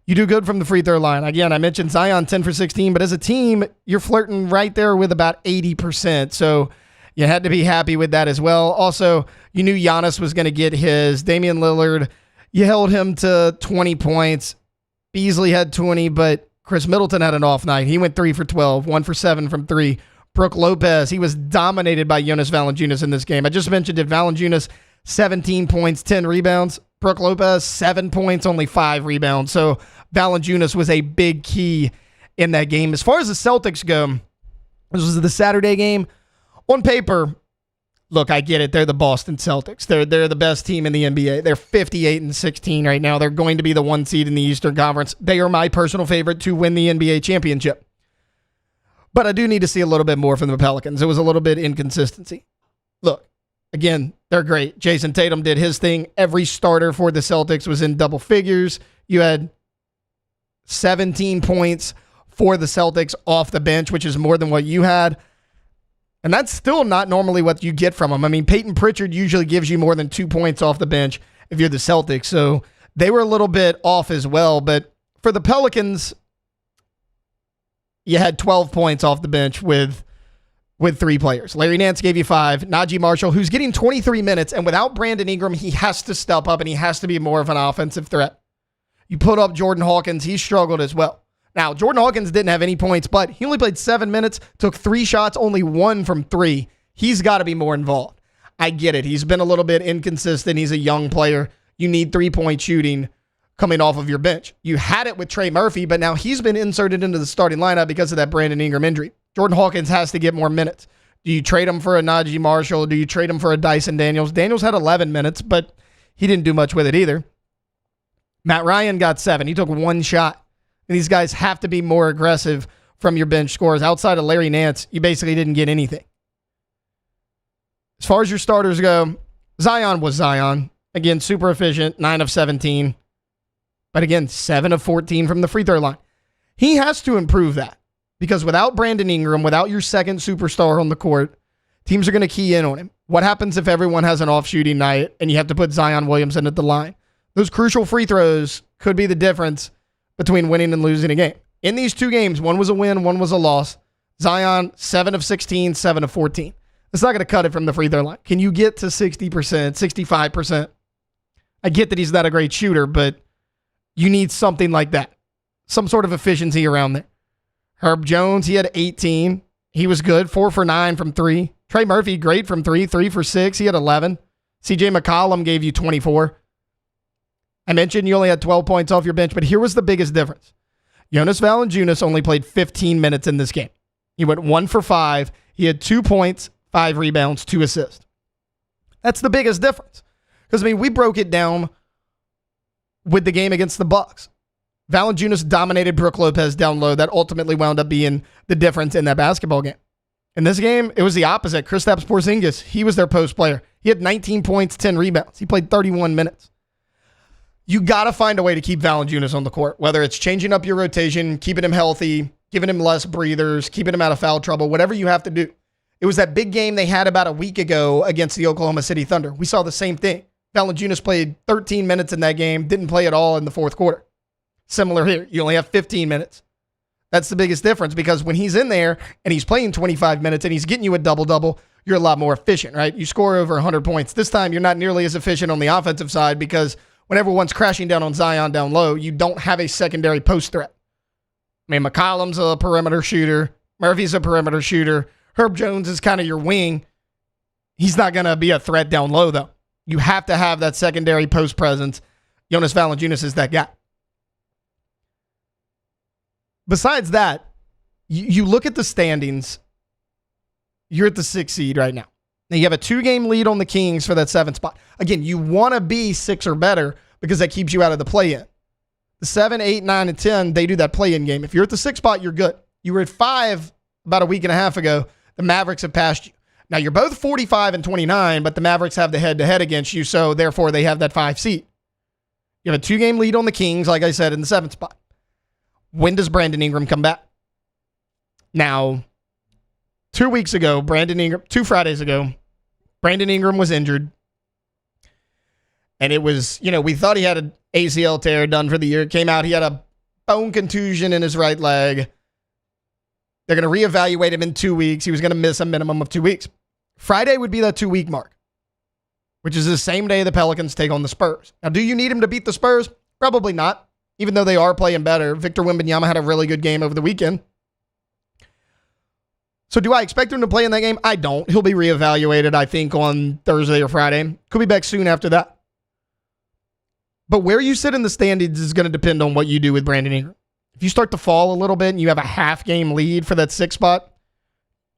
You do good from the free throw line. Again, I mentioned Zion 10 for 16, but as a team, you're flirting right there with about 80%. So you had to be happy with that as well. Also, you knew Giannis was going to get his. Damian Lillard, you held him to 20 points. Beasley had 20, but Chris Middleton had an off night. He went 3 for 12, 1 for 7 from 3. Brook Lopez, he was dominated by Jonas Valanciunas in this game. I just mentioned it. Valanciunas, 17 points, 10 rebounds. Brook Lopez, 7 points, only 5 rebounds. So Valanciunas was a big key in that game. As far as the Celtics go, this was the Saturday game. On paper, look, I get it. They're the Boston Celtics. They're the best team in the NBA. They're 58-16 right now. They're going to be the 1 seed in the Eastern Conference. They are my personal favorite to win the NBA championship. But I do need to see a little bit more from the Pelicans. It was a little bit inconsistency. Look, again, they're great. Jason Tatum did his thing. Every starter for the Celtics was in double figures. You had 17 points for the Celtics off the bench, which is more than what you had. And that's still not normally what you get from them. I mean, Peyton Pritchard usually gives you more than 2 points off the bench if you're the Celtics. So they were a little bit off as well. But for the Pelicans, you had 12 points off the bench with 3 players. Larry Nance gave you 5. Najee Marshall, who's getting 23 minutes, and without Brandon Ingram, he has to step up and he has to be more of an offensive threat. You put up Jordan Hawkins, he struggled as well. Now, Jordan Hawkins didn't have any points, but he only played 7 minutes, took 3 shots, only 1 from 3. He's got to be more involved. I get it. He's been a little bit inconsistent. He's a young player. You need 3-point shooting coming off of your bench. You had it with Trey Murphy, but now he's been inserted into the starting lineup because of that Brandon Ingram injury. Jordan Hawkins has to get more minutes. Do you trade him for a Najee Marshall? Do you trade him for a Dyson Daniels? Daniels had 11 minutes, but he didn't do much with it either. Matt Ryan got 7. He took 1 shot. And these guys have to be more aggressive from your bench scores. Outside of Larry Nance, you basically didn't get anything. As far as your starters go, Zion was Zion. Again, super efficient, 9 of 17. But again, 7 of 14 from the free throw line. He has to improve that because without Brandon Ingram, without your second superstar on the court, teams are going to key in on him. What happens if everyone has an off shooting night and you have to put Zion Williamson at the line? Those crucial free throws could be the difference between winning and losing a game. In these 2 games, one was a win, one was a loss. Zion, 7 of 16, 7 of 14. It's not going to cut it from the free throw line. Can you get to 60%, 65%? I get that he's not a great shooter, but you need something like that. Some sort of efficiency around there. Herb Jones, he had 18. He was good, 4 for 9 from 3. Trey Murphy, great from 3, 3 for 6. He had 11. CJ McCollum gave you 24. I mentioned you only had 12 points off your bench, but here was the biggest difference. Jonas Valanciunas only played 15 minutes in this game. He went 1 for 5. He had 2 points, 5 rebounds, 2 assists. That's the biggest difference. Because, I mean, we broke it down with the game against the Bucks. Valanciunas dominated Brook Lopez down low. That ultimately wound up being the difference in that basketball game. In this game, it was the opposite. Kristaps Porzingis, he was their post player. He had 19 points, 10 rebounds. He played 31 minutes. You got to find a way to keep Valanciunas on the court, whether it's changing up your rotation, keeping him healthy, giving him less breathers, keeping him out of foul trouble, whatever you have to do. It was that big game they had about a week ago against the Oklahoma City Thunder. We saw the same thing. Valanciunas played 13 minutes in that game, didn't play at all in the fourth quarter. Similar here. You only have 15 minutes. That's the biggest difference because when he's in there and he's playing 25 minutes and he's getting you a double-double, you're a lot more efficient, right? You score over 100 points. This time, you're not nearly as efficient on the offensive side because when everyone's crashing down on Zion down low, you don't have a secondary post threat. I mean, McCollum's a perimeter shooter. Murphy's a perimeter shooter. Herb Jones is kind of your wing. He's not going to be a threat down low, though. You have to have that secondary post presence. Jonas Valanciunas is that guy. Besides that, you look at the standings. You're at the 6th seed right now. Now you have a 2-game lead on the Kings for that 7th spot. Again, you want to be 6 or better because that keeps you out of the play-in. The 7, 8, 9, and 10, they do that play-in game. If you're at the 6th spot, you're good. You were at 5 about a week and a half ago. The Mavericks have passed you. Now you're both 45 and 29, but the Mavericks have the head-to-head against you, so therefore they have that 5 seed. You have a 2-game lead on the Kings, like I said, in the 7th spot. When does Brandon Ingram come back? Now, 2 weeks ago, 2 Fridays ago, Brandon Ingram was injured. And it was, we thought he had an ACL tear done for the year. It came out, he had a bone contusion in his right leg. They're going to reevaluate him in 2 weeks. He was going to miss a minimum of 2 weeks. Friday would be that 2-week mark, which is the same day the Pelicans take on the Spurs. Now, do you need him to beat the Spurs? Probably not, even though they are playing better. Victor Wembanyama had a really good game over the weekend. So do I expect him to play in that game? I don't. He'll be reevaluated, I think, on Thursday or Friday. Could be back soon after that. But where you sit in the standings is going to depend on what you do with Brandon Ingram. If you start to fall a little bit and you have a half-game lead for that 6th spot,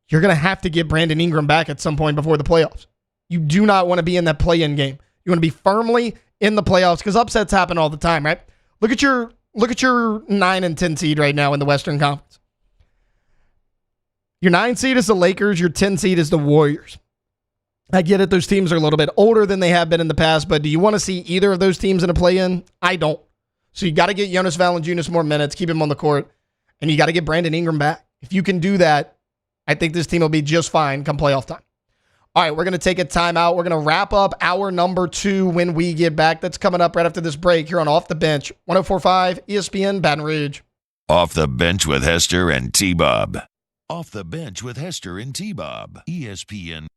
you're going to have to get Brandon Ingram back at some point before the playoffs. You do not want to be in that play-in game. You want to be firmly in the playoffs because upsets happen all the time, right? Look at your 9 and 10 seed right now in the Western Conference. Your 9 seed is the Lakers. Your 10 seed is the Warriors. I get it. Those teams are a little bit older than they have been in the past, but do you want to see either of those teams in a play-in? I don't. So you got to get Jonas Valanciunas more minutes, keep him on the court, and you got to get Brandon Ingram back. If you can do that, I think this team will be just fine come playoff time. All right, we're going to take a timeout. We're going to wrap up hour number 2 when we get back. That's coming up right after this break here on Off the Bench, 104.5 ESPN Baton Rouge. Off the Bench with Hester and T-Bob. Off the Bench with Hester and T-Bob, ESPN.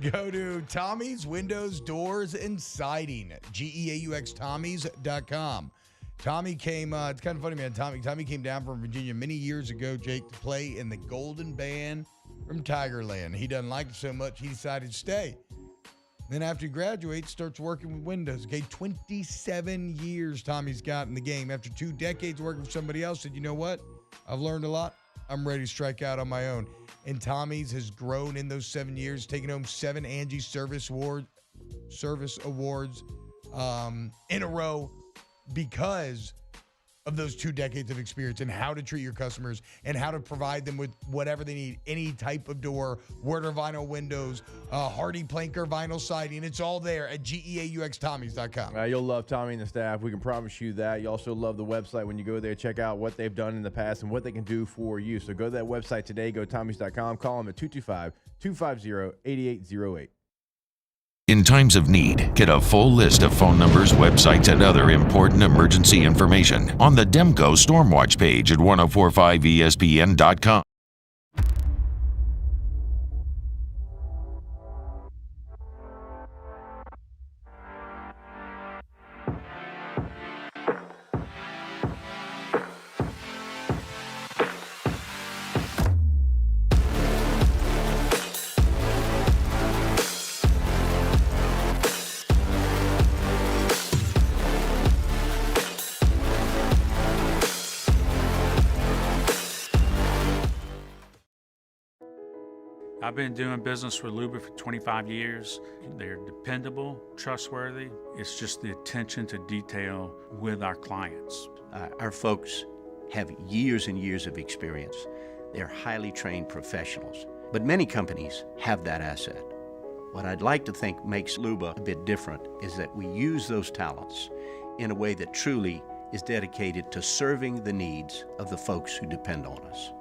Go to Tommy's Windows, Doors, and Siding, GEAUXTommys.com. Tommy came, it's kind of funny, man. Tommy came down from Virginia many years ago, Jake, to play in the Golden Band from Tigerland. He doesn't like it so much, he decided to stay. Then after he graduates, starts working with Windows. Okay, 27 years Tommy's got in the game. After 2 decades working for somebody else, said, you know what? I've learned a lot. I'm ready to strike out on my own. And Tommy's has grown in those 7 years, taking home 7 Angie Service Awards in a row because of those 2 decades of experience and how to treat your customers and how to provide them with whatever they need. Any type of door, Werner vinyl windows, Hardy Planker vinyl siding. It's all there at GEAUXTommys.com. You'll love Tommy and the staff. We can promise you that. You also love the website when you go there. Check out what they've done in the past and what they can do for you. So go to that website today. Go to Tommys.com. Call them at 225-250-8808. In times of need, get a full list of phone numbers, websites, and other important emergency information on the Demco Stormwatch page at 1045ESPN.com. I've been doing business with Luba for 25 years. They're dependable, trustworthy. It's just the attention to detail with our clients. Our folks have years and years of experience. They're highly trained professionals, but many companies have that asset. What I'd like to think makes Luba a bit different is that we use those talents in a way that truly is dedicated to serving the needs of the folks who depend on us.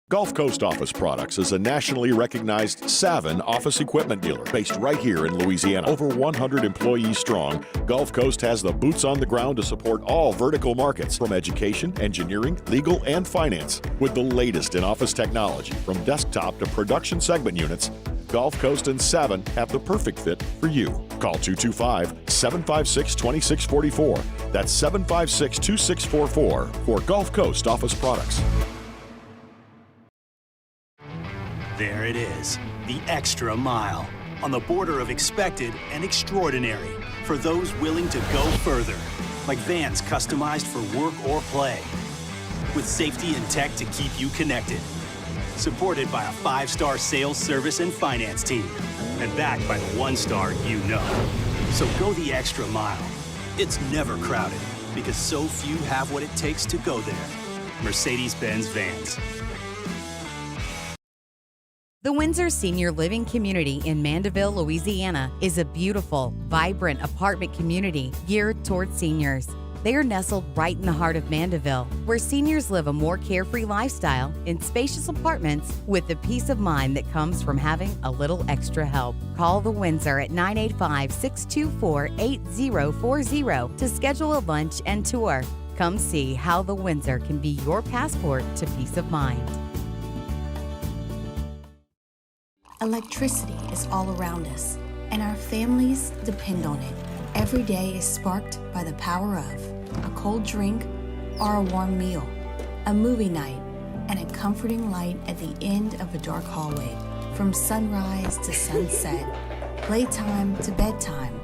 Gulf Coast Office Products is a nationally recognized Savin office equipment dealer based right here in Louisiana. Over 100 employees strong, Gulf Coast has the boots on the ground to support all vertical markets from education, engineering, legal, and finance. With the latest in office technology, from desktop to production segment units, Gulf Coast and Savin have the perfect fit for you. Call 225-756-2644. That's 756-2644 for Gulf Coast Office Products. There it is, the extra mile, on the border of expected and extraordinary, for those willing to go further, like vans customized for work or play, with safety and tech to keep you connected. Supported by a 5-star sales, service, and finance team, and backed by the 1-star you know. So go the extra mile. It's never crowded, because so few have what it takes to go there. Mercedes-Benz Vans. The Windsor Senior Living Community in Mandeville, Louisiana is a beautiful, vibrant apartment community geared toward seniors. They are nestled right in the heart of Mandeville, where seniors live a more carefree lifestyle in spacious apartments with the peace of mind that comes from having a little extra help. Call the Windsor at 985-624-8040 to schedule a lunch and tour. Come see how the Windsor can be your passport to peace of mind. Electricity is all around us, and our families depend on it. Every day is sparked by the power of a cold drink or a warm meal, a movie night, and a comforting light at the end of a dark hallway. From sunrise to sunset, playtime to bedtime,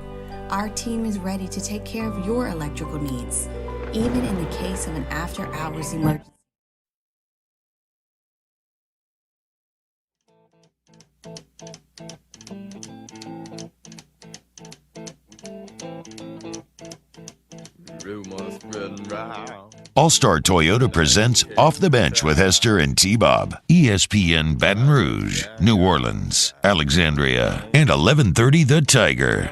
our team is ready to take care of your electrical needs, even in the case of an after-hours emergency. All-Star Toyota presents Off the Bench with Hester and T-Bob. ESPN Baton Rouge, New Orleans, Alexandria, and 1130 The Tiger.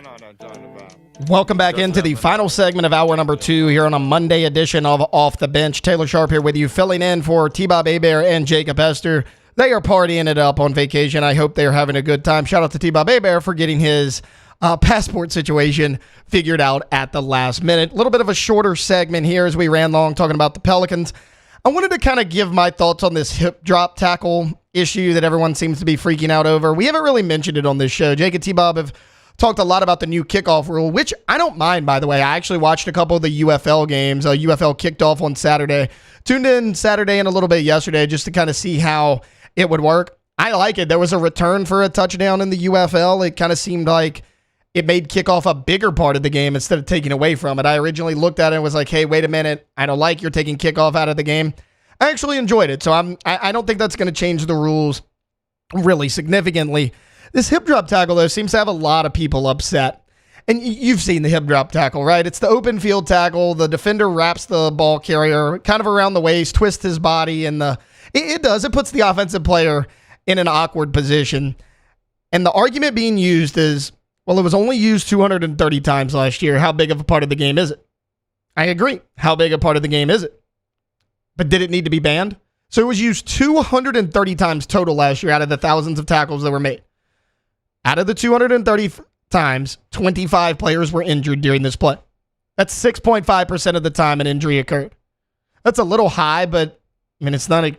Welcome back into the final segment of hour number 2 here on a Monday edition of Off the Bench. Taylor Sharp here with you, filling in for T-Bob Hebert and Jacob Hester. They are partying it up on vacation. I hope they're having a good time. Shout out to T-Bob Hebert for getting his passport situation figured out at the last minute. A little bit of a shorter segment here as we ran long talking about the Pelicans. I wanted to kind of give my thoughts on this hip drop tackle issue that everyone seems to be freaking out over. We haven't really mentioned it on this show. Jake and T-Bob have talked a lot about the new kickoff rule, which I don't mind, by the way. I actually watched a couple of the UFL games. UFL kicked off on Saturday. Tuned in Saturday and a little bit yesterday just to kind of see how it would work. I like it. There was a return for a touchdown in the UFL. It kind of seemed like it made kickoff a bigger part of the game instead of taking away from it. I originally looked at it and was like, hey, wait a minute. I don't like you're taking kickoff out of the game. I actually enjoyed it. So I don't think that's going to change the rules really significantly. This hip drop tackle, though, seems to have a lot of people upset. And you've seen the hip drop tackle, right? It's the open field tackle. The defender wraps the ball carrier kind of around the waist, twists his body, and it puts the offensive player in an awkward position. And the argument being used is, well, it was only used 230 times last year. How big of a part of the game is it? I agree. How big a part of the game is it? But did it need to be banned? So it was used 230 times total last year out of the thousands of tackles that were made. Out of the 230 times, 25 players were injured during this play. That's 6.5% of the time an injury occurred. That's a little high, but I mean, it's not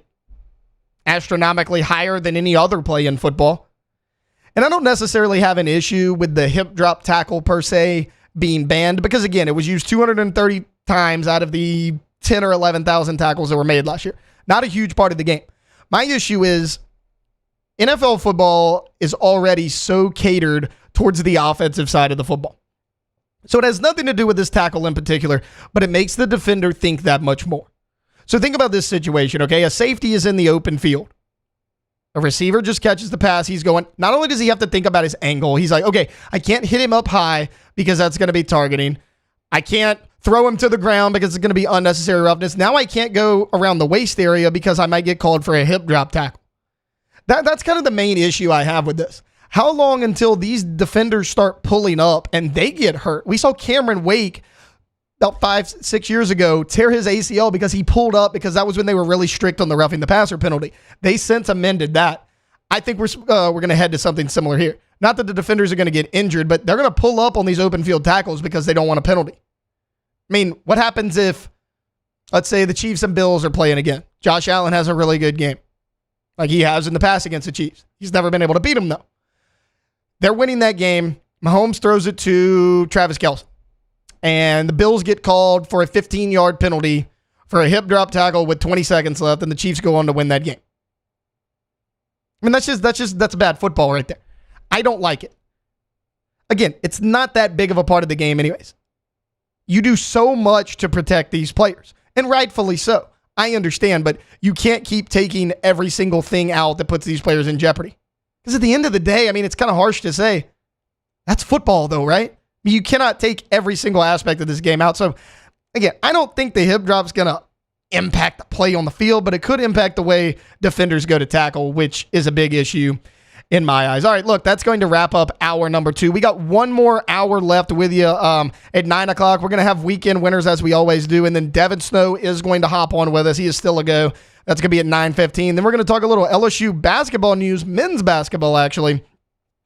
astronomically higher than any other play in football. And I don't necessarily have an issue with the hip drop tackle per se being banned because, again, it was used 230 times out of the 10 or 11,000 tackles that were made last year. Not a huge part of the game. My issue is NFL football is already so catered towards the offensive side of the football. So it has nothing to do with this tackle in particular, but it makes the defender think that much more. So think about this situation, okay? A safety is in the open field. A receiver just catches the pass. He's going, not only does he have to think about his angle, he's like, okay, I can't hit him up high because that's going to be targeting. I can't throw him to the ground because it's going to be unnecessary roughness. Now I can't go around the waist area because I might get called for a hip drop tackle. That's kind of the main issue I have with this. How long until these defenders start pulling up and they get hurt? We saw Cameron Wake about 5-6 years ago tear his ACL because he pulled up because that was when they were really strict on the roughing the passer penalty. They since amended that. I think we're going to head to something similar here. Not that the defenders are going to get injured, but they're going to pull up on these open field tackles because they don't want a penalty. I mean, what happens if, let's say, the Chiefs and Bills are playing again? Josh Allen has a really good game, like he has in the past against the Chiefs. He's never been able to beat them, though. They're winning that game. Mahomes throws it to Travis Kelce. And the Bills get called for a 15-yard penalty for a hip drop tackle with 20 seconds left, and the Chiefs go on to win that game. I mean, that's bad football right there. I don't like it. Again, it's not that big of a part of the game anyways. You do so much to protect these players, and rightfully so. I understand, but you can't keep taking every single thing out that puts these players in jeopardy. Because at the end of the day, I mean, it's kind of harsh to say. That's football, though, right? I mean, you cannot take every single aspect of this game out. So, again, I don't think the hip drop's going to impact the play on the field, but it could impact the way defenders go to tackle, which is a big issue in my eyes. All right, look, that's going to wrap up hour number 2. We got one more hour left with you at 9 o'clock. We're going to have weekend winners as we always do, and then Devin Snow is going to hop on with us. He is still a go. That's going to be at 9:15. Then we're going to talk a little LSU basketball news, men's basketball actually,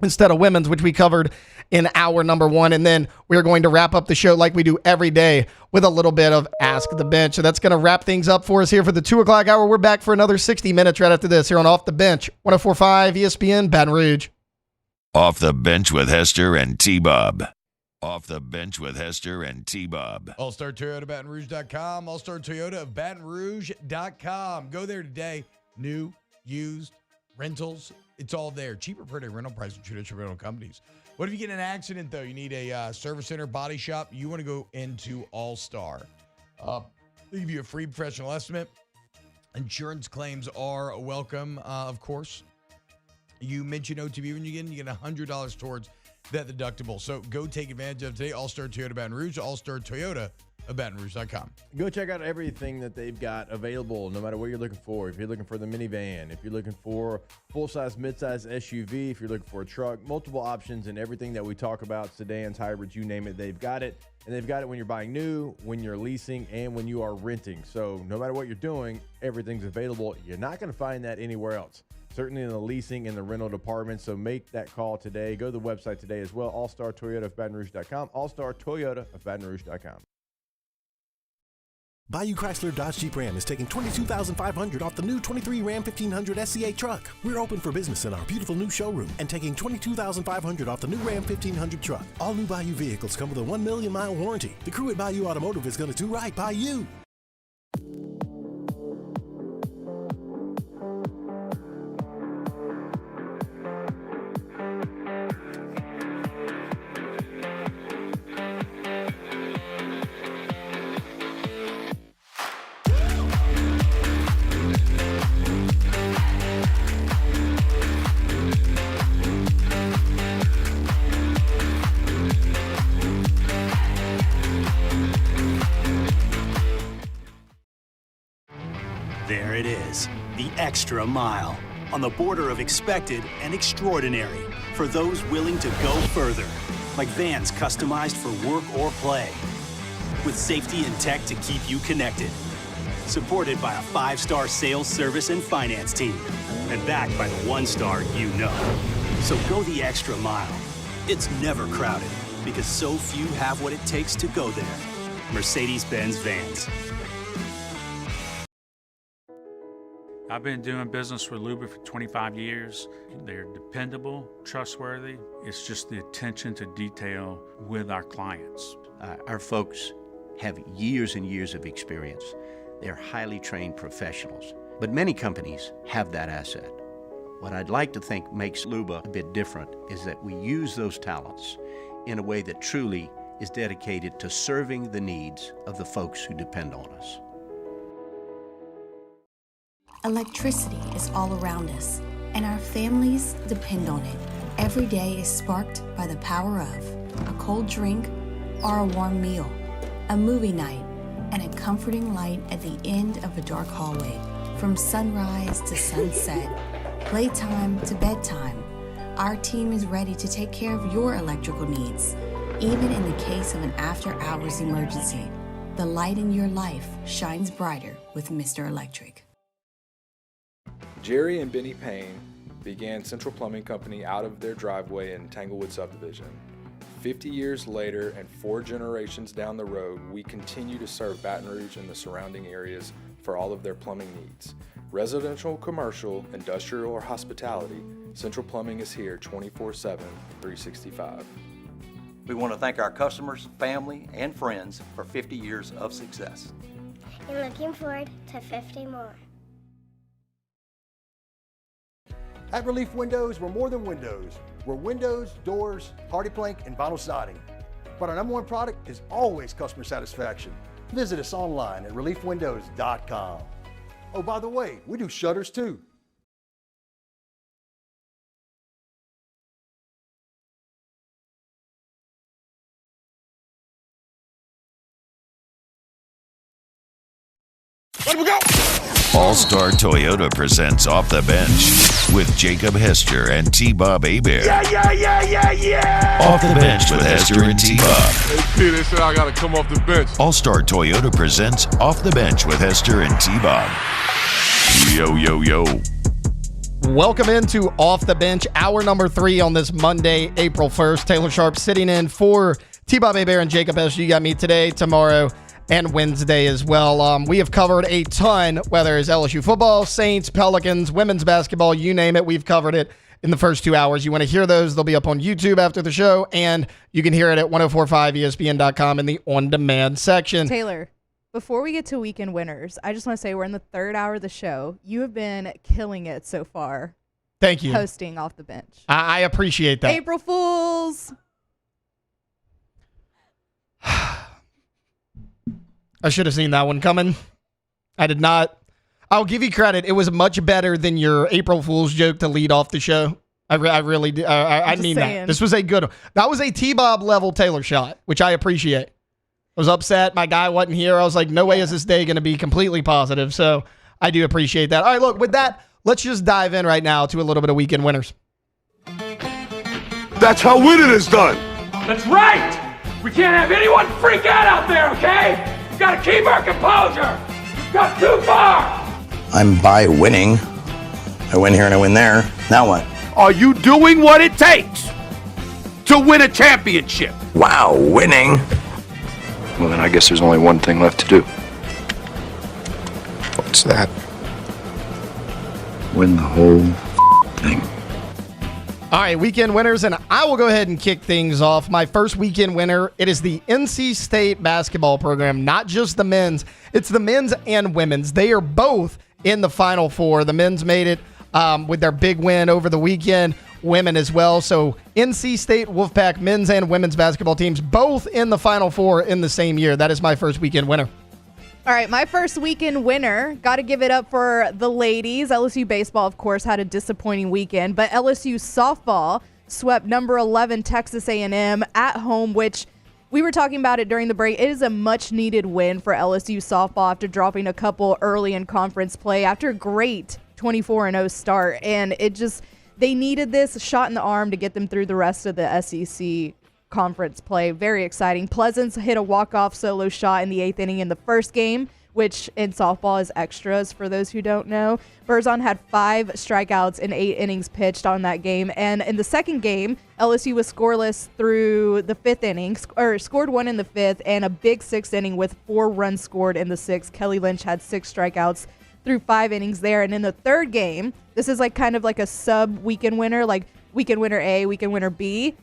instead of women's, which we covered in hour number 1. And then we're going to wrap up the show like we do every day with a little bit of Ask the Bench. So that's going to wrap things up for us here for the 2 o'clock hour. We're back for another 60 minutes right after this here on Off the Bench, 104.5 ESPN, Baton Rouge. Off the Bench with Hester and T-Bob. Off the Bench with Hester and T-Bob. All-Star Toyota of Baton Rouge.com. All-Star Toyota of Baton Rouge.com. Go there today. New, used, rentals. It's all there. Cheaper per day rental price from traditional rental companies. What if you get in an accident, though? You need a service center, body shop. You want to go into All-Star. They give you a free professional estimate. Insurance claims are welcome, of course. You mention OTB when you get $100 towards that deductible. So go take advantage of today. All-Star Toyota Baton Rouge, All-Star Toyota of BatonRouge.com. Go check out everything that they've got available, no matter what you're looking for. If you're looking for the minivan, if you're looking for full-size, mid-size SUV, if you're looking for a truck, multiple options and everything that we talk about, sedans, hybrids, you name it, they've got it. And they've got it when you're buying new, when you're leasing, and when you are renting. So no matter what you're doing, everything's available. You're not going to find that anywhere else. Certainly in the leasing and the rental department. So make that call today. Go to the website today as well. All-Star Toyota of BatonRouge.com. All-Star Toyota of BatonRouge.com. Bayou Chrysler Dodge Jeep Ram is taking $22,500 off the new 23 Ram 1500 SCA truck. We're open for business in our beautiful new showroom and taking $22,500 off the new Ram 1500 truck. All new Bayou vehicles come with a 1 million mile warranty. The crew at Bayou Automotive is going to do right by you. There it is, the extra mile, on the border of expected and extraordinary for those willing to go further, like vans customized for work or play, with safety and tech to keep you connected. Supported by a 5-star sales, service, and finance team, and backed by the 1-star you know. So go the extra mile. It's never crowded, because so few have what it takes to go there. Mercedes-Benz Vans. I've been doing business with Luba for 25 years. They're dependable, trustworthy. It's just the attention to detail with our clients. Our folks have years and years of experience. They're highly trained professionals, but many companies have that asset. What I'd like to think makes Luba a bit different is that we use those talents in a way that truly is dedicated to serving the needs of the folks who depend on us. Electricity is all around us, and our families depend on it. Every day is sparked by the power of a cold drink or a warm meal, a movie night, and a comforting light at the end of a dark hallway. From sunrise to sunset, playtime to bedtime, our team is ready to take care of your electrical needs. Even in the case of an after-hours emergency, the light in your life shines brighter with Mr. Electric. Jerry and Benny Payne began Central Plumbing Company out of their driveway in Tanglewood subdivision. 50 years later and 4 generations down the road, we continue to serve Baton Rouge and the surrounding areas for all of their plumbing needs. Residential, commercial, industrial, or hospitality, Central Plumbing is here 24/7, 365. We want to thank our customers, family, and friends for 50 years of success. And looking forward to 50 more. At Relief Windows, we're more than windows. We're windows, doors, hardy plank, and vinyl siding. But our number one product is always customer satisfaction. Visit us online at reliefwindows.com. Oh, by the way, we do shutters too. Let we go! All-Star Toyota presents Off the Bench with Jacob Hester and T-Bob Hebert. Yeah! Off the Bench with Hester and T-Bob. Hey, P, they said I gotta come off the bench. All-Star Toyota presents Off the Bench with Hester and T-Bob. Yo. Welcome into Off the Bench, hour number 3 on this Monday, April 1st. Taylor Sharp sitting in for T-Bob Hebert and Jacob Hester. You got me today, tomorrow, and Wednesday as well. We have covered a ton, whether it's LSU football, Saints, Pelicans, women's basketball, you name it. We've covered it in the first 2 hours. You want to hear those, they'll be up on YouTube after the show, and you can hear it at 1045ESPN.com in the on-demand section. Taylor, before we get to weekend winners, I just want to say we're in the third hour of the show. You have been killing it so far. Thank you. Hosting Off the Bench. I appreciate that. April Fools! I should have seen that one coming. I did not. I'll give you credit. It was much better than your April Fool's joke to lead off the show. I really did. I mean that. This was a good one. That was a T-Bob level Taylor shot, which I appreciate. I was upset. My guy wasn't here. I was like, no way is this day going to be completely positive. So I do appreciate that. All right, look, with that, let's just dive in right now to a little bit of weekend winners. That's how winning is done. That's right. We can't have anyone freak out there, okay? Gotta keep our composure. We've got too far. I'm by winning. I win here and I win there. Now what? Are you doing what it takes to win a championship? Wow, winning. Well, then I guess there's only one thing left to do. What's that? Win the whole thing. All right, weekend winners, and I will go ahead and kick things off. My first weekend winner, it is the NC State basketball program, not just the men's. It's the men's and women's. They are both in the Final Four. The men's made it with their big win over the weekend, women as well. So NC State Wolfpack men's and women's basketball teams both in the Final Four in the same year. That is my first weekend winner. All right, my first weekend winner, got to give it up for the ladies. LSU baseball, of course, had a disappointing weekend, but LSU softball swept number 11 Texas A&M at home, which we were talking about it during the break. It is a much-needed win for LSU softball after dropping a couple early in conference play after a great 24-0 start, and they needed this shot in the arm to get them through the rest of the SEC conference play. Very exciting. Pleasance hit a walk-off solo shot in the 8th inning in the first game, which in softball is extras for those who don't know. Berzon had 5 strikeouts in 8 innings pitched on that game. And in the second game, LSU was scoreless through the 5th inning, or scored 1 in the 5th, and a big 6th inning with 4 runs scored in the 6th. Kelly Lynch had 6 strikeouts through 5 innings there. And in the third game, this is like kind of like a sub-weekend winner, like weekend winner A, weekend winner B.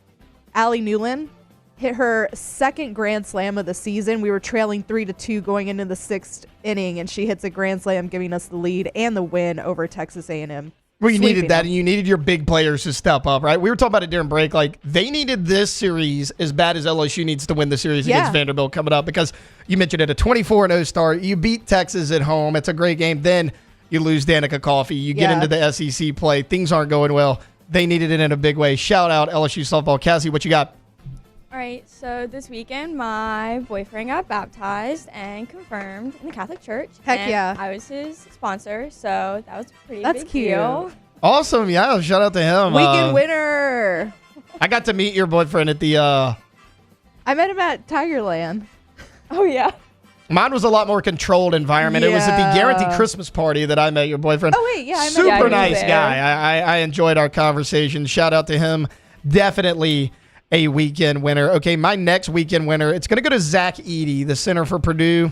Allie Newland hit her second grand slam of the season. We were trailing 3-2 going into the 6th inning, and she hits a grand slam, giving us the lead and the win over Texas A&M. Well, you needed that, and you needed your big players to step up, right? We were talking about it during break. Like, they needed this series as bad as LSU needs to win the series against Vanderbilt coming up, because you mentioned it, a 24-0 start. You beat Texas at home. It's a great game. Then you lose Danica Coffey. You get into the SEC play. Things aren't going well. They needed it in a big way. Shout out LSU softball. Cassie, what you got? All right, so this weekend, my boyfriend got baptized and confirmed in the Catholic Church. Heck yeah. I was his sponsor, so that was a pretty That's big cute. deal. Awesome. Yeah, shout out to him. Weekend winner. I got to meet your boyfriend at the... I met him at Tigerland. Oh, yeah. Mine was a lot more controlled environment. It was at the Guaranteed Christmas party that I met your boyfriend. Oh, wait, yeah. I met Super nice guy. I enjoyed our conversation. Shout out to him. Definitely a weekend winner. Okay, my next weekend winner, it's going to go to Zach Edey, the center for Purdue.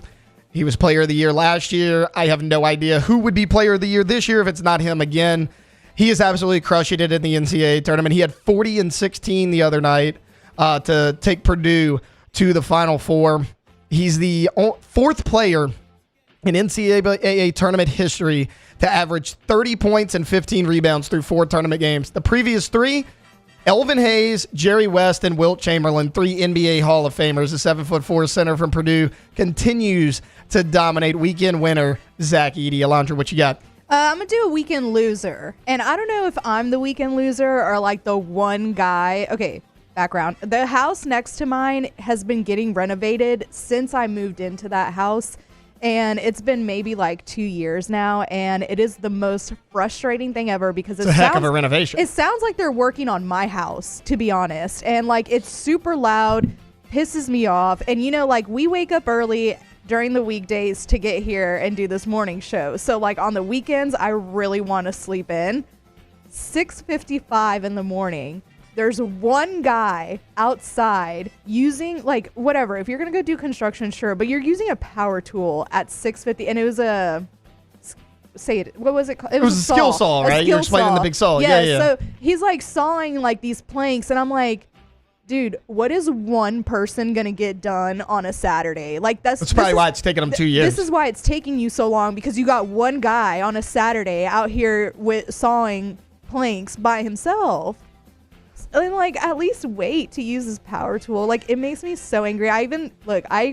He was player of the year last year. I have no idea who would be player of the year this year if it's not him again. He is absolutely crushing it in the NCAA tournament. He had 40 and 16 the other night to take Purdue to the Final Four. He's the fourth player in NCAA tournament history to average 30 points and 15 rebounds through 4 tournament games. The previous 3, Elvin Hayes, Jerry West, and Wilt Chamberlain, 3 NBA Hall of Famers. The 7'4" center from Purdue continues to dominate. Weekend winner, Zach Edey. Alondra, what you got? I'm going to do a weekend loser. And I don't know if I'm the weekend loser or like the one guy. Okay, background. The house next to mine has been getting renovated since I moved into that house. And it's been maybe like 2 years now. And it is the most frustrating thing ever because it's a heck of a renovation. It sounds like they're working on my house, to be honest. And like it's super loud, pisses me off. And you know, like we wake up early during the weekdays to get here and do this morning show. So like on the weekends, I really want to sleep in. 6:55 in the morning. There's one guy outside using like whatever. If you're going to go do construction, sure. But you're using a power tool at 6:50. And it was a, say it, what was it called? It was a skill saw, right? You're explaining the big saw. Yeah. So he's like sawing like these planks. And I'm like, dude, what is one person going to get done on a Saturday? Like that's probably why it's taking them 2 years. This is why it's taking you so long because you got one guy on a Saturday out here with sawing planks by himself. And like at least wait to use his power tool. Like it makes me so angry. I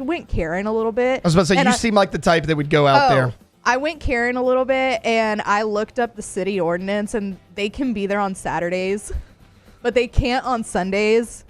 went Karen a little bit. I was about to say, you seem like the type that would go out there. I went Karen a little bit and I looked up the city ordinance and they can be there on Saturdays, but they can't on Sundays.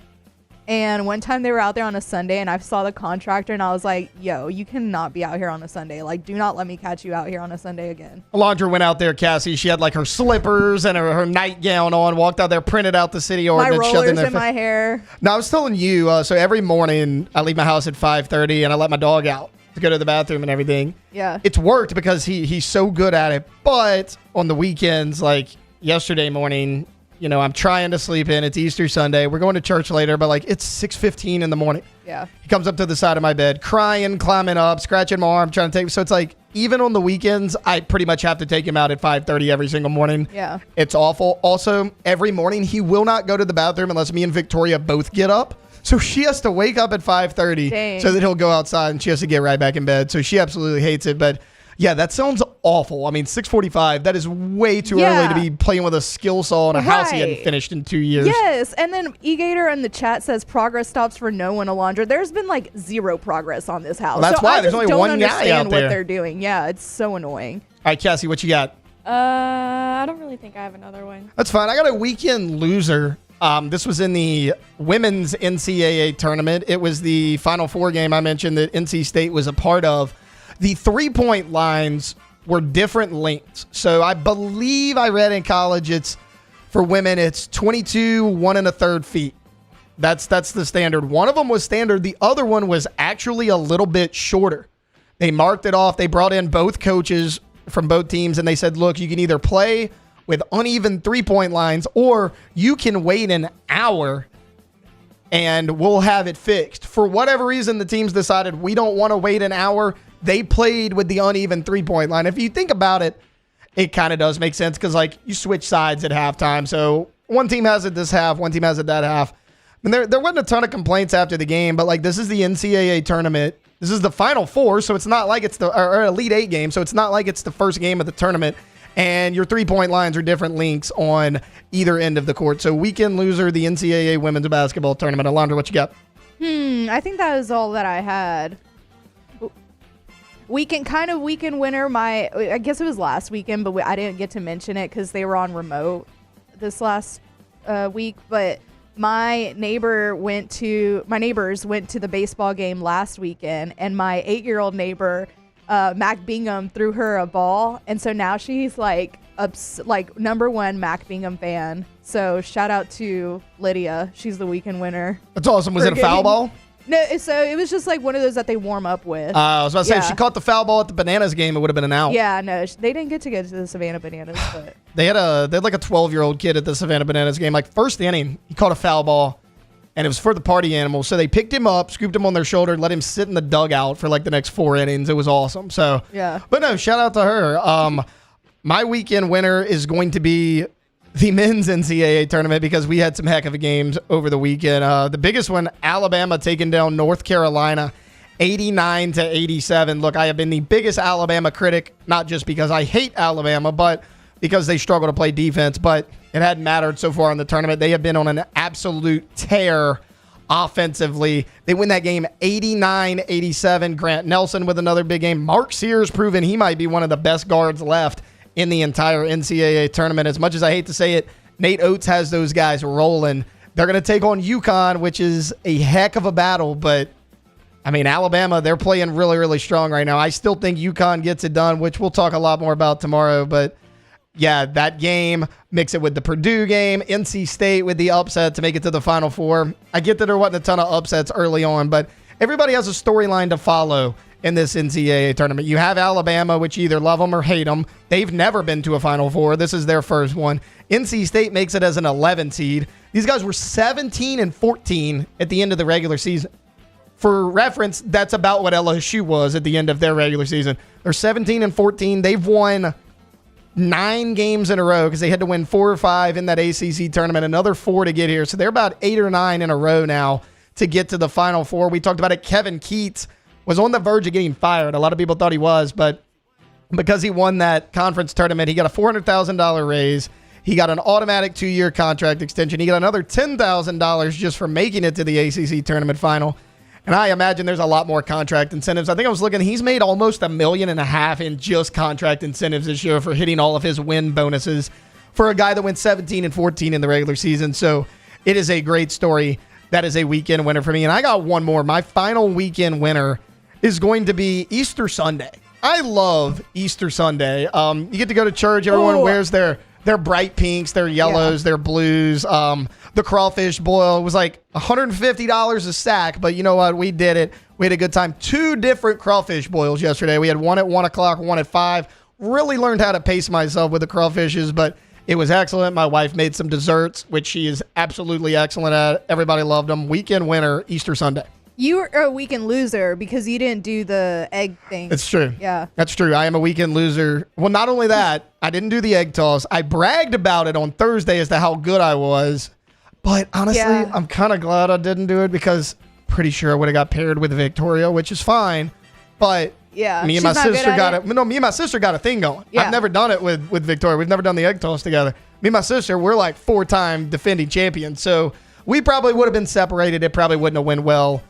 And one time they were out there on a Sunday and I saw the contractor and I was like, yo, you cannot be out here on a Sunday. Like, do not let me catch you out here on a Sunday again. Alondra went out there, Cassie. She had like her slippers and her nightgown on, walked out there, printed out the city ordinance. My rollers in my hair. No, I was telling you, so every morning I leave my house at 5:30 and I let my dog out to go to the bathroom and everything. Yeah. It's worked because he's so good at it. But on the weekends, like yesterday morning, you know, I'm trying to sleep in. It's Easter Sunday. We're going to church later, but like it's 6:15 in the morning. Yeah. He comes up to the side of my bed, crying, climbing up, scratching my arm, trying to take. So it's like even on the weekends, I pretty much have to take him out at 5:30 every single morning. Yeah. It's awful. Also, every morning he will not go to the bathroom unless me and Victoria both get up. So she has to wake up at 5:30 so that he'll go outside and she has to get right back in bed. So she absolutely hates it. But yeah, that sounds awful. I mean, 6:45, that is way too early to be playing with a skill saw in a house he hadn't finished in 2 years. Yes, and then E-Gator in the chat says progress stops for no one, Alondra. There's been like zero progress on this house. Well, that's why there's only one guy out there. I don't understand what they're doing. Yeah, it's so annoying. All right, Cassie, what you got? I don't really think I have another one. That's fine. I got a weekend loser. This was in the women's NCAA tournament. It was the Final Four game I mentioned that NC State was a part of. The 3-point lines were different lengths. So I believe I read in college for women, it's 22, 1 1/3 feet. That's the standard. One of them was standard. The other one was actually a little bit shorter. They marked it off. They brought in both coaches from both teams, and they said, look, you can either play with uneven 3-point lines or you can wait an hour and we'll have it fixed. For whatever reason, the teams decided we don't want to wait an hour. They played with the uneven 3-point line. If you think about it, it kind of does make sense because, like, you switch sides at halftime. So one team has it this half, one team has it that half. And there wasn't a ton of complaints after the game, but, like, this is the NCAA tournament. This is the Final Four, so it's not like it's or Elite 8 game, so it's not like it's the first game of the tournament. And your 3-point lines are different lengths on either end of the court. So weekend loser, the NCAA women's basketball tournament. Alondra, what you got? I think that was all that I had. Weekend winner. I guess it was last weekend, but I didn't get to mention it because they were on remote this last week. But my neighbors went to the baseball game last weekend, and my 8-year-old neighbor, Mac Bingham, threw her a ball, and so now she's like #1 Mac Bingham fan. So shout out to Lydia. She's the weekend winner. That's awesome. Was it a foul ball? No, so it was just like one of those that they warm up with. I was about to say, if she caught the foul ball at the Bananas game, it would have been an out. Yeah, no, they didn't get to the Savannah Bananas. But they had like a 12-year-old kid at the Savannah Bananas game. Like first inning, he caught a foul ball, and it was for the party animal. So they picked him up, scooped him on their shoulder, let him sit in the dugout for like the next 4 innings. It was awesome. So yeah, but no, shout out to her. My weekend winner is going to be the men's NCAA tournament because we had some heck of a games over the weekend. The biggest one, Alabama taking down North Carolina 89-87. Look, I have been the biggest Alabama critic, not just because I hate Alabama, but because they struggle to play defense. But it hadn't mattered so far in the tournament. They have been on an absolute tear offensively. They win that game 89-87. Grant Nelson with another big game. Mark Sears proven he might be one of the best guards left in the entire NCAA tournament. As much as I hate to say it, Nate Oates has those guys rolling. They're going to take on UConn, which is a heck of a battle. But, I mean, Alabama, they're playing really, really strong right now. I still think UConn gets it done, which we'll talk a lot more about tomorrow. But, yeah, that game, mix it with the Purdue game, NC State with the upset to make it to the Final Four. I get that there wasn't a ton of upsets early on, but everybody has a storyline to follow in this NCAA tournament. You have Alabama, which you either love them or hate them. They've never been to a Final Four. This is their first one. NC State makes it as an 11 seed. These guys were 17-14 at the end of the regular season. For reference, that's about what LSU was at the end of their regular season. They're 17-14. They've won 9 games in a row because they had to win 4 or 5 in that ACC tournament, another 4 to get here. So they're about 8 or 9 in a row now to get to the Final Four. We talked about it. Kevin Keats was on the verge of getting fired. A lot of people thought he was, but because he won that conference tournament, he got a $400,000 raise. He got an automatic 2-year contract extension. He got another $10,000 just for making it to the ACC tournament final. And I imagine there's a lot more contract incentives. I think I was looking, he's made almost $1.5 million in just contract incentives this year for hitting all of his win bonuses for a guy that went 17-14 in the regular season. So it is a great story. That is a weekend winner for me. And I got one more. My final weekend winner is going to be Easter Sunday. I love Easter Sunday. You get to go to church. Everyone wears their bright pinks, their yellows, their blues. The crawfish boil was like $150 a sack, but you know what? We did it. We had a good time. 2 different crawfish boils yesterday. We had one at 1 o'clock, one at 5. Really learned how to pace myself with the crawfishes, but it was excellent. My wife made some desserts, which she is absolutely excellent at. Everybody loved them. Weekend winner, Easter Sunday. You are a weekend loser because you didn't do the egg thing. It's true. Yeah. That's true. I am a weekend loser. Well, not only that, I didn't do the egg toss. I bragged about it on Thursday as to how good I was. But honestly, I'm kind of glad I didn't do it because I'm pretty sure I would have got paired with Victoria, which is fine. But me and my sister got it. No, me and my sister got a thing going. Yeah. I've never done it with Victoria. We've never done the egg toss together. Me and my sister, we're like 4-time defending champions. So we probably would have been separated. It probably wouldn't have went well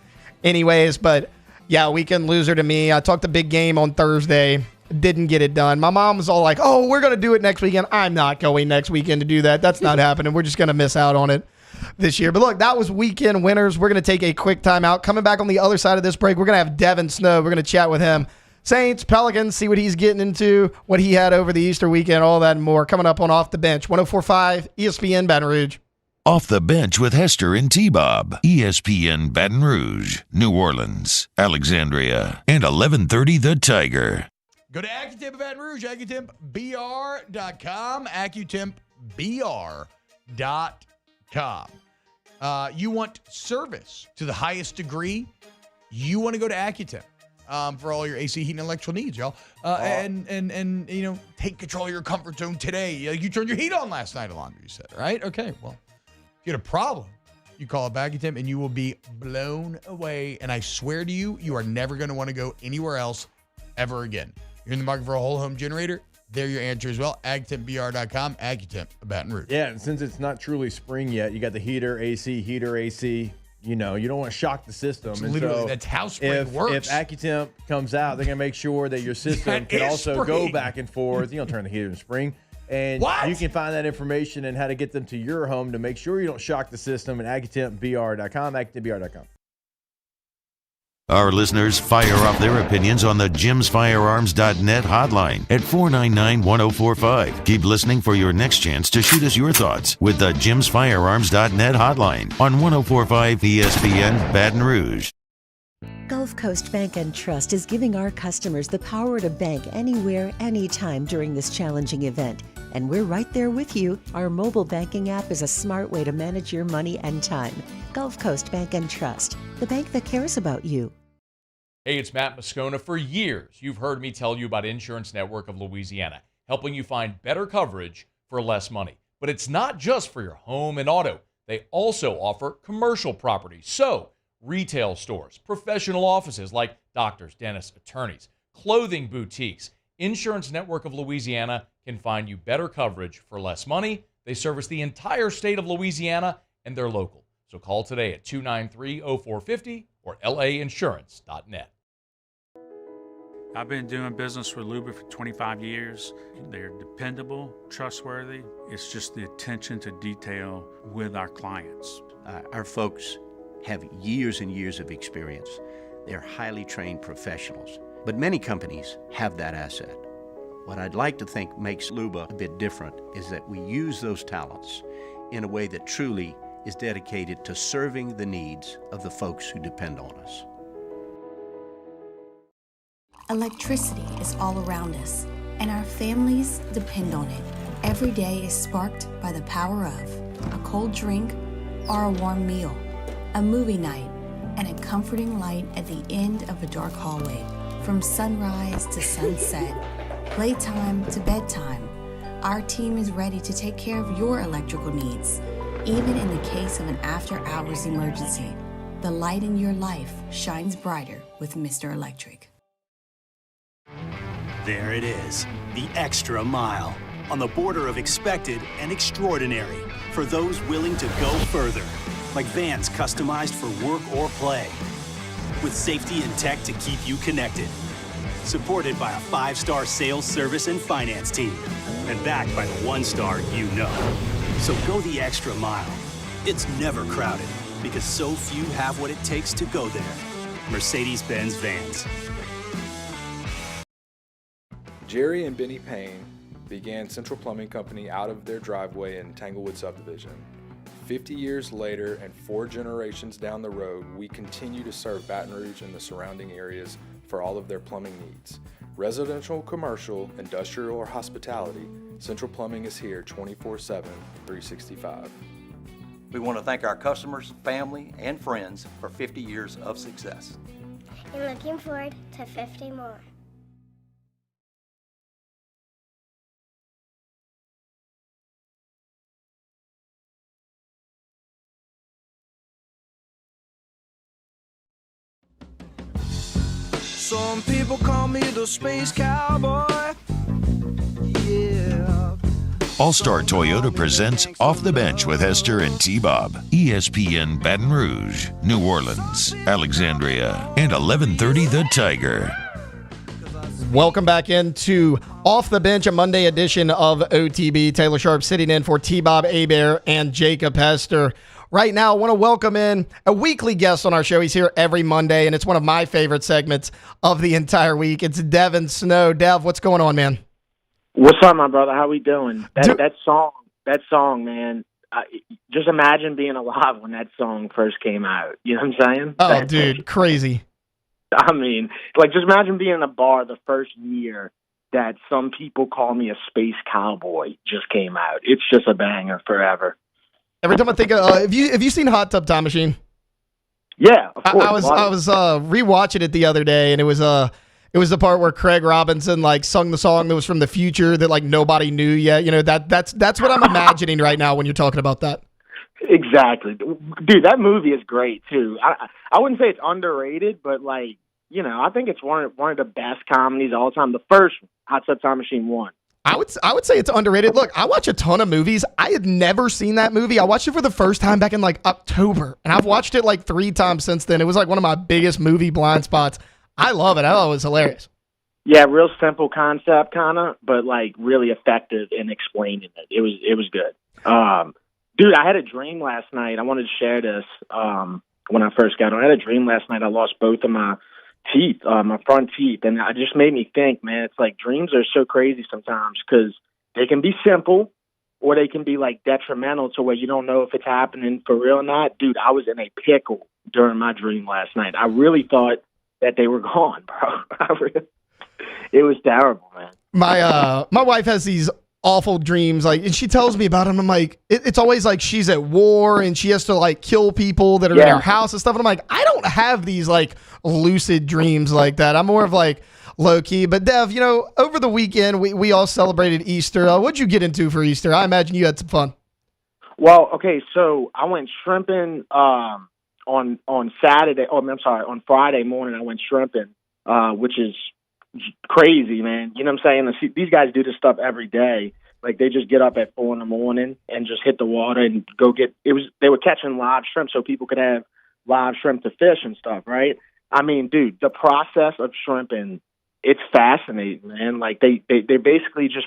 anyways. But yeah, weekend loser to me. I talked a big game on Thursday. Didn't get it done. My mom was all like, oh, we're going to do it next weekend. I'm not going next weekend to do that. That's not happening. We're just going to miss out on it this year. But look, that was weekend winners. We're going to take a quick timeout. Coming back on the other side of this break, we're going to have Devin Snow. We're going to chat with him. Saints, Pelicans, see what he's getting into, what he had over the Easter weekend, all that and more. Coming up on Off the Bench, 104.5 ESPN Baton Rouge. Off the Bench with Hester and T-Bob. ESPN Baton Rouge, New Orleans, Alexandria, and 1130 The Tiger. Go to AccuTemp Baton Rouge, AccuTempBR.com, AccuTempBR.com. You want service to the highest degree? You want to go to AccuTemp for all your AC heat and electrical needs, y'all. And you know, take control of your comfort zone today. You turned your heat on last night, Alondra, you said, right? Okay, well, if you had a problem, you call up AccuTemp and you will be blown away. And I swear to you, you are never going to want to go anywhere else ever again. You're in the market for a whole home generator? They're your answer as well. AccuTempBR.com, AccuTemp, Baton Rouge. Yeah, and since it's not truly spring yet, you got the heater, AC. You know, you don't want to shock the system. And literally, that's how spring works. If AccuTemp comes out, they're going to make sure that your system can also go back and forth. You don't turn the heater in spring. And you can find that information and how to get them to your home to make sure you don't shock the system at AccuTempBR.com, AccuTempBR.com. Our listeners fire off their opinions on the JimsFirearms.net hotline at 499-1045. Keep listening for your next chance to shoot us your thoughts with the JimsFirearms.net hotline on 1045 ESPN Baton Rouge. Gulf Coast Bank and Trust is giving our customers the power to bank anywhere, anytime during this challenging event. And we're right there with you. Our mobile banking app is a smart way to manage your money and time. Gulf Coast Bank and Trust, the bank that cares about you. Hey, it's Matt Moscona. For years, you've heard me tell you about Insurance Network of Louisiana, helping you find better coverage for less money. But it's not just for your home and auto. They also offer commercial property. So, retail stores, professional offices like doctors, dentists, attorneys, clothing boutiques. Insurance Network of Louisiana can find you better coverage for less money. They service the entire state of Louisiana, and they're local. So call today at 293-0450 or lainsurance.net. I've been doing business with Luba for 25 years. They're dependable, trustworthy. It's just the attention to detail with our clients. Our folks have years and years of experience. They're highly trained professionals. But many companies have that asset. What I'd like to think makes Luba a bit different is that we use those talents in a way that truly is dedicated to serving the needs of the folks who depend on us. Electricity is all around us, and our families depend on it. Every day is sparked by the power of a cold drink or a warm meal, a movie night, and a comforting light at the end of a dark hallway. From sunrise to sunset, playtime to bedtime, our team is ready to take care of your electrical needs. Even in the case of an after-hours emergency, the light in your life shines brighter with Mr. Electric. There it is, the extra mile, on the border of expected and extraordinary, for those willing to go further, like vans customized for work or play, with safety and tech to keep you connected, supported by a 5-star sales, service, and finance team, and backed by the 1-star you know. So go the extra mile. It's never crowded, because so few have what it takes to go there. Mercedes-Benz Vans. Jerry and Benny Payne began Central Plumbing Company out of their driveway in Tanglewood Subdivision. 50 years later and 4 generations down the road, we continue to serve Baton Rouge and the surrounding areas for all of their plumbing needs. Residential, commercial, industrial, or hospitality, Central Plumbing is here 24/7, 365. We want to thank our customers, family, and friends for 50 years of success. And looking forward to 50 more. Some people call me the space cowboy. Yeah. All-Star Toyota presents Off the Bench with Hester and T-Bob. ESPN Baton Rouge, New Orleans, Alexandria, and 1130 The Tiger. Welcome back into Off the Bench, a Monday edition of OTB. Taylor Sharp sitting in for T-Bob Hebert and Jacob Hester. Right now, I want to welcome in a weekly guest on our show. He's here every Monday, and it's one of my favorite segments of the entire week. It's Devin Snow. Dev, what's going on, man? What's up, my brother? How we doing? That song, man. Just imagine being alive when that song first came out. You know what I'm saying? Oh, dude, crazy. I mean, like, just imagine being in a bar the first year that Some People Call Me a Space Cowboy just came out. It's just a banger forever. Every time I think of, have you seen Hot Tub Time Machine? Yeah, of course. I was rewatching it the other day, and it was the part where Craig Robinson like sung the song that was from the future that like nobody knew yet. You know, that's what I'm imagining right now when you're talking about that. Exactly, dude. That movie is great too. I wouldn't say it's underrated, but like, you know, I think it's one of the best comedies of all time. The first Hot Tub Time Machine 1. I would say it's underrated. Look, I watch a ton of movies. I had never seen that movie. I watched it for the first time back in like October, and I've watched it like 3 times since then. It was like one of my biggest movie blind spots. I love it. I thought it was hilarious. Yeah, real simple concept, kind of, but like really effective in explaining it. It was good. Dude, I had a dream last night. I wanted to share this when I first got on. I had a dream last night. I lost both of my teeth, my front teeth, and it just made me think, man, it's like dreams are so crazy sometimes because they can be simple or they can be like detrimental to where you don't know if it's happening for real or not. Dude, I was in a pickle during my dream last night. I really thought that they were gone, bro. It was terrible, man. My wife has these awful dreams, like, and she tells me about them. I'm like, it's always like she's at war and she has to like kill people that are in her house and stuff. And I'm like, I don't have these like lucid dreams like that. I'm more of like low key. But Dev, you know, over the weekend we all celebrated Easter. What'd you get into for Easter? I imagine you had some fun. Well, okay, so I went shrimping on Saturday. Oh, I'm sorry, on Friday morning I went shrimping. which is crazy, man. You know what I'm saying? These guys do this stuff every day. Like, they just get up at 4 a.m. and just hit the water and go get – they were catching live shrimp so people could have live shrimp to fish and stuff, right? I mean, dude, the process of shrimping, it's fascinating, man. Like, they're basically just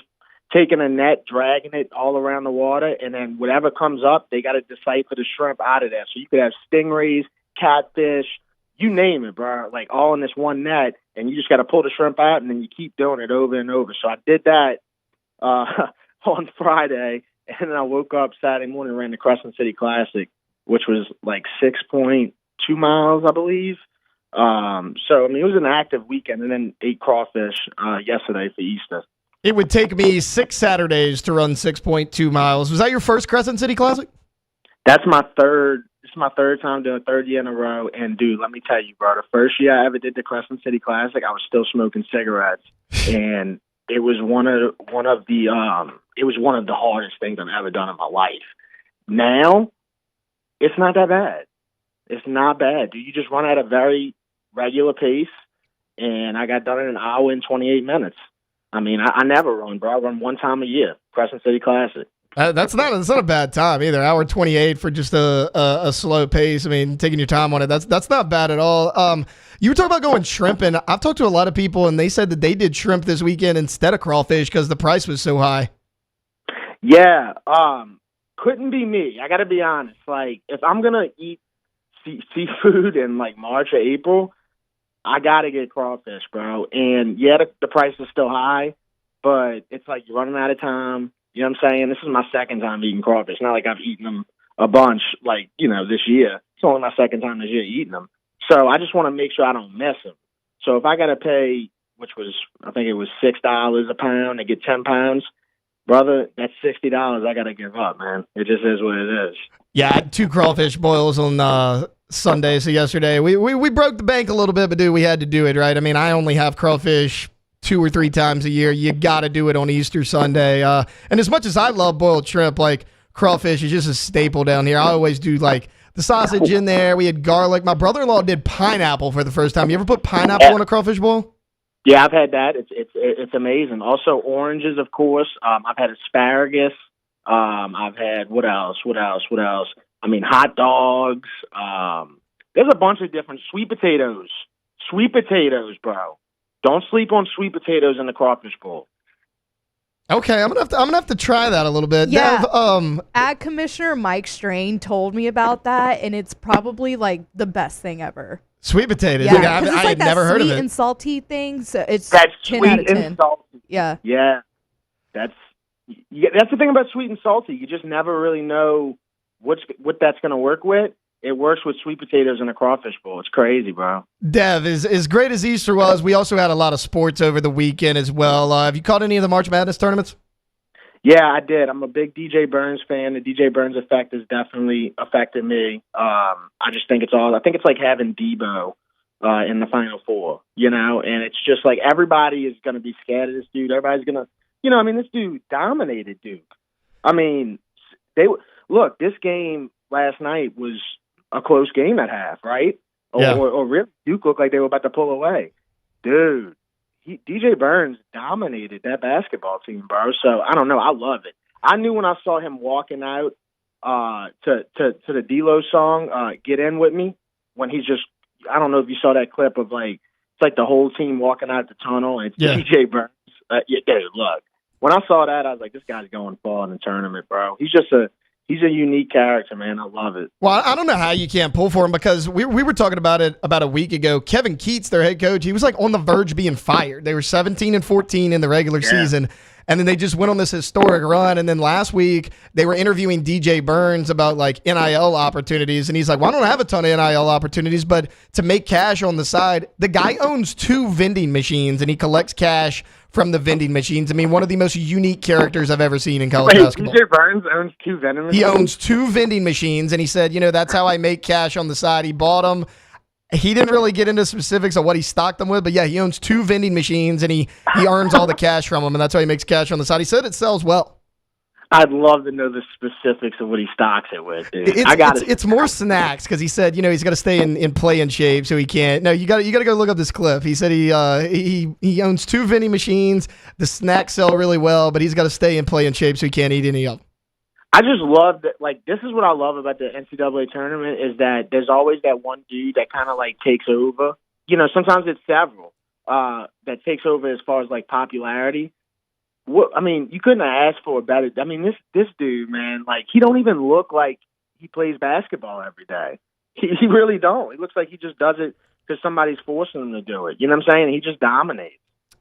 taking a net, dragging it all around the water, and then whatever comes up, they got to decipher the shrimp out of there. So you could have stingrays, catfish, you name it, bro, like all in this one net, and you just got to pull the shrimp out, and then you keep doing it over and over. So I did that on Friday, and then I woke up Saturday morning and ran the Crescent City Classic, which was like 6.2 miles, I believe. So, I mean, it was an active weekend, and then ate crawfish yesterday for Easter. It would take me 6 Saturdays to run 6.2 miles. Was that your first Crescent City Classic? That's my third. This is my third time doing third year in a row. And, dude, let me tell you, bro, the first year I ever did the Crescent City Classic, I was still smoking cigarettes. And it was one of the hardest things I've ever done in my life. Now, it's not that bad. It's not bad, dude. You just run at a very regular pace, and I got done in an hour and 28 minutes. I mean, I never run, bro. I run one time a year, Crescent City Classic. That's not a bad time either. Hour 28 for just a slow pace. I mean, taking your time on it. That's not bad at all. You were talking about going shrimping. I've talked to a lot of people, and they said that they did shrimp this weekend instead of crawfish because the price was so high. Yeah, couldn't be me. I got to be honest. Like, if I'm gonna eat seafood in like March or April, I got to get crawfish, bro. And yeah, the price is still high, but it's like you're running out of time. You know what I'm saying? This is my second time eating crawfish. Not like I've eaten them a bunch, like, you know, this year. It's only my second time this year eating them. So I just want to make sure I don't miss them. So if I got to pay, which was, I think it was $6 a pound to get 10 pounds, brother, that's $60 I got to give up, man. It just is what it is. Yeah, I had 2 crawfish boils on Sunday, so yesterday. We broke the bank a little bit, but, dude, we had to do it, right? I mean, I only have crawfish 2 or 3 times a year. You got to do it on Easter Sunday. And as much as I love boiled shrimp, like, crawfish is just a staple down here. I always do, like, the sausage in there. We had garlic. My brother-in-law did pineapple for the first time. You ever put pineapple in a crawfish boil? Yeah, I've had that. It's amazing. Also, oranges, of course. I've had asparagus. I've had, what else? I mean, hot dogs. There's a bunch of different sweet potatoes. Sweet potatoes, bro. Don't sleep on sweet potatoes in the crawfish bowl. Okay, I'm gonna have to try that a little bit. Yeah, Dev, Ag Commissioner Mike Strain told me about that, and it's probably like the best thing ever. Sweet potatoes. Yeah, because it's I like had that never heard of sweet it. and salty thing. So it's That's 10 sweet out of 10. and salty. Yeah. Yeah, that's the thing about sweet and salty. You just never really know what that's going to work with. It works with sweet potatoes in a crawfish bowl. It's crazy, bro. Dev, as great as Easter was, we also had a lot of sports over the weekend as well. Have you caught any of the March Madness tournaments? Yeah, I did. I'm a big DJ Burns fan. The DJ Burns effect has definitely affected me. I just think I think it's like having Debo in the Final Four, you know? And it's just like everybody is going to be scared of this dude. Everybody's going to, this dude dominated Duke. I mean, this game last night was a close game at half, right? Yeah. Or really, Duke looked like they were about to pull away. Dude, DJ Burns dominated that basketball team, bro. So, I don't know. I love it. I knew when I saw him walking out to the D-Lo song, Get In With Me, when he's just, I don't know if you saw that clip of, like, it's like the whole team walking out the tunnel, and it's DJ Burns. Dude, look. When I saw that, I was like, this guy's going far in the tournament, bro. He's a unique character, man. I love it. Well, I don't know how you can't pull for him because we were talking about it about a week ago. Kevin Keats, their head coach, he was like on the verge of being fired. They were 17-14 in the regular season, and then they just went on this historic run. And then last week they were interviewing DJ Burns about like NIL opportunities, and he's like, "Well, I don't have a ton of NIL opportunities, but to make cash on the side." The guy owns 2 vending machines, and he collects cash from the vending machines. I mean, one of the most unique characters I've ever seen in college basketball. DJ Burns owns 2 vending machines? He owns 2 vending machines, and he said, that's how I make cash on the side. He bought them. He didn't really get into specifics of what he stocked them with, but yeah, he owns 2 vending machines, and he earns all the cash from them, and that's how he makes cash on the side. He said it sells well. I'd love to know the specifics of what he stocks it with, dude. It's more snacks because he said, he's got to stay in play-in shape, so he can't. No, you got to go look up this clip. He said he owns 2 vending machines. The snacks sell really well, but he's got to stay in play-in shape, so he can't eat any of them. I just love that. Like, this is what I love about the NCAA tournament is that there's always that one dude that kind of like takes over. Sometimes it's several that takes over as far as like popularity. You couldn't have asked for a better. This dude, man, like he don't even look like he plays basketball every day. He really don't. He looks like he just does it because somebody's forcing him to do it. You know what I'm saying? He just dominates.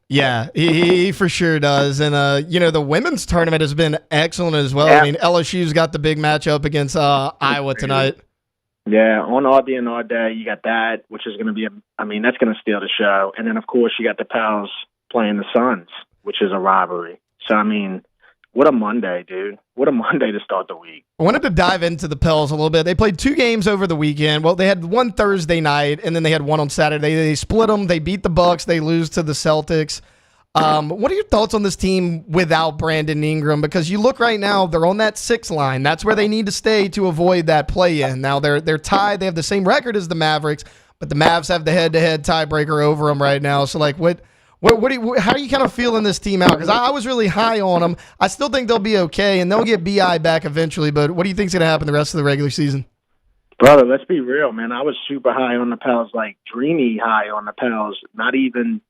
Yeah, he for sure does. And, the women's tournament has been excellent as well. Yeah. LSU's got the big matchup against Iowa tonight. Yeah, on our day and our day, you got that, which is going to be, that's going to steal the show. And then, of course, you got the Pels playing the Suns, which is a rivalry. So, what a Monday, dude. What a Monday to start the week. I wanted to dive into the Pels a little bit. They played 2 games over the weekend. Well, they had one Thursday night, and then they had one on Saturday. They split them. They beat the Bucks. They lose to the Celtics. What are your thoughts on this team without Brandon Ingram? Because you look right now, they're on that 6 line. That's where they need to stay to avoid that play-in. Now, they're tied. They have the same record as the Mavericks, but the Mavs have the head-to-head tiebreaker over them right now. So, how do you kind of feeling this team out? Because I was really high on them. I still think they'll be okay, and they'll get BI back eventually. But what do you think's going to happen the rest of the regular season? Brother, let's be real, man. I was super high on the Pels, like dreamy high on the Pels, not even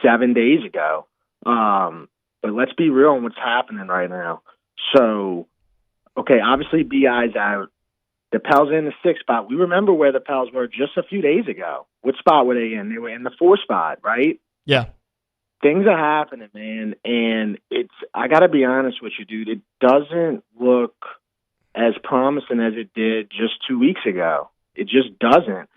7 days ago. But let's be real on what's happening right now. So, okay, obviously BI's out. The Pels are in the 6th spot. We remember where the Pels were just a few days ago. What spot were they in? They were in the 4th spot, right? Yeah. Things are happening, man, and I got to be honest with you, dude. It doesn't look as promising as it did just 2 weeks ago. It just doesn't.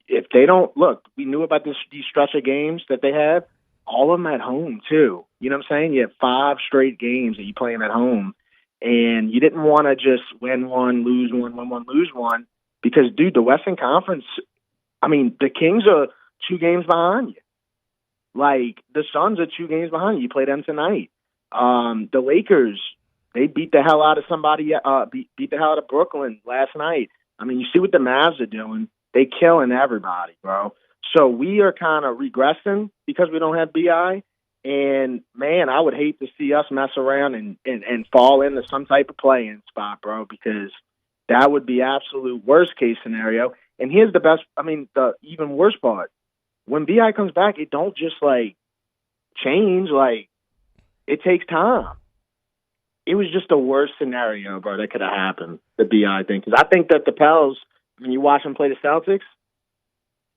If they don't look, we knew about these stretch of games that they have. All of them at home too. You know what I'm saying? You have 5 straight games that you play them at home, and you didn't want to just win one, lose one, win one, lose one, because dude, the Western Conference. The Kings are 2 games behind you. Like the Suns are 2 games behind you. You play them tonight. The Lakers, they beat the hell out of somebody. Beat the hell out of Brooklyn last night. You see what the Mavs are doing. They killing everybody, bro. So we are kind of regressing because we don't have BI. And, man, I would hate to see us mess around and fall into some type of play-in spot, bro, because that would be absolute worst-case scenario. And here's the best – the even worse part. When BI comes back, it don't just, change. It takes time. It was just the worst scenario, bro, that could have happened, the BI thing. Because I think that the Pels – when you watch them play the Celtics,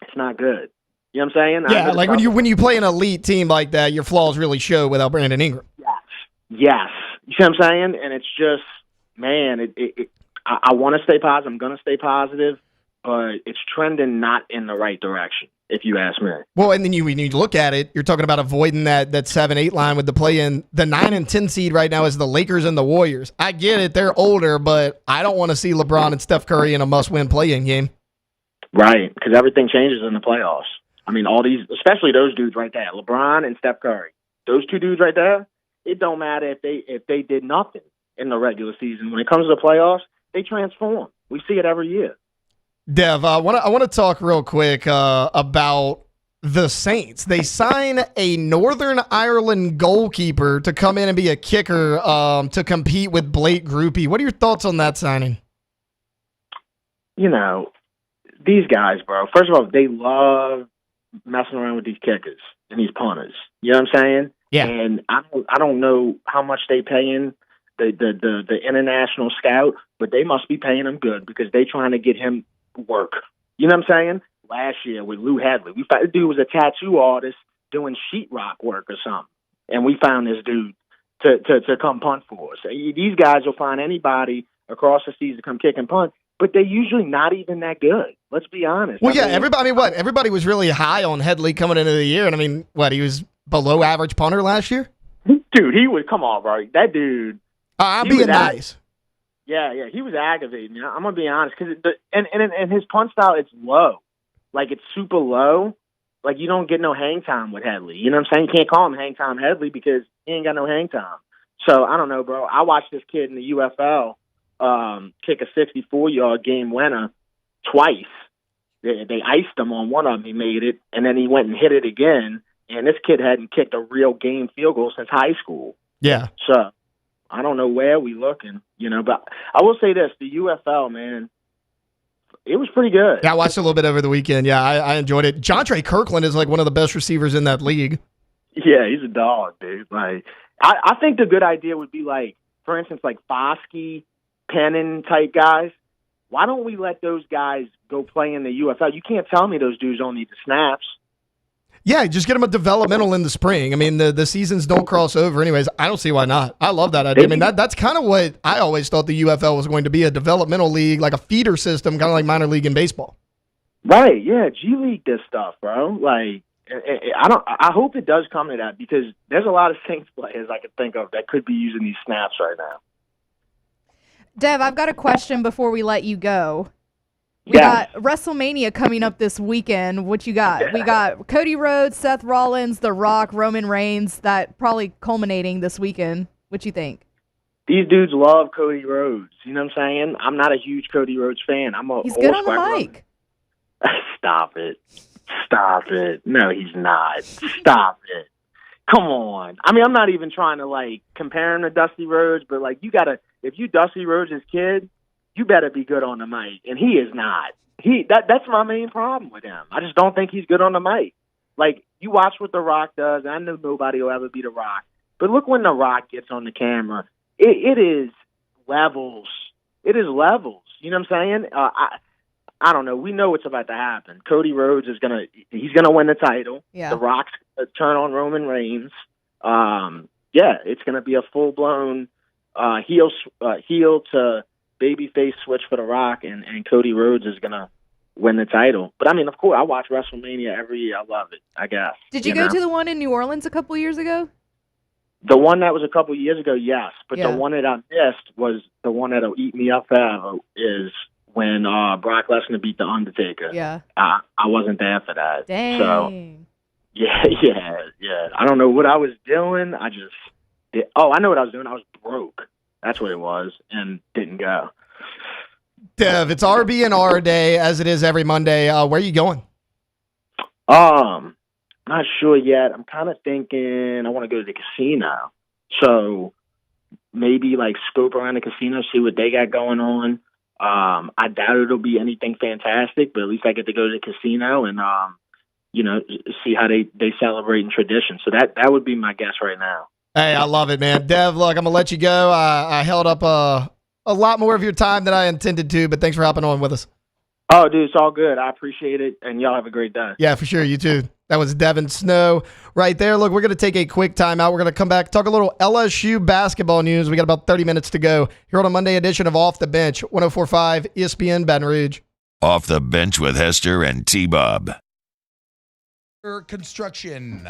it's not good. You know what I'm saying? Yeah, when you play an elite team like that, your flaws really show without Brandon Ingram. Yes. You see what I'm saying? And it's just, man, I want to stay positive. I'm going to stay positive, but it's trending not in the right direction, if you ask me. Well, and then when you look at it, you're talking about avoiding that 7-8 line with the play-in. The 9 and 10 seed right now is the Lakers and the Warriors. I get it. They're older, but I don't want to see LeBron and Steph Curry in a must-win play-in game. Right, because everything changes in the playoffs. All these, especially those dudes right there, LeBron and Steph Curry. Those 2 dudes right there, it don't matter if they did nothing in the regular season. When it comes to the playoffs, they transform. We see it every year. Dev, I want to talk real quick about the Saints. They sign a Northern Ireland goalkeeper to come in and be a kicker to compete with Blake Grupe. What are your thoughts on that signing? These guys, bro, first of all, they love messing around with these kickers and these punters. You know what I'm saying? Yeah. And I don't know how much they paying the international scout, but they must be paying him good because they trying to get him work. You know what I'm saying? Last year with Lou Hadley, we found the dude was a tattoo artist doing sheetrock work or something, and we found this dude to come punt for us. These guys will find anybody across the seas to come kick and punt, but they're usually not even that good. Let's be honest. Well, everybody was really high on Headley coming into the year, and he was below average punter last year? Dude, he was, come on, bro. That dude. I'm being nice. Yeah, he was aggravating. I'm gonna be honest, because and his punt style, it's low, it's super low. You don't get no hang time with Headley. You know what I'm saying? You can't call him hang time Headley because he ain't got no hang time. So I don't know, bro. I watched this kid in the UFL kick a 64-yard game winner twice. They iced him on one of them. He made it, and then he went and hit it again. And this kid hadn't kicked a real game field goal since high school. Yeah. So I don't know where we looking, but I will say this, the UFL, man, it was pretty good. Yeah, I watched a little bit over the weekend. Yeah, I enjoyed it. Jontre Kirkland is like one of the best receivers in that league. Yeah, he's a dog, dude. Like, I think the good idea would be like, for instance, like Foskey, Pennon type guys. Why don't we let those guys go play in the UFL? You can't tell me those dudes don't need the snaps. Yeah, just get them a developmental in the spring. I mean, the seasons don't cross over anyways. I don't see why not. I love that idea. I mean, that's kind of what I always thought the UFL was going to be, a developmental league, like a feeder system, kind of like minor league in baseball. Right, yeah, G League this stuff, bro. Like, I hope it does come to that, because there's a lot of Saints players I could think of that could be using these snaps right now. Dev, I've got a question before we let you go. We got WrestleMania coming up this weekend. What you got? Yeah. We got Cody Rhodes, Seth Rollins, The Rock, Roman Reigns. That probably culminating this weekend. What you think? These dudes love Cody Rhodes. You know what I'm saying? I'm not a huge Cody Rhodes fan. He's good on the mic. Stop it. Stop it. No, he's not. Stop it. Come on. I mean, I'm not even trying to, like, compare him to Dusty Rhodes, but, like, if you Dusty Rhodes' kid, you better be good on the mic, and he is not. That's my main problem with him. I just don't think he's good on the mic. Like, you watch what The Rock does, and I know nobody will ever be The Rock, but look when The Rock gets on the camera. It is levels. It is levels. You know what I'm saying? I don't know. We know what's about to happen. Cody Rhodes is he's gonna win the title. Yeah. The Rock's gonna turn on Roman Reigns. It's gonna be a full blown heel to babyface switch for The Rock, and Cody Rhodes is gonna win the title. But I mean, of course, I watch WrestleMania every year. I love it, I guess. Did you go to the one in New Orleans a couple years ago? The one that was a couple years ago, yes. But the one that I missed was the one that'll eat me up forever, is when Brock Lesnar beat The Undertaker. Yeah. I wasn't there for that. Dang. So, yeah. I don't know what I was doing. I know what I was doing. I was broke. That's what it was, and didn't go. Dev, it's RB&R day, as it is every Monday. Where are you going? Not sure yet. I'm kind of thinking I want to go to the casino. So maybe like scope around the casino, see what they got going on. I doubt it'll be anything fantastic, but at least I get to go to the casino and, see how they celebrate in tradition. So that would be my guess right now. Hey, I love it, man. Dev, look, I'm going to let you go. I held up a lot more of your time than I intended to, but thanks for hopping on with us. Oh, dude, it's all good. I appreciate it, and y'all have a great day. Yeah, for sure. You too. That was Devin Snow right there. Look, we're going to take a quick timeout. We're going to come back, talk a little LSU basketball news. We got about 30 minutes to go here on a Monday edition of Off the Bench, 104.5 ESPN Baton Rouge. Off the Bench with Hester and T-Bob. Construction,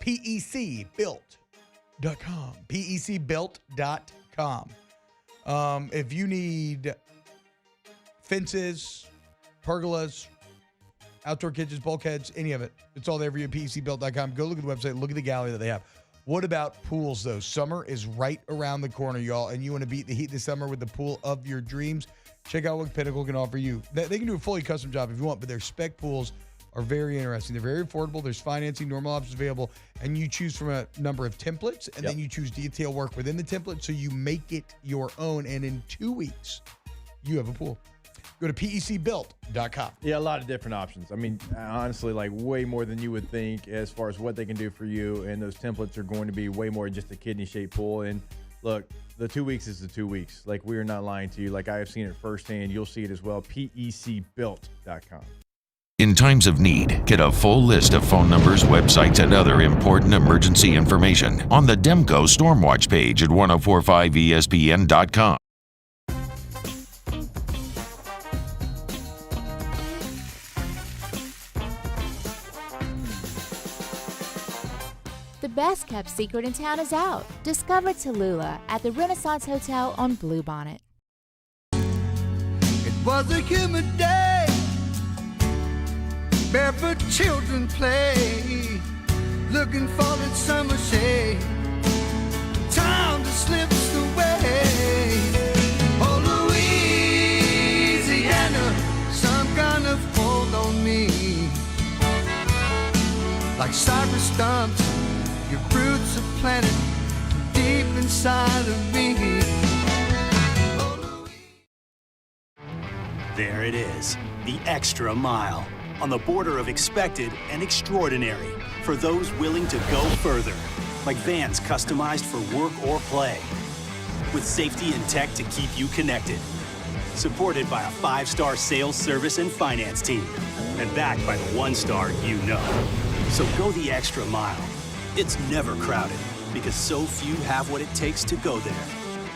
PECbuilt.com. PECbuilt.com. If you need fences, pergolas, outdoor kitchens, bulkheads, any of it, it's all there for you at PECbuilt.com. Go look at the website, look at the gallery that they have. What about pools, though? Summer is right around the corner, y'all, and you want to beat the heat this summer with the pool of your dreams. Check out what Pinnacle can offer you. They can do a fully custom job if you want, but their spec pools are very interesting. They're very affordable. There's financing, normal options available, and you choose from a number of templates, and then you choose detail work within the template, so you make it your own, and in 2 weeks, you have a pool. Go to PECbuilt.com. Yeah, a lot of different options. I mean, honestly, like way more than you would think as far as what they can do for you, and those templates are going to be way more than just a kidney-shaped pool. And look, the 2 weeks is the 2 weeks. Like, we are not lying to you. Like, I have seen it firsthand. You'll see it as well. PECbuilt.com. In times of need, get a full list of phone numbers, websites, and other important emergency information on the Demco Stormwatch page at 1045ESPN.com. The best kept secret in town is out. Discover Tallulah at the Renaissance Hotel on Bluebonnet. It was a humid day, barefoot children play, looking for that summer shade. Time to every stunt. Your roots are planted deep inside of me. There it is, the extra mile, on the border of expected and extraordinary, for those willing to go further, like vans customized for work or play, with safety and tech to keep you connected, supported by a 5-star sales, service, and finance team, and backed by the 1-star you know. So go the extra mile. It's never crowded, because so few have what it takes to go there.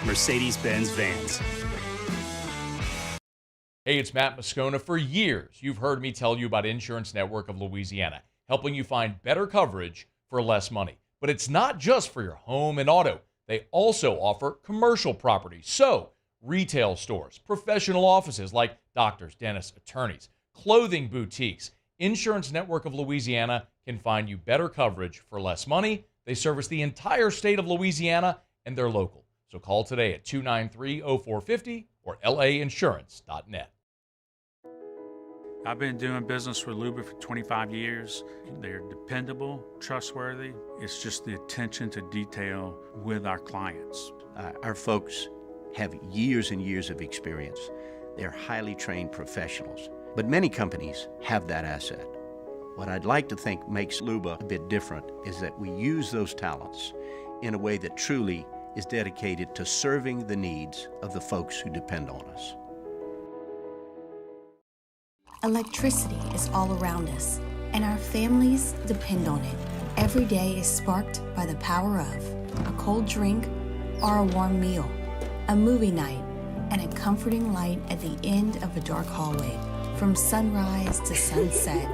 Mercedes-Benz Vans. Hey, it's Matt Moscona. For years, you've heard me tell you about Insurance Network of Louisiana, helping you find better coverage for less money. But it's not just for your home and auto. They also offer commercial property. So, retail stores, professional offices like doctors, dentists, attorneys, clothing boutiques. Insurance Network of Louisiana can find you better coverage for less money. They service the entire state of Louisiana, and they're local. So call today at 293-0450 or lainsurance.net. I've been doing business with Luba for 25 years. They're dependable, trustworthy. It's just the attention to detail with our clients. Our folks have years and years of experience. They're highly trained professionals, but many companies have that asset. What I'd like to think makes Luba a bit different is that we use those talents in a way that truly is dedicated to serving the needs of the folks who depend on us. Electricity is all around us, and our families depend on it. Every day is sparked by the power of a cold drink or a warm meal, a movie night, and a comforting light at the end of a dark hallway. From sunrise to sunset,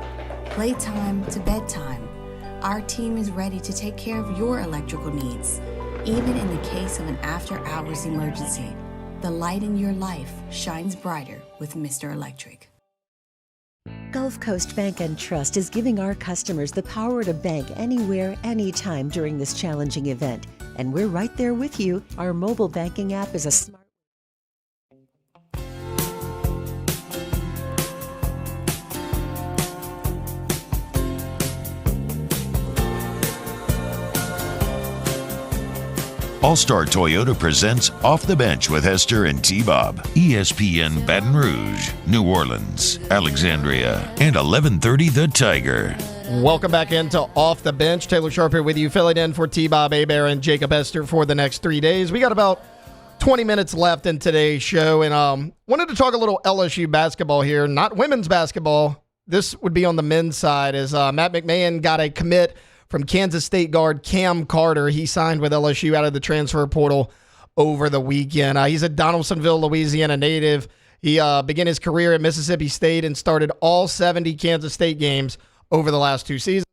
playtime to bedtime, our team is ready to take care of your electrical needs. Even in the case of an after-hours emergency, the light in your life shines brighter with Mr. Electric. Gulf Coast Bank and Trust is giving our customers the power to bank anywhere, anytime during this challenging event. And we're right there with you. Our mobile banking app is a smart... All-Star Toyota presents Off the Bench with Hester and T-Bob. ESPN Baton Rouge, New Orleans, Alexandria, and 1130 The Tiger. Welcome back into Off the Bench. Taylor Sharp here with you, filling in for T-Bob Hebert and Jacob Hester for the next 3 days. We got about 20 minutes left in today's show, and wanted to talk a little LSU basketball here. Not women's basketball. This would be on the men's side, as Matt McMahon got a commit from Kansas State guard Cam Carter. He signed with LSU out of the transfer portal over the weekend. He's a Donaldsonville, Louisiana native. He began his career at Mississippi State and started all 70 Kansas State games over the last 2 seasons.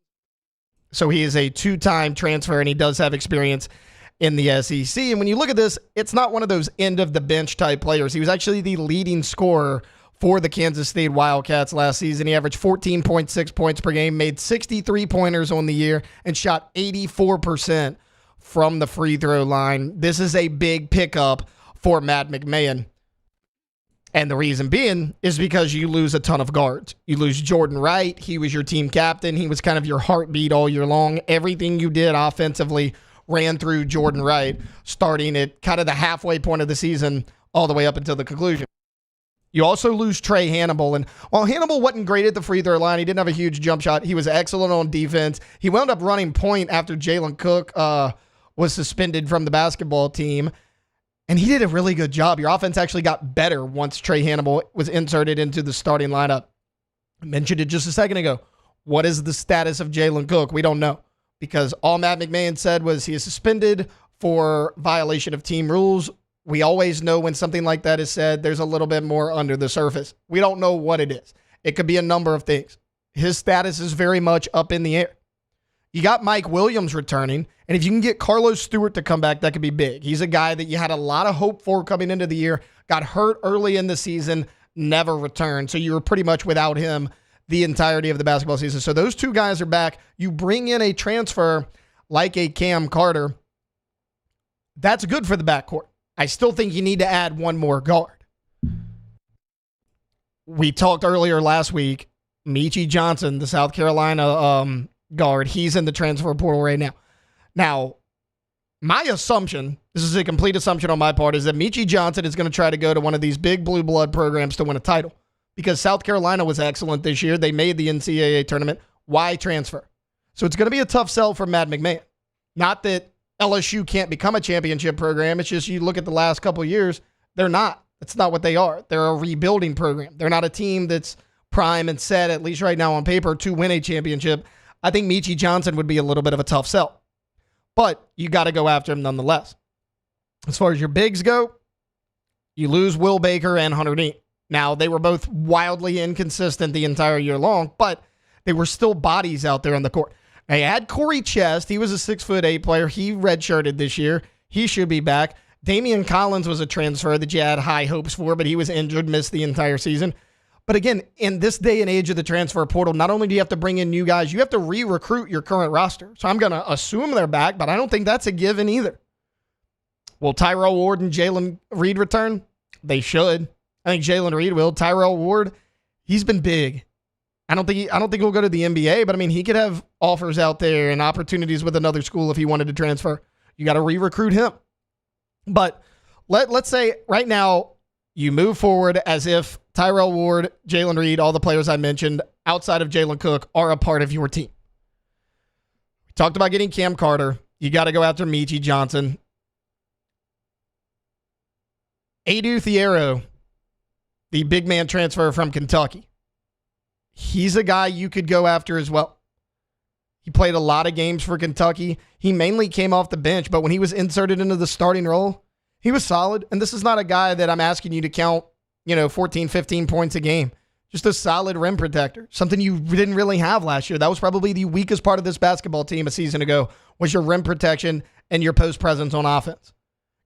So he is a 2-time transfer, and he does have experience in the SEC. And when you look at this, it's not one of those end-of-the-bench type players. He was actually the leading scorer for the Kansas State Wildcats last season. He averaged 14.6 points per game, made 63 pointers on the year, and shot 84% from the free throw line. This is a big pickup for Matt McMahon. And the reason being is because you lose a ton of guards. You lose Jordan Wright. He was your team captain. He was kind of your heartbeat all year long. Everything you did offensively ran through Jordan Wright, starting at kind of the halfway point of the season all the way up until the conclusion. You also lose Trey Hannibal. And while Hannibal wasn't great at the free throw line, he didn't have a huge jump shot. He was excellent on defense. He wound up running point after Jalen Cook was suspended from the basketball team. And he did a really good job. Your offense actually got better once Trey Hannibal was inserted into the starting lineup. I mentioned it just a second ago. What is the status of Jalen Cook? We don't know, because all Matt McMahon said was he is suspended for violation of team rules. We always know when something like that is said, there's a little bit more under the surface. We don't know what it is. It could be a number of things. His status is very much up in the air. You got Mike Williams returning, and if you can get Carlos Stewart to come back, that could be big. He's a guy that you had a lot of hope for coming into the year, got hurt early in the season, never returned. So you were pretty much without him the entirety of the basketball season. So those two guys are back. You bring in a transfer like a Cam Carter. That's good for the backcourt. I still think you need to add one more guard. We talked earlier last week, Michi Johnson, the South Carolina guard. He's in the transfer portal right now. Now, my assumption, this is a complete assumption on my part, is that Meechie Johnson is going to try to go to one of these big blue blood programs to win a title. Because South Carolina was excellent this year. They made the NCAA tournament. Why transfer? So it's going to be a tough sell for Matt McMahon. Not that LSU can't become a championship program. It's just you look at the last couple of years, they're not. That's not what they are. They're a rebuilding program. They're not a team that's prime and set, at least right now on paper, to win a championship. I think Meechie Johnson would be a little bit of a tough sell. But you got to go after him nonetheless. As far as your bigs go, you lose Will Baker and Hunter Dean. Now, they were both wildly inconsistent the entire year long, but they were still bodies out there on the court. They had Corey Chest. He was a 6'8" player. He redshirted this year. He should be back. Damian Collins was a transfer that you had high hopes for, but he was injured, missed the entire season. But again, in this day and age of the transfer portal, not only do you have to bring in new guys, you have to re-recruit your current roster. So I'm going to assume they're back, but I don't think that's a given either. Will Tyrell Ward and Jalen Reed return? They should. I think Jalen Reed will. Tyrell Ward, he's been big. I don't think he'll go to the NBA, but I mean, he could have offers out there and opportunities with another school if he wanted to transfer. You got to re-recruit him. But let's say right now you move forward as if Tyrell Ward, Jalen Reed, all the players I mentioned outside of Jalen Cook are a part of your team. We talked about getting Cam Carter. You got to go after Meechie Johnson. Adu Thiero, the big man transfer from Kentucky. He's a guy you could go after as well. He played a lot of games for Kentucky. He mainly came off the bench, but when he was inserted into the starting role, he was solid. And this is not a guy that I'm asking you to count, 14, 15 points a game. Just a solid rim protector. Something you didn't really have last year. That was probably the weakest part of this basketball team a season ago, was your rim protection and your post presence on offense.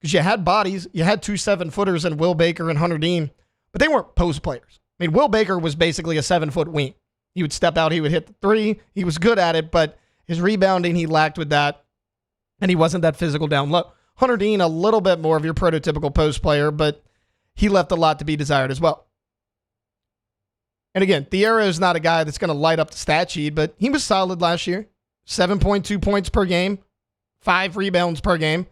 Because you had bodies. You had 2 7-footers in Will Baker and Hunter Dean, but they weren't post players. I mean, Will Baker was basically a 7-foot wing. He would step out, he would hit the three. He was good at it, but his rebounding, he lacked with that, and he wasn't that physical down low. Hunter Dean, a little bit more of your prototypical post player, but he left a lot to be desired as well. And again, Thiero is not a guy that's going to light up the stat sheet, but he was solid last year. 7.2 points per game, 5 rebounds per game,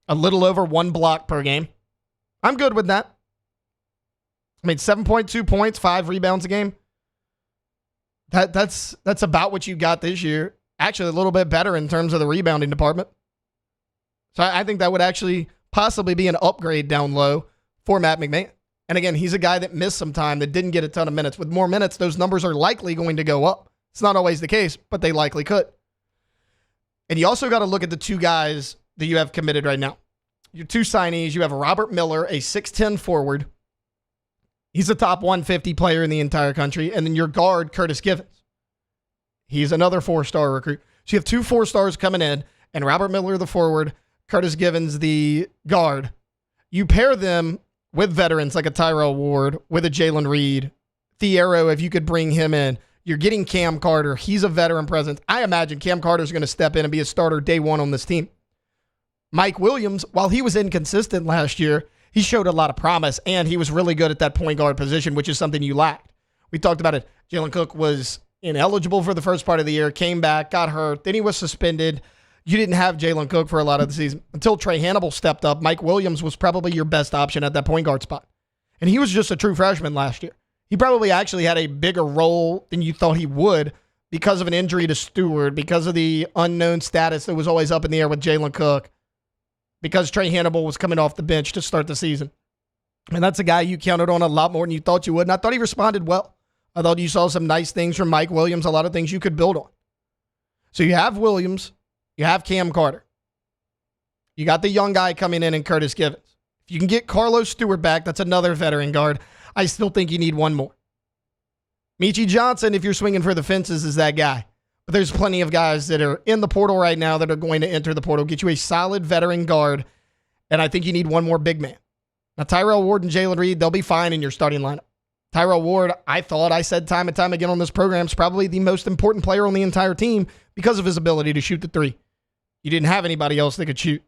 a little over 1 block per game. I'm good with that. I mean, 7.2 points, 5 rebounds a game. That's about what you got this year. Actually, a little bit better in terms of the rebounding department. So I think that would actually possibly be an upgrade down low for Matt McMahon. And again, he's a guy that missed some time, that didn't get a ton of minutes. With more minutes, those numbers are likely going to go up. It's not always the case, but they likely could. And you also got to look at the 2 guys that you have committed right now. Your 2 signees, you have Robert Miller, a 6'10 forward. He's a top 150 player in the entire country. And then your guard, Curtis Givens. He's another 4-star recruit. So you have 2 4-stars coming in, and Robert Miller, the forward, Curtis Givens, the guard. You pair them with veterans like a Tyrell Ward, with a Jalen Reed, Thiero, if you could bring him in. You're getting Cam Carter. He's a veteran presence. I imagine Cam Carter's going to step in and be a starter day one on this team. Mike Williams, while he was inconsistent last year, he showed a lot of promise, and he was really good at that point guard position, which is something you lacked. We talked about it. Jalen Cook was ineligible for the first part of the year, came back, got hurt, then he was suspended. You didn't have Jalen Cook for a lot of the season. Until Trey Hannibal stepped up, Mike Williams was probably your best option at that point guard spot. And he was just a true freshman last year. He probably actually had a bigger role than you thought he would because of an injury to Stewart, because of the unknown status that was always up in the air with Jalen Cook, because Trey Hannibal was coming off the bench to start the season. And that's a guy you counted on a lot more than you thought you would. And I thought he responded well. I thought you saw some nice things from Mike Williams, a lot of things you could build on. So you have Williams, you have Cam Carter. You got the young guy coming in Curtis Givens. If you can get Carlos Stewart back, that's another veteran guard. I still think you need one more. Meechie Johnson, if you're swinging for the fences, is that guy. But there's plenty of guys that are in the portal right now that are going to enter the portal, get you a solid veteran guard, and I think you need one more big man. Now, Tyrell Ward and Jalen Reed, they'll be fine in your starting lineup. Tyrell Ward, I said time and time again on this program, is probably the most important player on the entire team because of his ability to shoot the three. You didn't have anybody else that could shoot.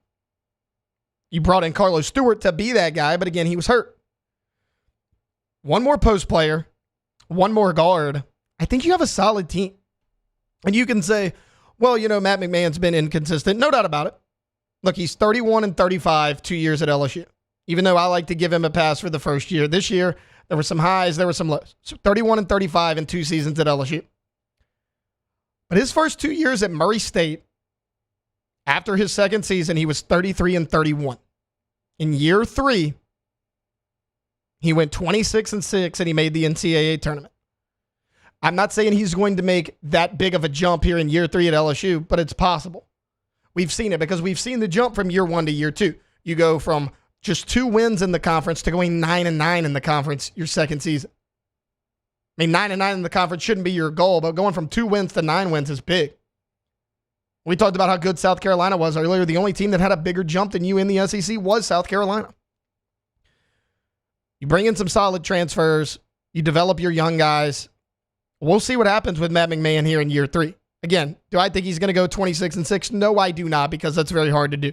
You brought in Carlos Stewart to be that guy, but again, he was hurt. One more post player, one more guard. I think you have a solid team. And you can say, well, Matt McMahon's been inconsistent. No doubt about it. Look, he's 31-35, 2 years at LSU. Even though I like to give him a pass for the first year. This year, there were some highs, there were some lows. So 31-35 in 2 seasons at LSU. But his first 2 years at Murray State, after his second season, he was 33-31. In year 3, he went 26-6 and he made the NCAA tournament. I'm not saying he's going to make that big of a jump here in year 3 at LSU, but it's possible. We've seen it because we've seen the jump from year 1 to year 2. You go from just 2 wins in the conference to going 9-9 in the conference your second season. I mean, 9-9 in the conference shouldn't be your goal, but going from 2 wins to 9 wins is big. We talked about how good South Carolina was earlier. The only team that had a bigger jump than you in the SEC was South Carolina. You bring in some solid transfers. You develop your young guys. We'll see what happens with Matt McMahon here in year 3. Again, do I think he's going to go 26-6? No, I do not, because that's very hard to do.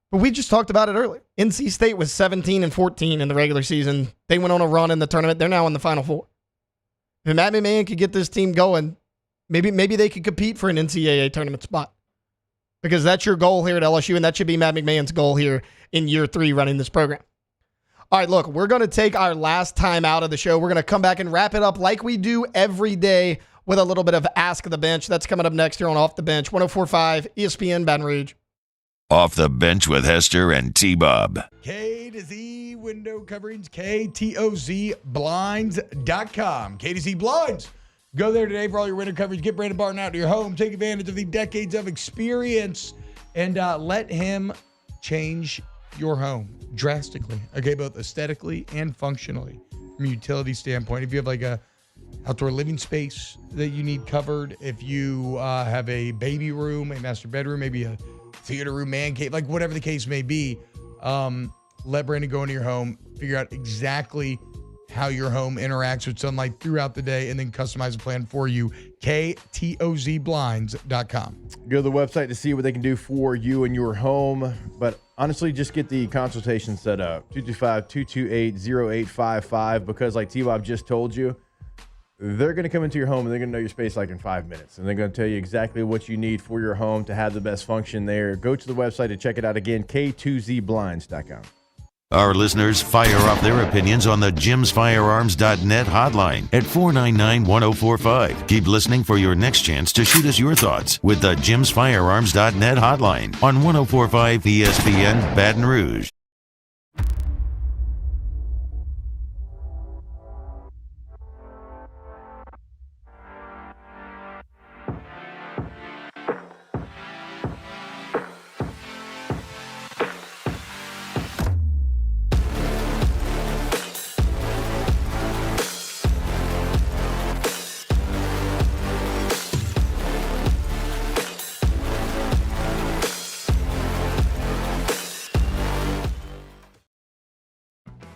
But we just talked about it earlier. NC State was 17-14 in the regular season. They went on a run in the tournament. They're now in the Final Four. If Matt McMahon could get this team going, maybe they could compete for an NCAA tournament spot. Because that's your goal here at LSU, and that should be Matt McMahon's goal here in year 3 running this program. All right, look, we're going to take our last time out of the show. We're going to come back and wrap it up like we do every day with a little bit of Ask the Bench. That's coming up next here on Off the Bench, 104.5 ESPN Baton Rouge. Off the Bench with Hester and T-Bob. K to Z window coverings, KTOZBlinds.com. K to Z Blinds. Go there today for all your winter coverage. Get Brandon Barton out to your home. Take advantage of the decades of experience and let him change your home drastically. Okay, both aesthetically and functionally from a utility standpoint. If you have like a outdoor living space that you need covered, if you have a baby room, a master bedroom, maybe a theater room, man cave, like whatever the case may be, let Brandon go into your home, figure out exactly how your home interacts with sunlight throughout the day, and then customize a plan for you. KTOZBlinds.com. Go to the website to see what they can do for you and your home. But honestly, just get the consultation set up. 225-228-0855, because like T-Bob just told you, they're going to come into your home and they're going to know your space like in 5 minutes. And they're going to tell you exactly what you need for your home to have the best function there. Go to the website to check it out again, K2ZBlinds.com. Our listeners fire off their opinions on the jimsfirearms.net hotline at 499-1045. Keep listening for your next chance to shoot us your thoughts with the jimsfirearms.net hotline on 104.5 ESPN Baton Rouge.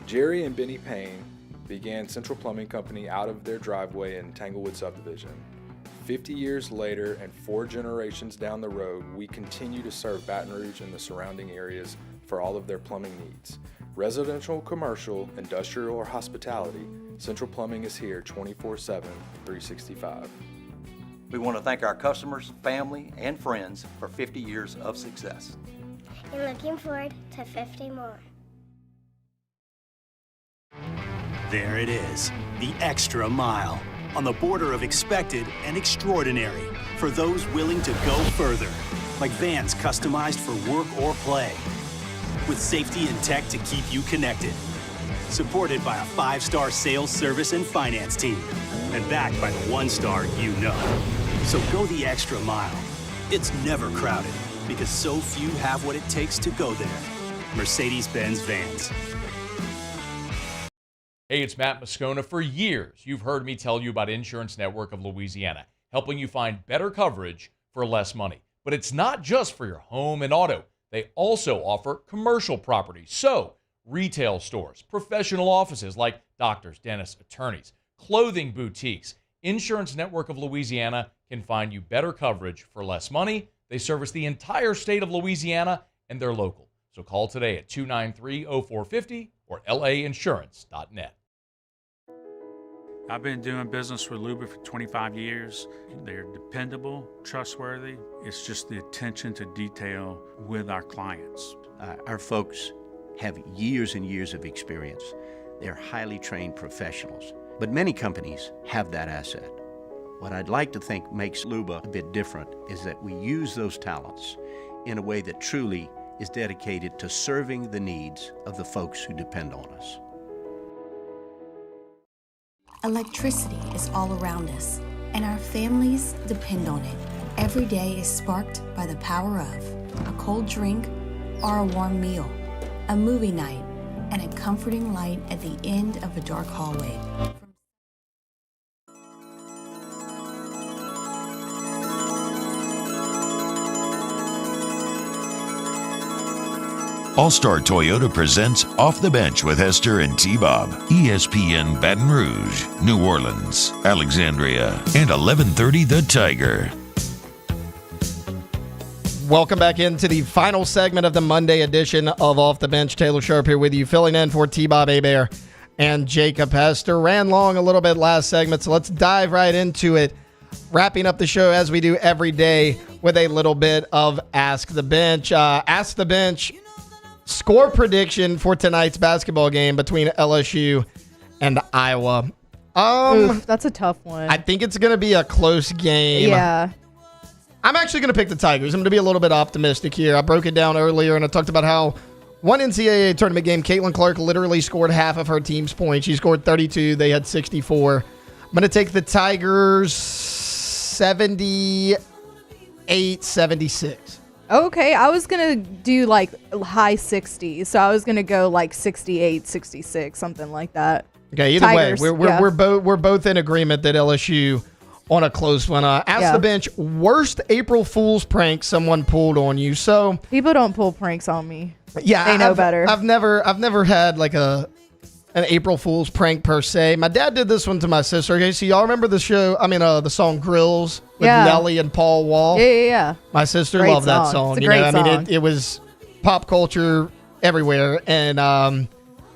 Jerry and Benny Payne began Central Plumbing Company out of their driveway in Tanglewood subdivision. 50 years later and 4 generations down the road, we continue to serve Baton Rouge and the surrounding areas for all of their plumbing needs. Residential, commercial, industrial, or hospitality, Central Plumbing is here 24/7, 365. We want to thank our customers, family, and friends for 50 years of success. And looking forward to 50 more. There it is, the extra mile, on the border of expected and extraordinary for those willing to go further, like vans customized for work or play, with safety and tech to keep you connected, supported by a 5-star sales, service, and finance team, and backed by the 1-star you know. So go the extra mile. It's never crowded, because so few have what it takes to go there. Mercedes-Benz Vans. Hey, it's Matt Moscona. For years, you've heard me tell you about Insurance Network of Louisiana, helping you find better coverage for less money. But it's not just for your home and auto. They also offer commercial properties. So, retail stores, professional offices like doctors, dentists, attorneys, clothing boutiques. Insurance Network of Louisiana can find you better coverage for less money. They service the entire state of Louisiana, and they're local. So call today at 293-0450 or lainsurance.net. I've been doing business with Luba for 25 years. They're dependable, trustworthy. It's just the attention to detail with our clients. Our folks have years and years of experience. They're highly trained professionals. But many companies have that asset. What I'd like to think makes Luba a bit different is that we use those talents in a way that truly is dedicated to serving the needs of the folks who depend on us. Electricity is all around us, and our families depend on it. Every day is sparked by the power of a cold drink or a warm meal, a movie night, and a comforting light at the end of a dark hallway. All-Star Toyota presents Off the Bench with Hester and T-Bob. ESPN Baton Rouge, New Orleans, Alexandria, and 1130 The Tiger. Welcome back into the final segment of the Monday edition of Off the Bench. Taylor Sharp here with you, filling in for T-Bob Hebert and Jacob Hester. Ran long a little bit last segment, so let's dive right into it. Wrapping up the show as we do every day with a little bit of Ask the Bench. Ask the Bench. Score prediction for tonight's basketball game between LSU and Iowa. Oof, that's a tough one. I think it's going to be a close game. Yeah. I'm actually going to pick the Tigers. I'm going to be a little bit optimistic here. I broke it down earlier, and I talked about how one NCAA tournament game, Caitlin Clark literally scored half of her team's points. She scored 32. They had 64. I'm going to take the Tigers 78-76. Okay, I was going to do like high 60s, so I was going to go like 68, 66, something like that. Okay, either Tigers, way, we're both in agreement that LSU on a close one. Ask the Bench, worst April Fool's prank someone pulled on you. So people don't pull pranks on me. Yeah, they know better. I've never had like an April Fool's prank per se. My dad did this one to my sister. Okay, so y'all remember the song Grills with Nelly and Paul Wall? Yeah. My sister Great loved that song. It's a great song. It was pop culture everywhere. And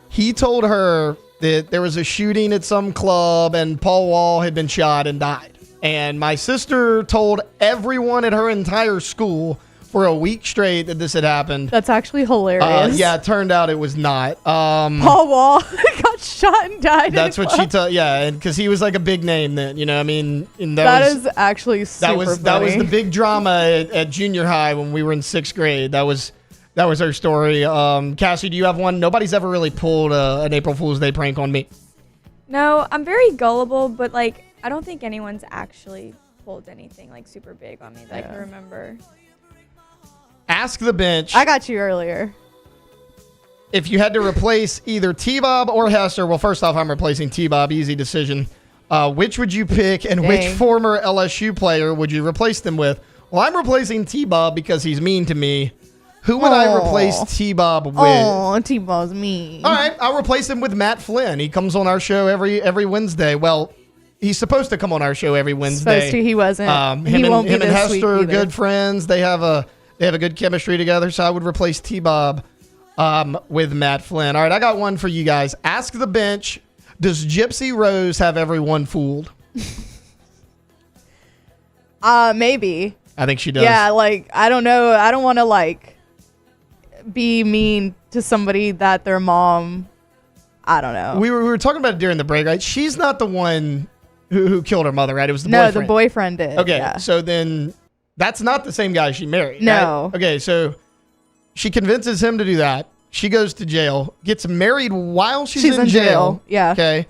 he told her that there was a shooting at some club and Paul Wall had been shot and died. And my sister told everyone at her entire school for a week straight that this had happened. That's actually hilarious. Yeah, it turned out it was not. Paul Wall got shot and died. That's what she told. Yeah, and because he was like a big name then, you know. I mean, and that is actually super funny. That was the big drama at junior high when we were in 6th grade. That was her story. Cassie, do you have one? Nobody's ever really pulled an April Fool's Day prank on me. No, I'm very gullible, but like I don't think anyone's actually pulled anything like super big on me that I can remember. Ask the Bench. I got you earlier. If you had to replace either T-Bob or Hester, well, first off, I'm replacing T-Bob. Easy decision. Which would you pick, and which former LSU player would you replace them with? Well, I'm replacing T-Bob because he's mean to me. Who would I replace T-Bob with? Oh, T-Bob's mean. All right, I'll replace him with Matt Flynn. He comes on our show every Wednesday. Well, he's supposed to come on our show every Wednesday. Supposed to, he wasn't. Him he won't and be this Hester week are either. good friends. They have a good chemistry together, so I would replace T-Bob with Matt Flynn. All right, I got one for you guys. Ask the Bench, does Gypsy Rose have everyone fooled? Maybe. I think she does. Yeah, like, I don't know. I don't want to, like, be mean to somebody that their mom, I don't know. We were talking about it during the break, right? She's not the one who killed her mother, right? It was the boyfriend. No, the boyfriend did. Okay, so then that's not the same guy she married. No. Right? Okay, so she convinces him to do that. She goes to jail, gets married while she's in jail. Yeah. Okay.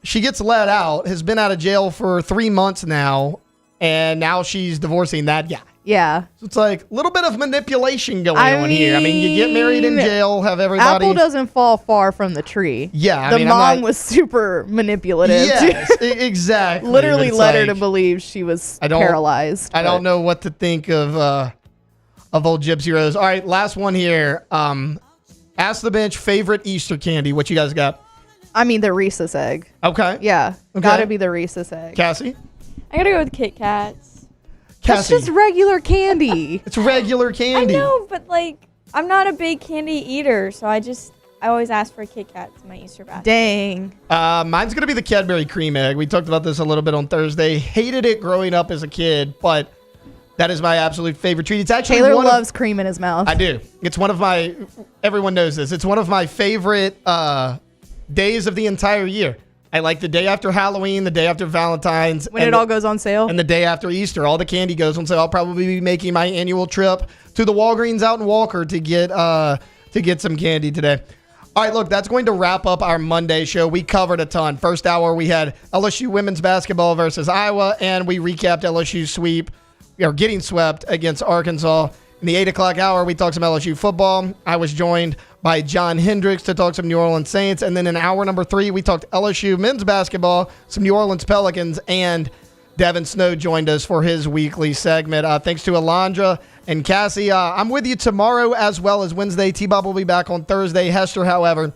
She gets let out, has been out of jail for 3 months now, and now she's divorcing that guy. Yeah. So it's like a little bit of manipulation going on here. I mean, you get married in jail, have everybody. Apple doesn't fall far from the tree. Yeah. The mom was super manipulative. Yes, exactly. Literally led her like, to believe she was paralyzed. I don't know what to think of old Gypsy Rose. All right, last one here. Ask the Bench, favorite Easter candy. What you guys got? I mean, the Reese's egg. Okay. Yeah. Okay. Gotta be the Reese's egg. Cassie? I gotta go with Kit Kats. That's just regular candy. It's regular candy. I know, but like, I'm not a big candy eater, so I just I always ask for a Kit Kat to my Easter basket. Dang. Mine's going to be the Cadbury cream egg. We talked about this a little bit on Thursday. Hated it growing up as a kid, but that is my absolute favorite treat. It's actually Taylor loves cream in his mouth. I do. It's one of my, everyone knows this. It's one of my favorite days of the entire year. I like the day after Halloween, the day after Valentine's. When it all goes on sale. And the day after Easter. All the candy goes on sale. I'll probably be making my annual trip to the Walgreens out in Walker to get some candy today. All right, look, that's going to wrap up our Monday show. We covered a ton. First hour, we had LSU women's basketball versus Iowa, and we recapped LSU's sweep, or getting swept against Arkansas. In the 8 o'clock hour, we talked some LSU football. I was joined by John Hendricks to talk some New Orleans Saints. And then in hour number 3, we talked LSU men's basketball, some New Orleans Pelicans, and Devin Snow joined us for his weekly segment. Thanks to Alondra and Cassie. I'm with you tomorrow as well as Wednesday. T-Bob will be back on Thursday. Hester, however,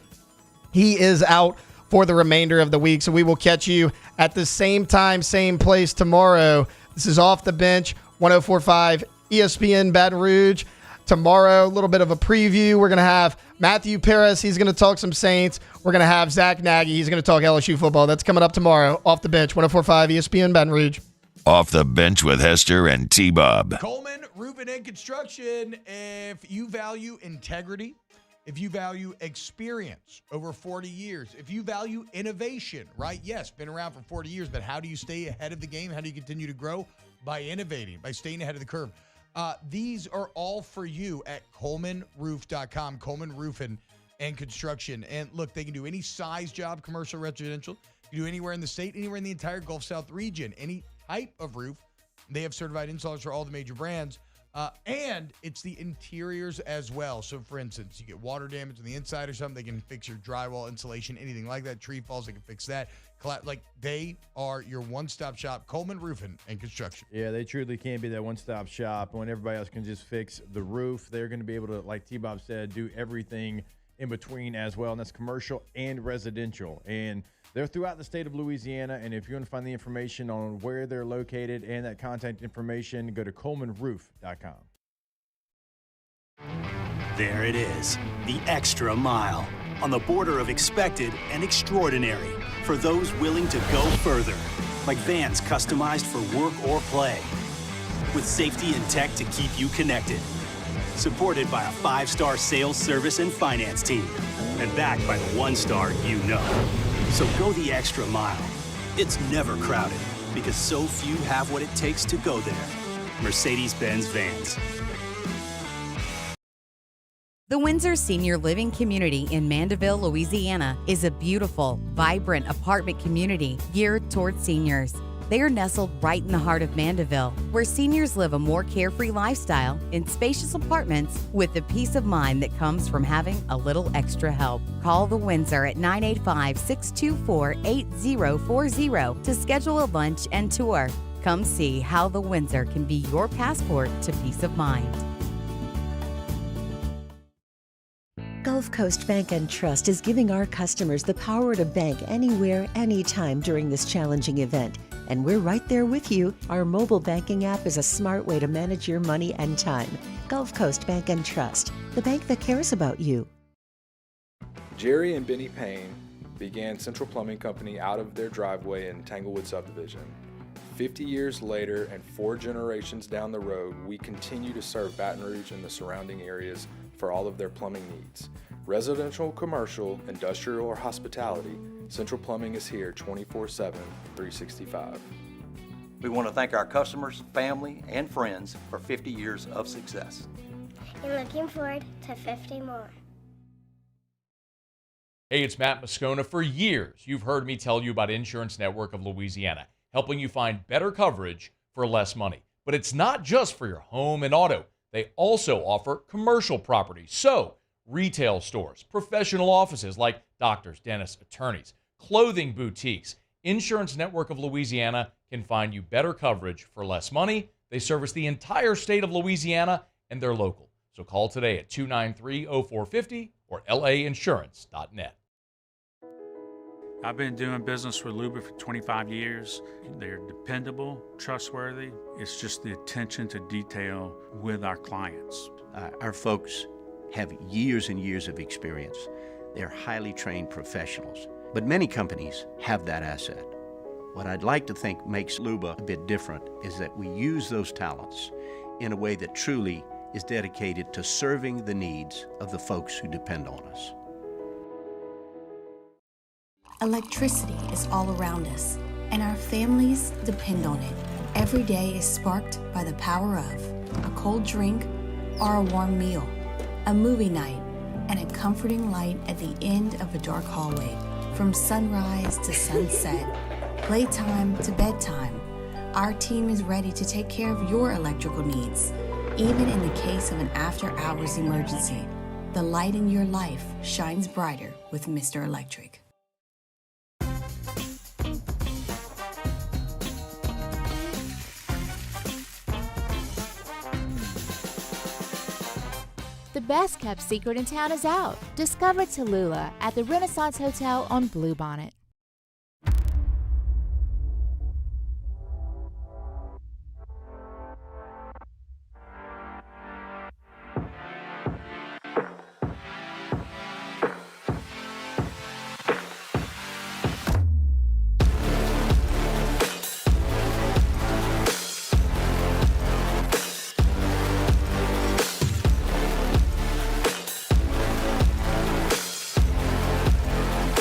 he is out for the remainder of the week. So we will catch you at the same time, same place tomorrow. This is Off the Bench, 104.5 ESPN Baton Rouge. Tomorrow, a little bit of a preview. We're going to have Matthew Paris. He's going to talk some Saints. We're going to have Zach Nagy. He's going to talk LSU football. That's coming up tomorrow. Off the Bench, 104.5 ESPN Baton Rouge. Off the Bench with Hester and T-Bob. Coleman Roofing and Construction. If you value integrity, if you value experience over 40 years, if you value innovation, right? Yes, been around for 40 years, but how do you stay ahead of the game? How do you continue to grow? By innovating, by staying ahead of the curve. These are all for you at ColemanRoof.com, Coleman Roofing and Construction. And look, they can do any size job, commercial, residential. You can do anywhere in the state, anywhere in the entire Gulf South region, any type of roof. They have certified installers for all the major brands. And it's the interiors as well. So, for instance, you get water damage on the inside or something, they can fix your drywall, insulation, anything like that. Tree falls, they can fix that. Like, they are your one-stop shop, Coleman Roofing and Construction. Yeah, they truly can be that one-stop shop. When everybody else can just fix the roof, they're going to be able to, like T-Bob said, do everything in between as well. And that's commercial and residential. And they're throughout the state of Louisiana. And if you want to find the information on where they're located and that contact information, go to ColemanRoof.com. There it is, the extra mile, on the border of expected and extraordinary, for those willing to go further, like vans customized for work or play, with safety and tech to keep you connected, supported by a 5-star sales, service, and finance team, and backed by the 1-star you know. So go the extra mile. It's never crowded, because so few have what it takes to go there. Mercedes-Benz Vans. The Windsor Senior Living Community in Mandeville, Louisiana is a beautiful, vibrant apartment community geared towards seniors. They are nestled right in the heart of Mandeville, where seniors live a more carefree lifestyle in spacious apartments with the peace of mind that comes from having a little extra help. Call the Windsor at 985-624-8040 to schedule a lunch and tour. Come see how the Windsor can be your passport to peace of mind. Gulf Coast Bank and Trust is giving our customers the power to bank anywhere, anytime during this challenging event. And we're right there with you. Our mobile banking app is a smart way to manage your money and time. Gulf Coast Bank and Trust, the bank that cares about you. Jerry and Benny Payne began Central Plumbing Company out of their driveway in Tanglewood Subdivision. 50 years later and 4 generations down the road, we continue to serve Baton Rouge and the surrounding areas for all of their plumbing needs. Residential, commercial, industrial, or hospitality, Central Plumbing is here 24/7, 365. We want to thank our customers, family, and friends for 50 years of success. And looking forward to 50 more. Hey, it's Matt Moscona. For years, you've heard me tell you about Insurance Network of Louisiana, helping you find better coverage for less money. But it's not just for your home and auto. They also offer commercial property. So, retail stores, professional offices like doctors, dentists, attorneys, clothing boutiques. Insurance Network of Louisiana can find you better coverage for less money. They service the entire state of Louisiana, and they're local. So call today at 293-0450 or lainsurance.net. I've been doing business with Luba for 25 years. They're dependable, trustworthy. It's just the attention to detail with our clients. Our folks have years and years of experience. They're highly trained professionals, but many companies have that asset. What I'd like to think makes Luba a bit different is that we use those talents in a way that truly is dedicated to serving the needs of the folks who depend on us. Electricity is all around us, and our families depend on it. Every day is sparked by the power of a cold drink or a warm meal, a movie night, and a comforting light at the end of a dark hallway. From sunrise to sunset, playtime to bedtime, our team is ready to take care of your electrical needs. Even in the case of an after-hours emergency, the light in your life shines brighter with Mr. Electric. The best kept secret in town is out. Discover Tallulah at the Renaissance Hotel on Bluebonnet.